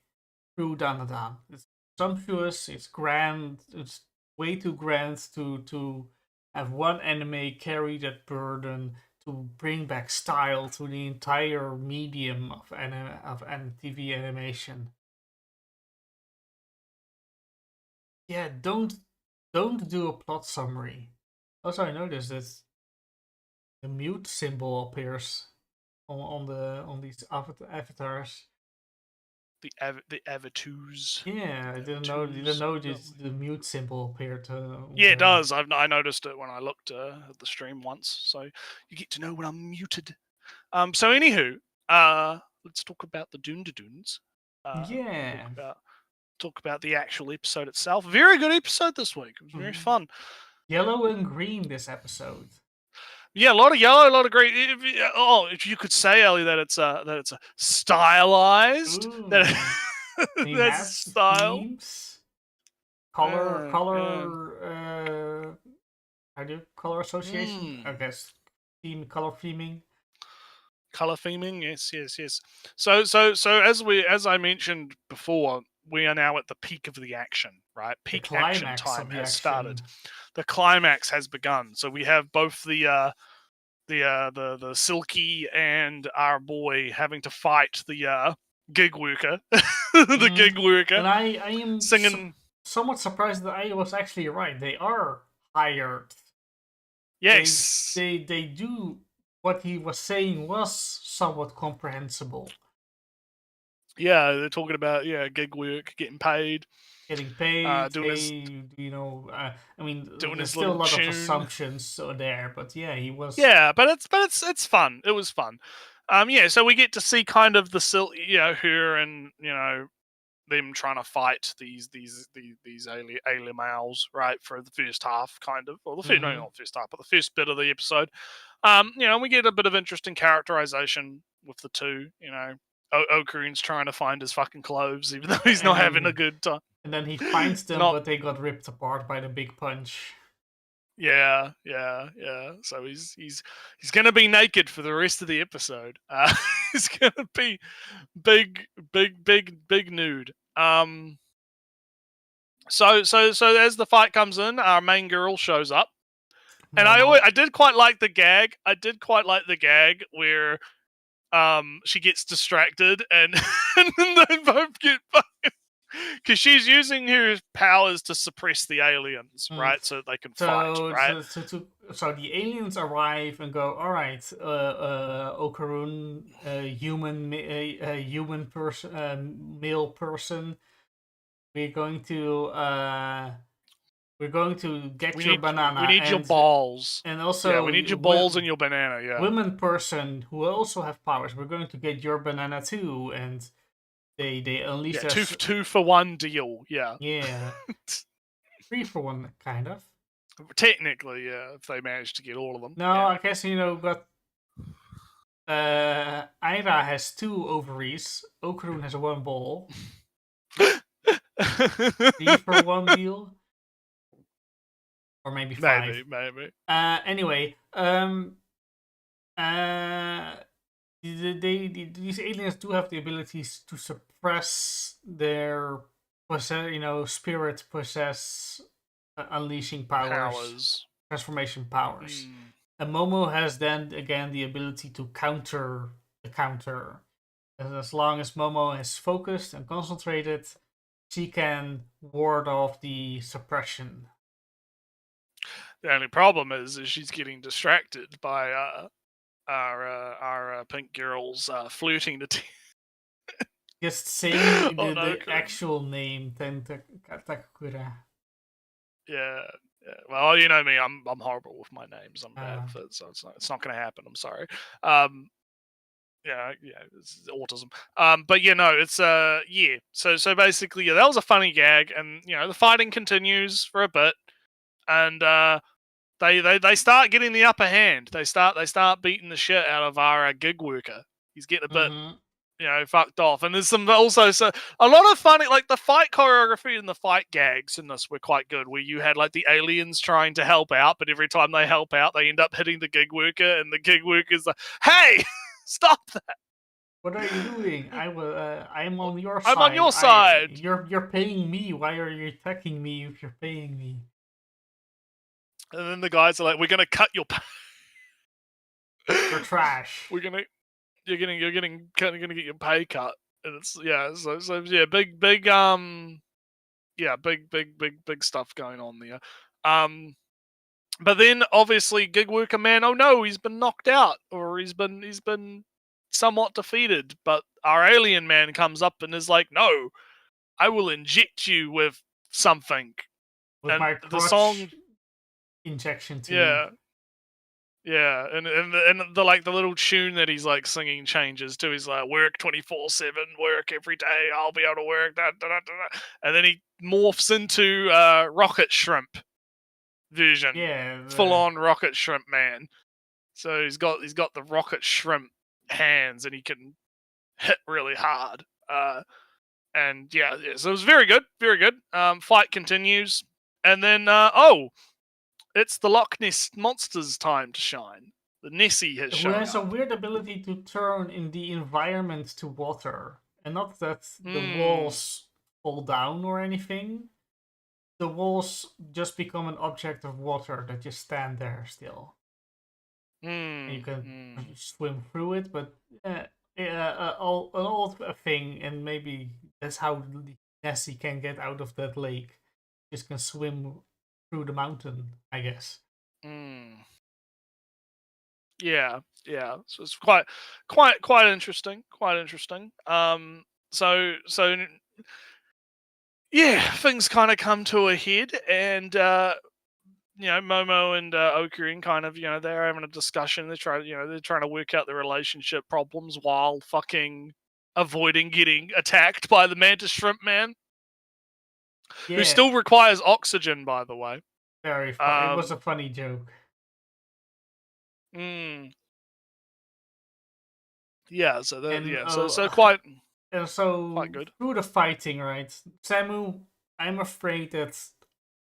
through DanDaDan. It's sumptuous, it's grand, it's way too grand to have one anime carry that burden to bring back style to the entire medium of TV animation. Yeah, don't do a plot summary. Also, I noticed that the mute symbol appears on these avatars. The avatars. Yeah, I didn't notice the mute symbol appeared. Yeah, it does. I noticed it when I looked at the stream once. So you get to know when I'm muted. So anywho, let's talk about the DanDaDans. Yeah. Talk about the actual episode itself. Very good episode this week. It was very fun. Yellow and green this episode. Yeah, a lot of yellow, a lot of green. If you could say, Ellie, that it's a stylized. That that's style. Themes, color. How do you color association? I guess color theming. Color theming, yes. So as I mentioned before, we are now at the peak of the action, right? Peak action time has started. The climax has begun. So we have both the Silky and our boy having to fight the gig worker, the gig worker. And I am singing. Somewhat surprised that I was actually right. They are hired. Yes, they do what he was saying was somewhat comprehensible. Yeah, they're talking about gig work, getting paid, Getting paid, doing his I mean, doing there's his still a little lot of tune. assumptions there, but yeah, he was. Yeah, but it's fun. It was fun. Yeah, so we get to see kind of her and them trying to fight these alien males, right, for the first half, kind of, or the first, no, Mhm. not first half, but the first bit of the episode. We get a bit of interesting characterization with the two. Okarun's trying to find his fucking clothes, even though he's not having a good time. And then he finds He's them, not. but they got ripped apart by the big punch. Yeah. So he's gonna be naked for the rest of the episode. He's gonna be big nude. So as the fight comes in, our main girl shows up, and I did quite like the gag. I did quite like the gag where she gets distracted and and then they both get fucking, because she's using her powers to suppress the aliens, right? So they can fight, right? So the aliens arrive and go, all right, Okarun, human person, male person, we're going to get your banana. We need your balls. And also, we need your balls and your banana. Yeah. Women person who also have powers. We're going to get your banana too, and they unleash their two for one deal. Yeah. Yeah. 3 for 1, kind of. Technically, yeah, if they manage to get all of them. No, I guess got. Aira has 2 ovaries. Okarun has 1 ball. 3 for 1 deal. Or maybe 5. Maybe. Anyway, these aliens do have the abilities to suppress their spirit possess unleashing powers, transformation powers. And Momo has then again the ability to counter the counter. As long as Momo is focused and concentrated, she can ward off the suppression. The only problem is she's getting distracted by our pink girls flirting to just saying the actual name, Tentakura. Yeah. Well, you know me, I'm horrible with my names. I'm bad with it, so it's not going to happen. I'm sorry. Yeah, it's autism. But it's So basically, that was a funny gag, and the fighting continues for a bit, and they start getting the upper hand. They start beating the shit out of our gig worker. He's getting a bit. Fucked off. And there's some also a lot of funny, like the fight choreography and the fight gags in this were quite good, where you had like the aliens trying to help out, but every time they help out, they end up hitting the gig worker, and the gig worker's like, "Hey, stop that! What are you doing? I'm on your side. I'm on your side. You're paying me. Why are you attacking me if you're paying me?" And then the guys are like, "We're gonna cut your pay. You're trash. You're gonna get your pay cut." And it's big stuff going on there. But then obviously gig worker man, oh no, he's been knocked out, or he's been somewhat defeated. But our alien man comes up and is like, "No, I will inject you with something." With my the song injection too. Yeah, and the little tune that he's like singing changes to. He's like, "Work 24/7, work every day. I'll be able to work that." And then he morphs into Rocket Shrimp version. Yeah, full on Rocket Shrimp man. So he's got the Rocket Shrimp hands, and he can hit really hard. And so it was very good, very good. Fight continues, and then it's the Loch Ness Monster's time to shine. The Nessie has shown up. Who has a weird ability to turn in the environment to water. And not that the walls fall down or anything. The walls just become an object of water that just stand there still. And you can swim through it, but an old thing, and maybe that's how Nessie can get out of that lake. Just can swim through the mountain, I guess. Yeah. So it's quite interesting. Quite interesting. yeah, things kind of come to a head, and Momo and Okarine kind of, they're having a discussion. They're trying to work out the relationship problems while fucking avoiding getting attacked by the mantis shrimp man, who still requires oxygen, by the way. Very funny. It was a funny joke. Yeah, so quite good. Through the fighting, right, Samu, I'm afraid that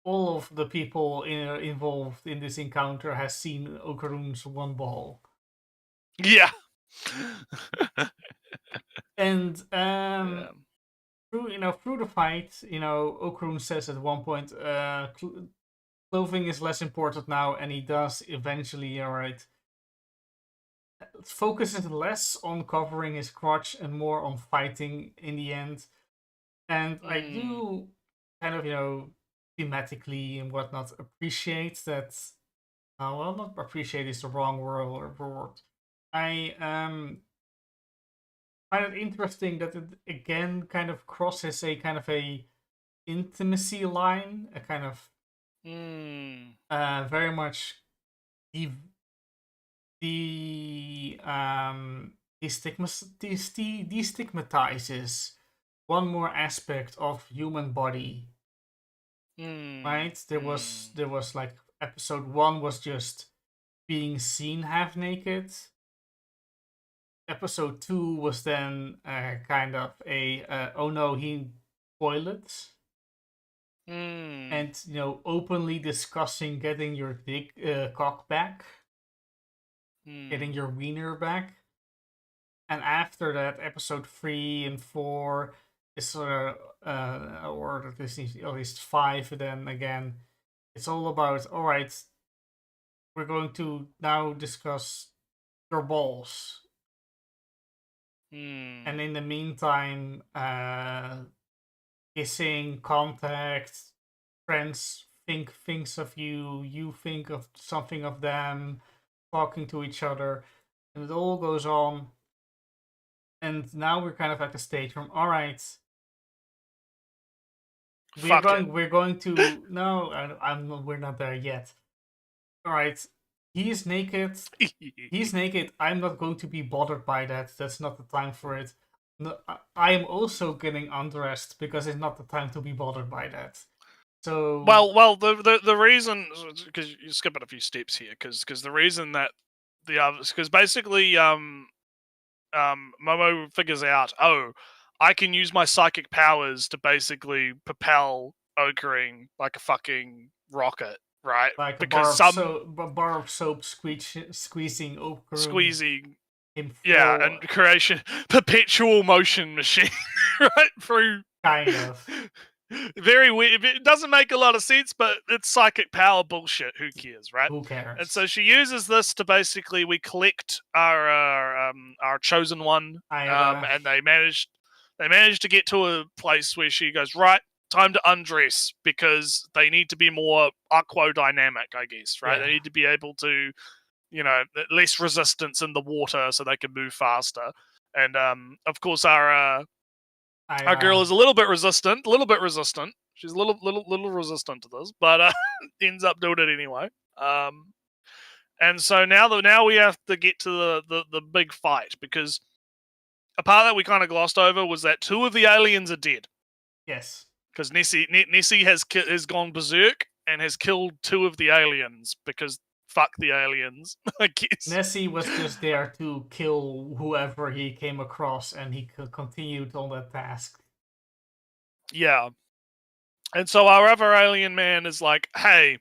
all of the people involved in this encounter has seen Okarune's one ball. Yeah. And through the fight, Okarune says at one point, clothing is less important now, and he does eventually, alright. Focuses less on covering his crotch and more on fighting in the end. And I do kind of, thematically and whatnot appreciate that. Well, not appreciate is the wrong word. I find it interesting that it again kind of crosses a kind of a intimacy line, a kind of very much destigmatizes one more aspect of human body. Right? There was like episode 1 was just being seen half naked. Episode 2 was then kind of a oh no, he toilets. And openly discussing getting your dick cock back. Getting your wiener back. And after that, episode 3 and 4 is sort of, or at least 5, then again, it's all about, alright, we're going to now discuss your balls. And in the meantime, kissing, contact, friends think things of you, you think of something of them, talking to each other, and it all goes on. And now we're kind of at the stage from, all right, we're going to no, we're not there yet. All right, he's naked. He's naked. I'm not going to be bothered by that. That's not the time for it. No, I am also getting undressed because it's not the time to be bothered by that. So well, the reason, because you're skipping a few steps here, because the reason that the others, because basically Momo figures out, oh, I can use my psychic powers to basically propel Okarine like a fucking rocket, right? Like because a bar of soap squeezing Okarine. Squeezing. Yeah, and creation perpetual motion machine, right? Through kind of. Very weird. It doesn't make a lot of sense, but it's psychic power bullshit. Who cares, right? Who cares? And so she uses this to basically we collect our chosen one, and they managed to get to a place where she goes, right, time to undress because they need to be more aquodynamic, I guess, right? Yeah. They need to be able to, less resistance in the water so they can move faster. And of course our girl is a little bit resistant. She's a little resistant to this, but ends up doing it anyway. And so now we have to get to the big fight, because a part that we kind of glossed over was that 2 of the aliens are dead. Yes. Because Nessie has gone berserk and has killed 2 of the aliens because fuck the aliens, I guess. Nessie was just there to kill whoever he came across, and he continued on that task. Yeah. And so our other alien man is like, hey,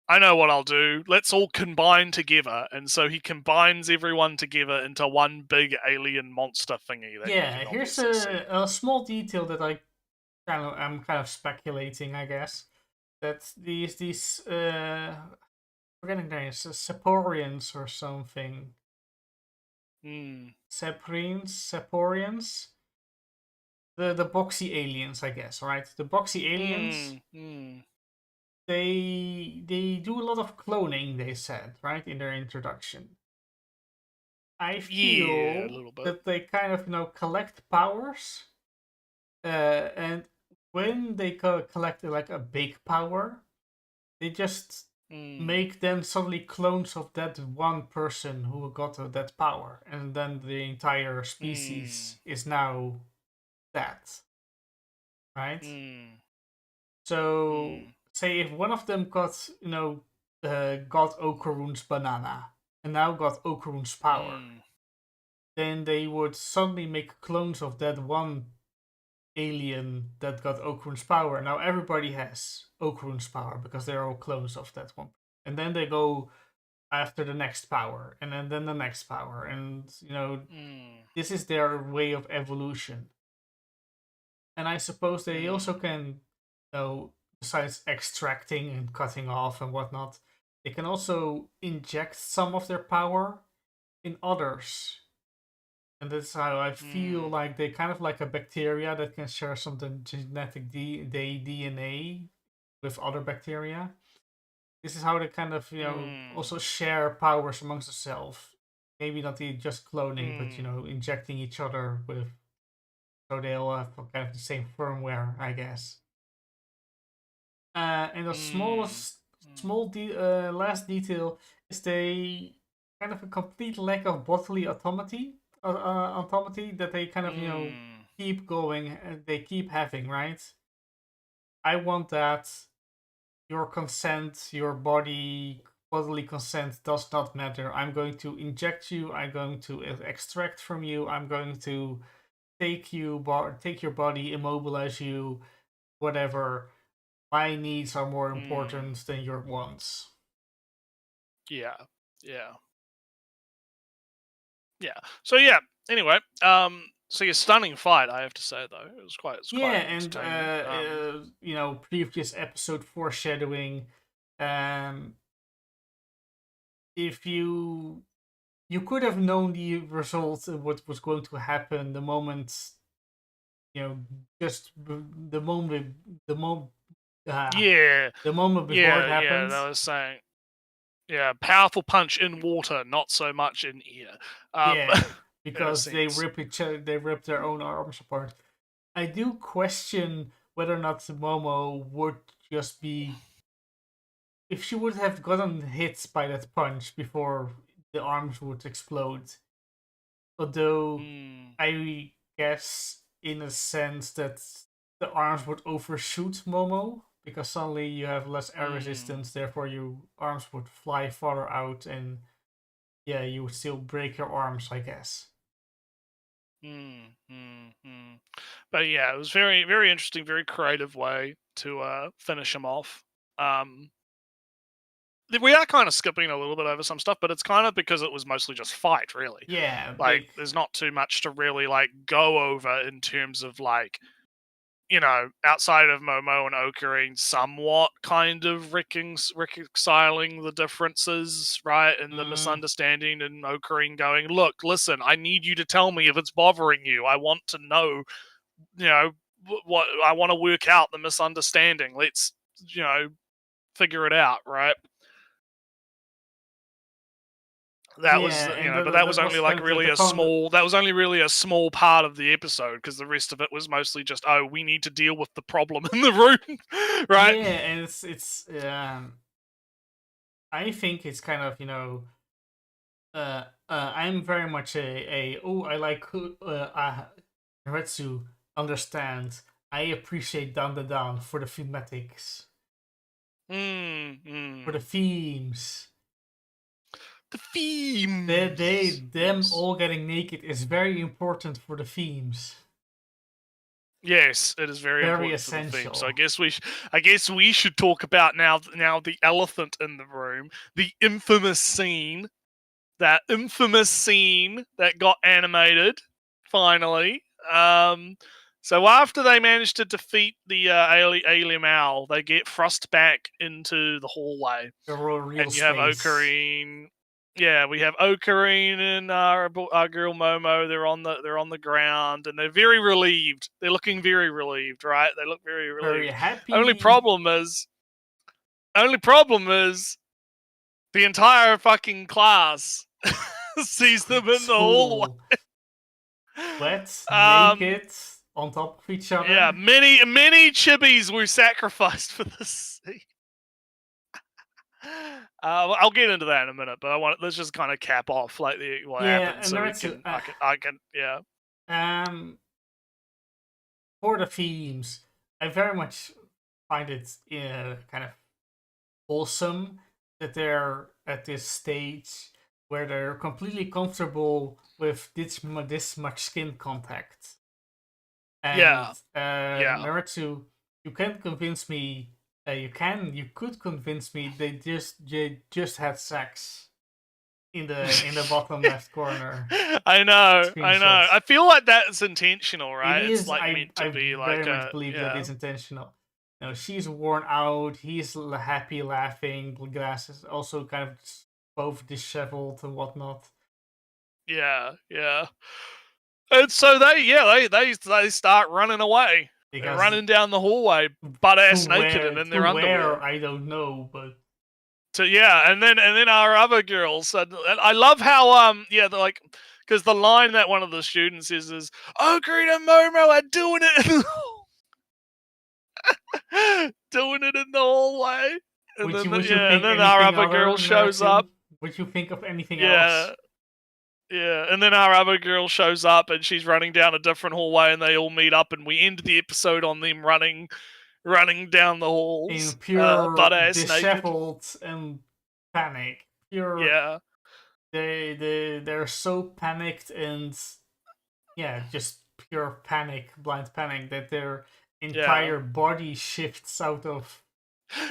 I know what I'll do. Let's all combine together. And so he combines everyone together into one big alien monster thingy. Yeah, here's a small detail that I'm kind of speculating, I guess. That these forgetting their names, Seporians or something. Seporians? The boxy aliens, I guess, right? The boxy aliens, they do a lot of cloning, they said, right, in their introduction. I feel that they kind of, collect powers and when they collect like a big power, they just make them suddenly clones of that one person who got that power, and then the entire species is now that, right? So say if one of them got got Okarun's banana and now got Okarun's power, then they would suddenly make clones of that one alien that got Okarun's power. Now everybody has Okarun's power because they're all clones of that one. And then they go after the next power, and then the next power, and this is their way of evolution. And I suppose they also can, besides extracting and cutting off and whatnot, they can also inject some of their power in others. And that's how I feel like they're kind of like a bacteria that can share some genetic DNA with other bacteria. This is how they kind of, also share powers amongst themselves. Maybe not just cloning, but, injecting each other with, so they all have kind of the same firmware, I guess. And the last detail is they kind of a complete lack of bodily autonomy that they kind of keep going and they keep having, right? I want that. Your consent, your bodily consent does not matter. I'm going to inject you. I'm going to extract from you. I'm going to take your body, immobilize you, whatever. My needs are more important than your wants. Yeah. So yeah. Anyway, so your stunning fight, I have to say though, it was quite. And previous episode foreshadowing. If you could have known the result of what was going to happen the moment, just the moment before it happened. Yeah, I was saying. Yeah, powerful punch in water, not so much in air. Because they rip their own arms apart. I do question whether or not Momo would just be, if she would have gotten hit by that punch before the arms would explode. Although I guess in a sense that the arms would overshoot Momo, because suddenly you have less air resistance, therefore your arms would fly farther out, and yeah, you would still break your arms, I guess. But yeah, it was very, very interesting, very creative way to finish him off. We are kind of skipping a little bit over some stuff, but it's kind of because it was mostly just fight, really. Yeah, like there's not too much to really like go over in terms of like, outside of Momo and Ocarine, somewhat kind of reconciling the differences, right, and the misunderstanding, and Ocarine going, look, listen, I need you to tell me if it's bothering you. I want to know, what I want to work out the misunderstanding. Let's, figure it out, right? That was, but that was only like really a small. That was only really a small part of the episode, because the rest of it was mostly just, we need to deal with the problem in the room, right? Yeah, and it's. I think it's kind of I'm very much I like Retsu understand. I appreciate DanDaDan for the thematics, for the themes. The themes. Them all getting naked is very important for the themes. Yes, it is very important essential. For the theme. So I guess we should talk about now the elephant in the room, the infamous scene, that got animated finally. So after they manage to defeat the alien owl, they get thrust back into the hallway, and you have Ocarine. Yeah, we have Ocarine and our girl Momo. They're on the ground, and they're very relieved. They're looking very relieved, right? They look very relieved. Very happy. Only problem is the entire fucking class sees them in the hallway. Wet, naked, on top of each other. Yeah, many chibis were sacrificed for this scene. I'll get into that in a minute, but let's just kind of cap off like what happened, so I can for the themes, I very much find it kind of wholesome that they're at this stage where they're completely comfortable with this much skin contact. And Naruto, you can't convince me. You could convince me they just had sex in the bottom left corner. I know. I feel like that's intentional, right? It's like meant to be like. I very much believe that it's intentional. You know, she's worn out. He's happy, laughing. Glasses also kind of both disheveled and whatnot. Yeah. And so they start running away. They're running down the hallway, butt ass naked and in their underwear. I don't know, but and then our other girls. I love how they're like, because the line that one of the students is Ogre and Momo are doing it, doing it in the hallway, and then our other girl shows up. Would you think of anything else? Yeah, and then our other girl shows up and she's running down a different hallway and they all meet up and we end the episode on them running down the halls. In pure disheveled and panic. They're so panicked and just pure panic, blind panic that their entire body shifts out of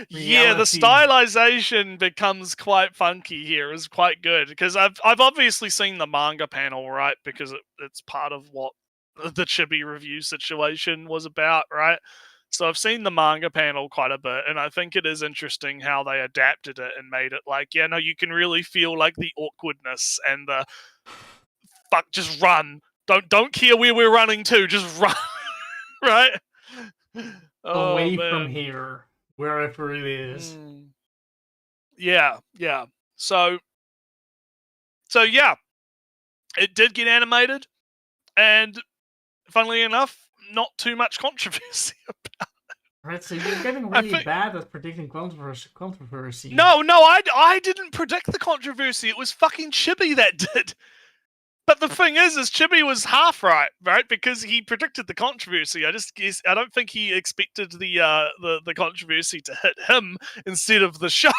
reality. Yeah, the stylization becomes quite funky here. Is quite good because I've obviously seen the manga panel, right? Because it's part of what the chibi review situation was about, right? So I've seen the manga panel quite a bit, and I think it is interesting how they adapted it and made it like, you can really feel like the awkwardness and the just run. Don't care where we're running to, just run, right? Away from here. Wherever it is. Yeah. So it did get animated, and funnily enough, not too much controversy about it. Right, so you're getting really bad at predicting controversy. No, I didn't predict the controversy. It was fucking Chibi that did. But the thing is Chibi was half right, because he predicted the controversy. I don't think he expected the controversy to hit him instead of the show,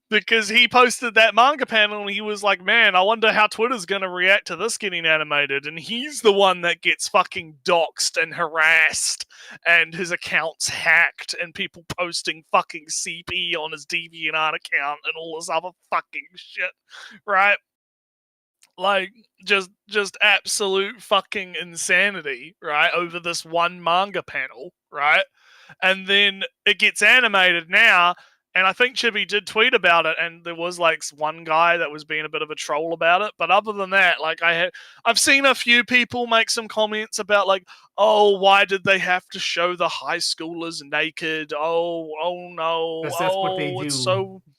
because he posted that manga panel and he was like, "Man, I wonder how Twitter's gonna react to this getting animated." And he's the one that gets fucking doxxed and harassed, and his account's hacked, and people posting fucking CP on his DeviantArt account and all this other fucking shit, right? Like, just absolute fucking insanity, right, over this one manga panel, right? And then it gets animated now, and I think Chibi did tweet about it, and there was, like, one guy that was being a bit of a troll about it, but other than that, like, I've seen a few people make some comments about, like, oh, why did they have to show the high schoolers naked? Oh no. That's what they do.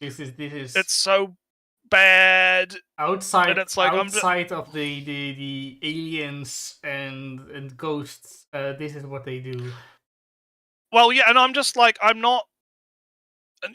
It's so bad outside of the aliens and ghosts. This is what they do. Well, yeah, and I'm just like, I'm not.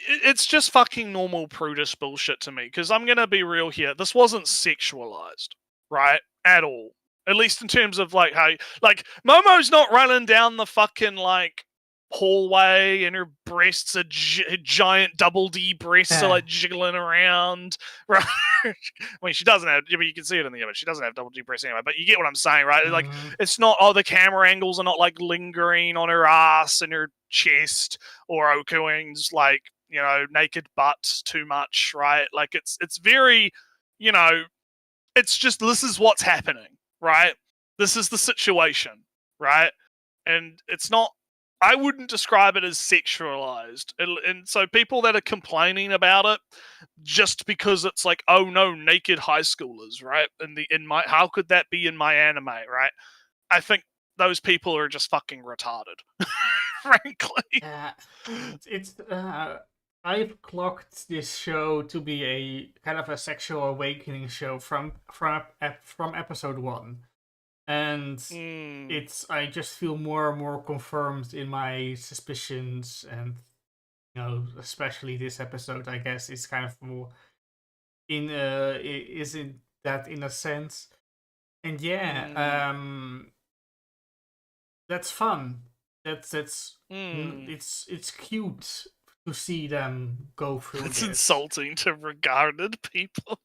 It's just fucking normal prudish bullshit to me, because I'm gonna be real here. This wasn't sexualized, right, at all. At least in terms of like how, like, Momo's not running down the fucking like hallway and her breasts are giant double D breasts are like jiggling around, right? I mean, she doesn't have, you can see it in the image, she doesn't have double D breasts anyway, but you get what I'm saying, right? Like, it's not, the camera angles are not like lingering on her ass and her chest, or Okuing's like, naked butt too much, right? Like, it's very, it's just, this is what's happening, right? This is the situation, right? And it's not, I wouldn't describe it as sexualized. And so people that are complaining about it just because it's like, oh no, naked high schoolers, right? How could that be in my anime, right? I think those people are just fucking retarded, frankly. I've clocked this show to be a kind of a sexual awakening show from episode 1. and I just feel more and more confirmed in my suspicions, and especially this episode, I guess, is kind of more isn't that in a sense, and that's fun. It's cute to see them go through It's this. insulting to regarded people.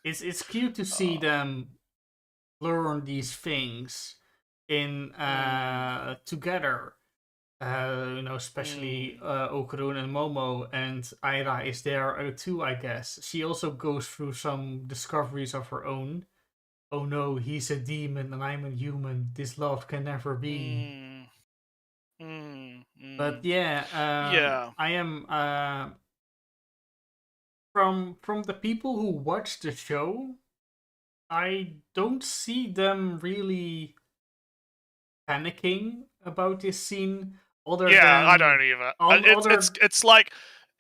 It's cute to see them learn these things in together. Especially Okarun and Momo, and Aira is there too, I guess. She also goes through some discoveries of her own. Oh no, he's a demon and I'm a human. This love can never be. But I am from the people who watch the show, I don't see them really panicking about this scene. I don't either.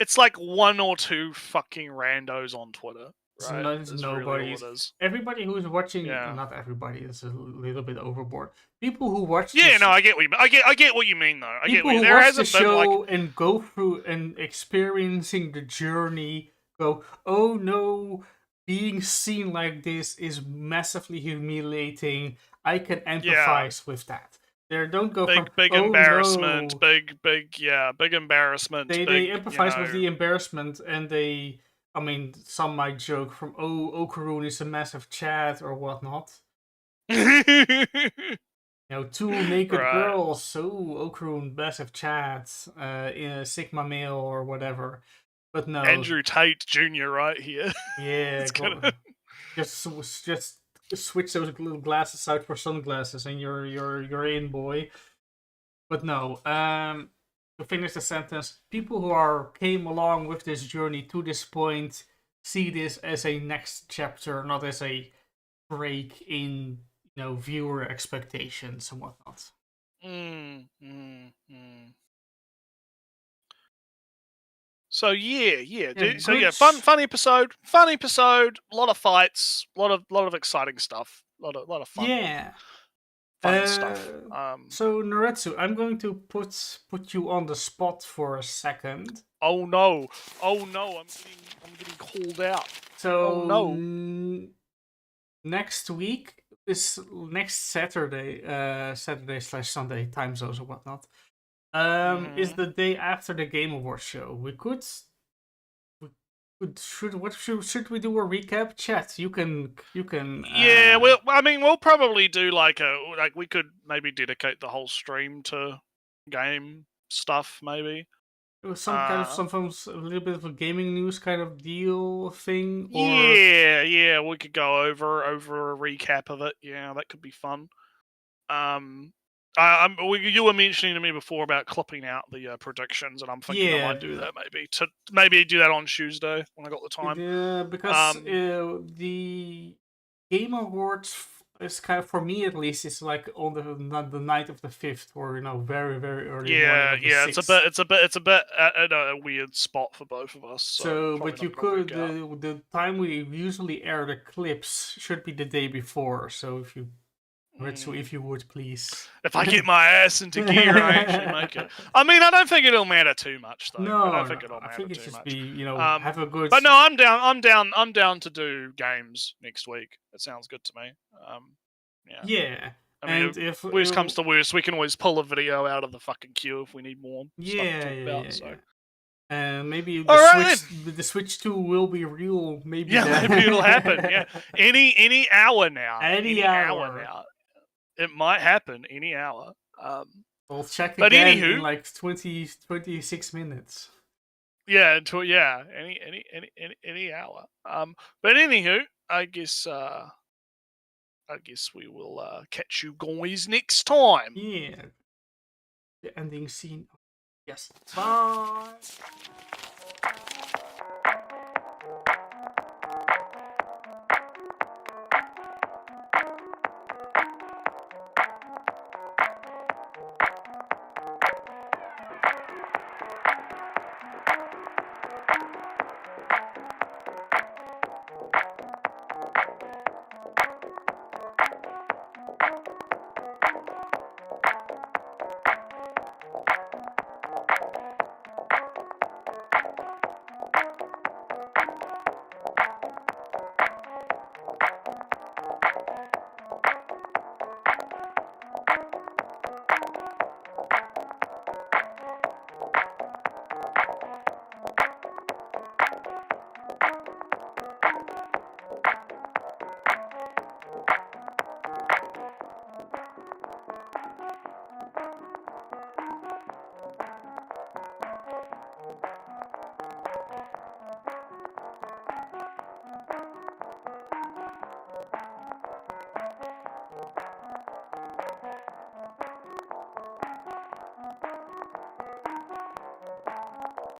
It's like one or two fucking randos on Twitter. Right? It's nobody. Really everybody who's watching, not everybody. It's a little bit overboard. People who watch. I get what you mean. I get what you mean though. People who watch the show and go through and experiencing the journey go, oh no, being seen like this is massively humiliating. I can empathize with that. They don't go big embarrassment, no. big embarrassment. They empathize with the embarrassment, and they. I mean, some might joke from, Okarun is a massive chat or whatnot. Two naked girls, Okarun, massive chat, in a Sigma male or whatever. But no. Andrew Tate Jr. right here. Yeah, just switch those little glasses out for sunglasses and you're in, boy. But no, to finish the sentence, people who came along with this journey to this point see this as a next chapter, not as a break in viewer expectations and whatnot. So fun episode, a lot of fights, a lot of exciting stuff, a lot of fun. Yeah. Fun stuff. So Naretsu, I'm going to put you on the spot for a second. Oh no, I'm getting called out. So next week, this next Saturday, Saturday/Sunday time zones or whatnot, is the day after the Game Awards show. Should we do a recap? Chat, you can. Yeah, we'll probably do we could maybe dedicate the whole stream to game stuff, maybe. Sometimes a little bit of a gaming news kind of deal thing. Or... Yeah, we could go over a recap of it. Yeah, that could be fun. You were mentioning to me before about clipping out the predictions, and I'm thinking I might do that maybe do that on Tuesday when I got the time. Yeah, because the Game Awards is kind of, for me at least, it's like on the night of the 5th, or very very early. Yeah, it's a bit at a weird spot for both of us. So but you could the time we usually air the clips should be the day before. So if you. So if you would, please. If I get my ass into gear, I actually make it. I mean, I don't think it'll matter too much, though. No, I don't think it'll matter too much. I think it's just have a good. But no, I'm down to do games next week. It sounds good to me. Yeah. I mean, and if worst comes to worst, we can always pull a video out of the fucking queue if we need more stuff to talk about. So. And maybe the Switch 2 will be real. Maybe maybe it'll happen. Yeah, any hour now. Any hour now. It might happen any hour. We'll check again in like 26 minutes. Yeah, any hour. But anywho, I guess we will catch you guys next time. Yeah. The ending scene. Yes. Bye.